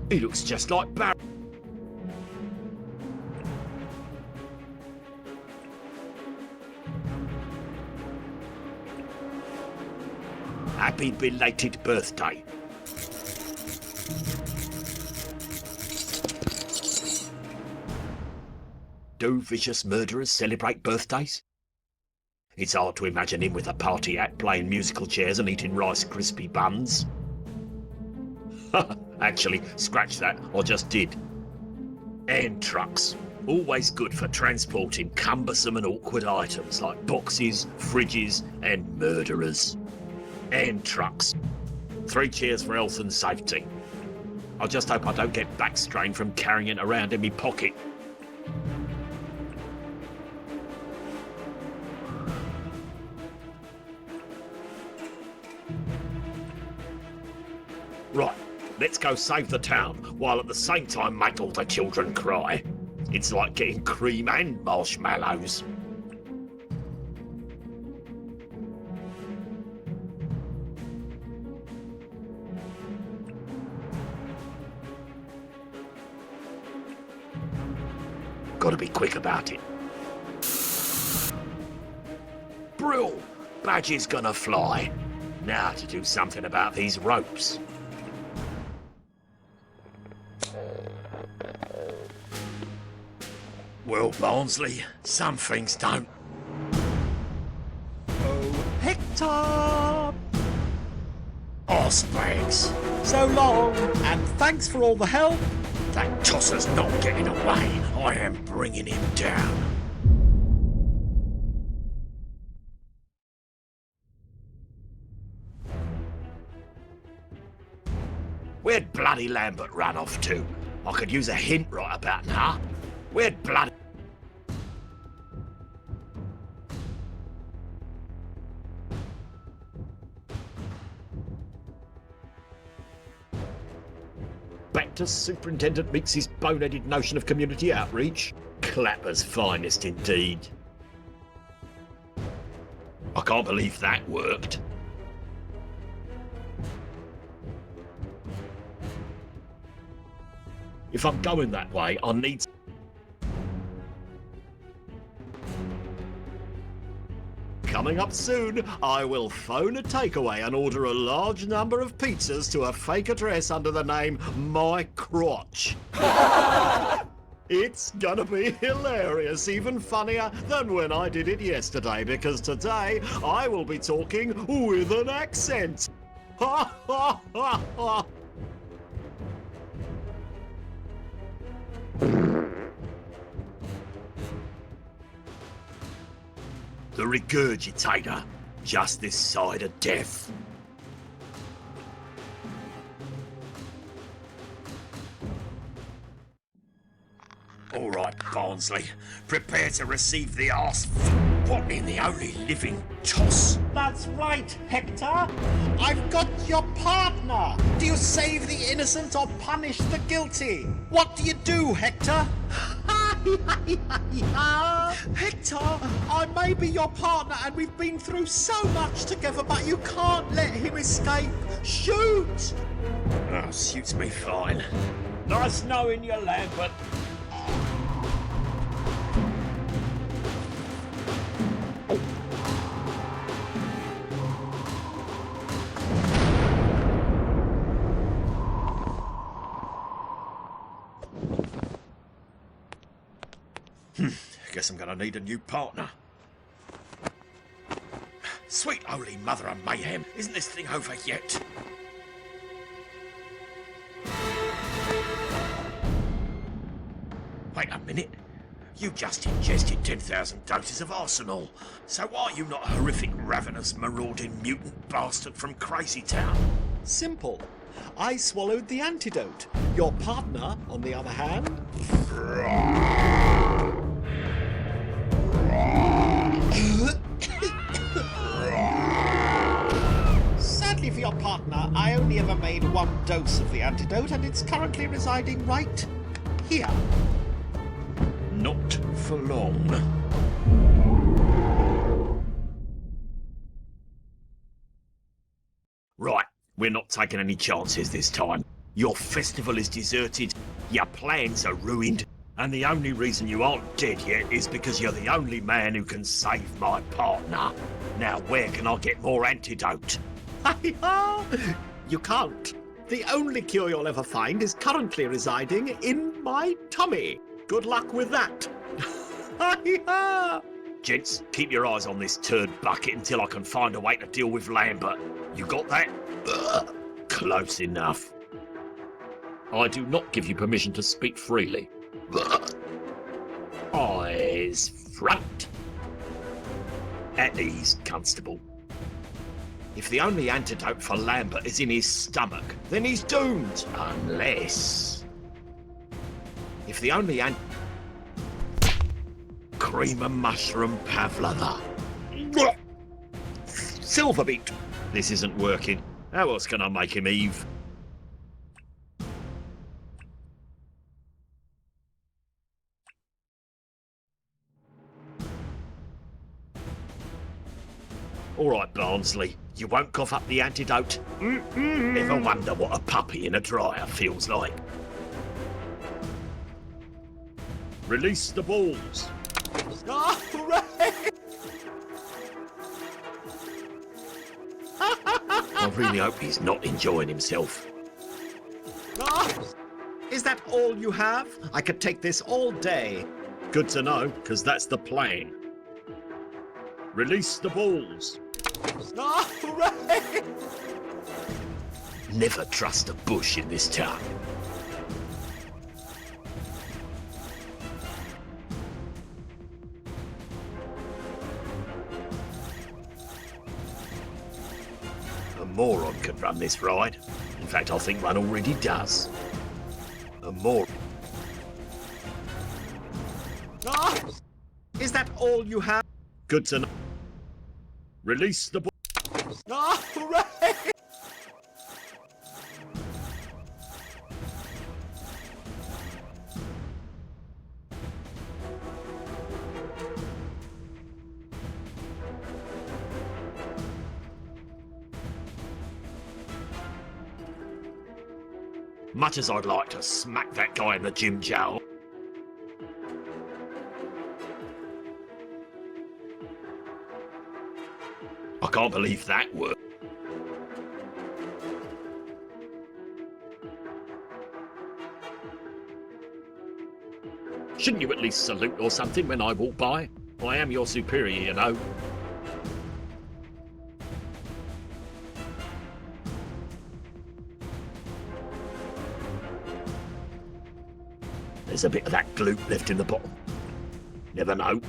He looks just like Barry. happy belated birthday. Do vicious murderers celebrate birthdays? It's hard to imagine him with a party act playing musical chairs and eating Rice Krispie buns. Actually, scratch that, I just did. And trucks. Always good for transporting cumbersome and awkward items like boxes, fridges, and murderers. And trucks. 3 cheers for health and safety. I just hope I don't get back strain from carrying it around in my pocket. Right, let's go save the town, while at the same time make all the children cry. It's like getting cream and marshmallows. Gotta be quick about it. Brill! Badge is gonna fly. Now to do something about these ropes. Well, Barnsley, some things don't. Oh, Hector! Arsebags. So long, and thanks for all the help. That tosser's not getting away. I am bringing him down. Where'd bloody Lambert run off to? I could use a hint right about now. Where'd bloody... Back to Superintendent Meeks' boneheaded notion of community outreach. Clapper's finest indeed. I can't believe that worked. If I'm going that way, I need... Coming up soon, I will phone a takeaway and order a large number of pizzas to a fake address under the name My Crotch. It's gonna be hilarious, even funnier than when I did it yesterday, because today I will be talking with an accent. Ha ha ha ha! The regurgitator, just this side of death. All right, Barnsley, prepare to receive the arse. What in the only living toss? That's right, Hector. I've got your partner. Do you save the innocent or punish the guilty? What do you do, Hector? Hector, I may be your partner and we've been through so much together, but you can't let him escape. Shoot! Oh, suits me fine. Nice knowing you, Lambert. Guess I'm gonna need a new partner. Sweet holy mother of mayhem, isn't this thing over yet? Wait a minute. You just ingested 10,000 doses of arsenal. So are you not a horrific, ravenous, marauding mutant bastard from Crazy Town? Simple. I swallowed the antidote. Your partner, on the other hand... Sadly for your partner, I only ever made 1 dose of the antidote and it's currently residing right here. Not for long. Right, we're not taking any chances this time. Your festival is deserted, your plans are ruined, and the only reason you aren't dead yet is because you're the only man who can save my partner. Now where can I get more antidote? You can't. The only cure you'll ever find is currently residing in my tummy. Good luck with that. Gents, keep your eyes on this turd bucket until I can find a way to deal with Lambert. You got that? Ugh, close enough. I do not give you permission to speak freely. Ugh. Eyes front. At ease, Constable. If the only antidote for Lambert is in his stomach, then he's doomed. Unless... If the only cream and mushroom pavlova. Silverbeak. This isn't working. How else can I make him Eve? All right, Barnsley. You won't cough up the antidote? Ever wonder what a puppy in a dryer feels like? Release the balls. Oh, hooray! I really hope he's not enjoying himself. Oh, is that all you have? I could take this all day. Good to know, because that's the plan. Release the balls. Oh, hooray! Never trust a bush in this town. A moron could run this ride. In fact, I think one already does. A moron. Oh, is that all you have? Good to know. Release the ball. Oh, hooray! Much as I'd like to smack that guy in the gym jowl. I can't believe that worked. Shouldn't you at least salute or something when I walk by? I am your superior, you know. There's a bit of that glute left in the bottom. Never know.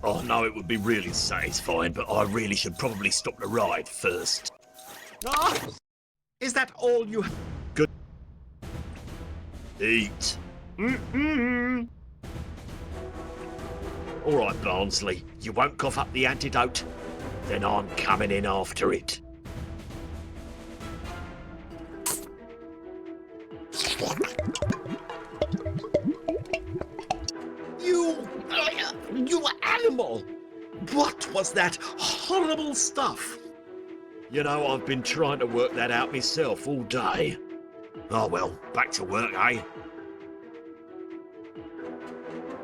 Oh no, it would be really satisfying, but I really should probably stop the ride first. Oh, is that all you have? Good. Eat. All right, Barnsley, you won't cough up the antidote? Then I'm coming in after it. You animal! What was that horrible stuff? You know, I've been trying to work that out myself all day. Oh well, back to work, eh?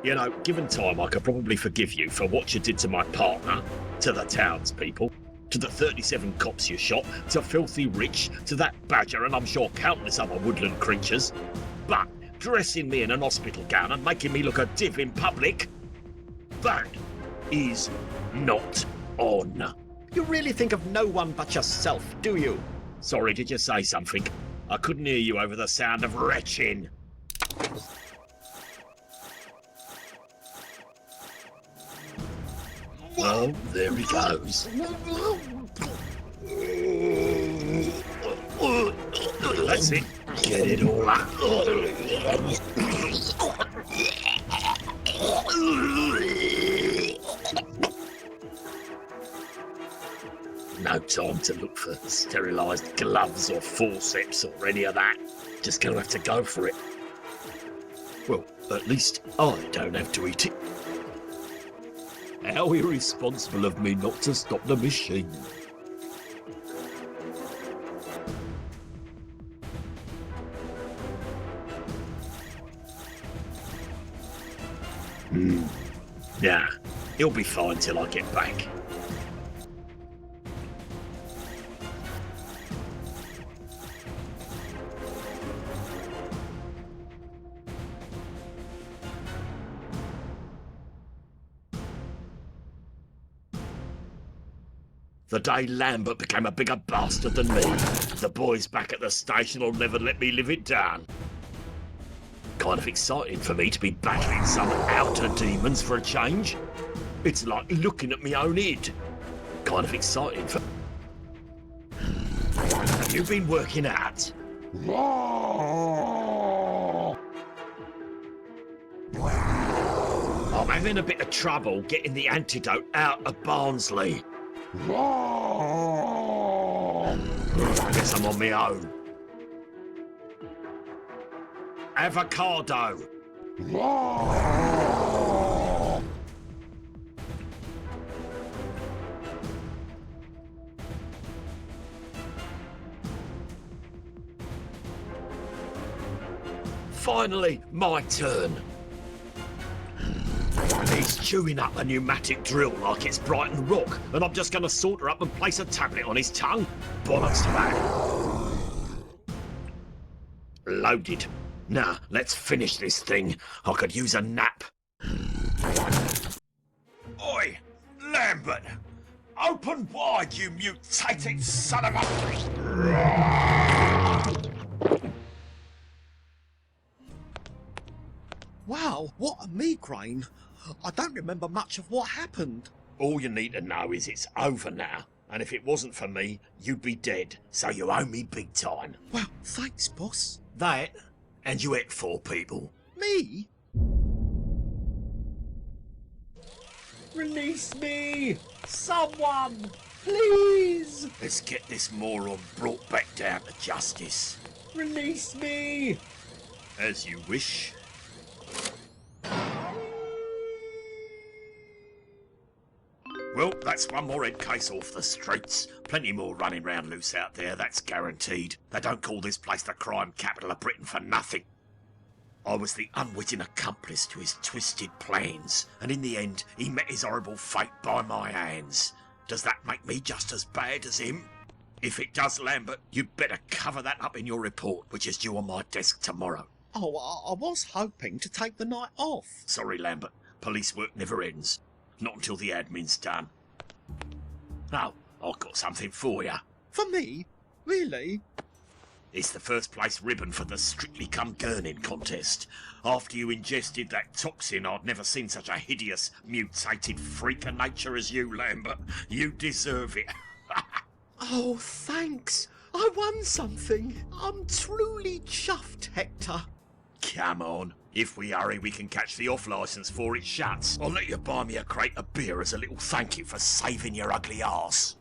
You know, given time, I could probably forgive you for what you did to my partner, to the townspeople, to the 37 cops you shot, to Filthy Rich, to that badger, and I'm sure countless other woodland creatures. But dressing me in an hospital gown and making me look a div in public, that is not on. You really think of no one but yourself, do you? Sorry, did you say something? I couldn't hear you over the sound of retching. Well, there he goes. That's it. Get it all up. No time to look for sterilised gloves or forceps or any of that. Just gonna have to go for it. Well, at least I don't have to eat it. How irresponsible of me not to stop the machine. Nah, he'll be fine till I get back. The day Lambert became a bigger bastard than me, the boys back at the station will never let me live it down. Kind of exciting for me to be battling some outer demons for a change. It's like looking at my own head. Kind of exciting for... Have you been working out? I'm having a bit of trouble getting the antidote out of Barnsley. I guess I'm on my own. Avocado. Finally, my turn. He's chewing up a pneumatic drill like it's Brighton Rock, and I'm just going to saunter up and place a tablet on his tongue. Bollocks to that. Loaded. Now, let's finish this thing. I could use a nap. Oi, Lambert! Open wide, you mutated son of a... Wow, what a migraine. I don't remember much of what happened. All you need to know is it's over now. And if it wasn't for me, you'd be dead. So you owe me big time. Well, thanks, boss. That, and you ate 4 people. Me? Release me! Someone! Please! Let's get this moron brought back down to justice. Release me! As you wish. Well, that's one more head case off the streets. Plenty more running round loose out there, that's guaranteed. They don't call this place the crime capital of Britain for nothing. I was the unwitting accomplice to his twisted plans, and in the end, he met his horrible fate by my hands. Does that make me just as bad as him? If it does, Lambert, you'd better cover that up in your report, which is due on my desk tomorrow. Oh, I was hoping to take the night off. Sorry, Lambert. Police work never ends. Not until the admin's done. Oh, I've got something for you. For me? Really? It's the first place ribbon for the Strictly Come Gurning contest. After you ingested that toxin, I'd never seen such a hideous, mutated freak of nature as you, Lambert. You deserve it. Oh, thanks. I won something. I'm truly chuffed, Hector. Come on. If we hurry, we can catch the off-licence before it shuts. I'll let you buy me a crate of beer as a little thank you for saving your ugly arse.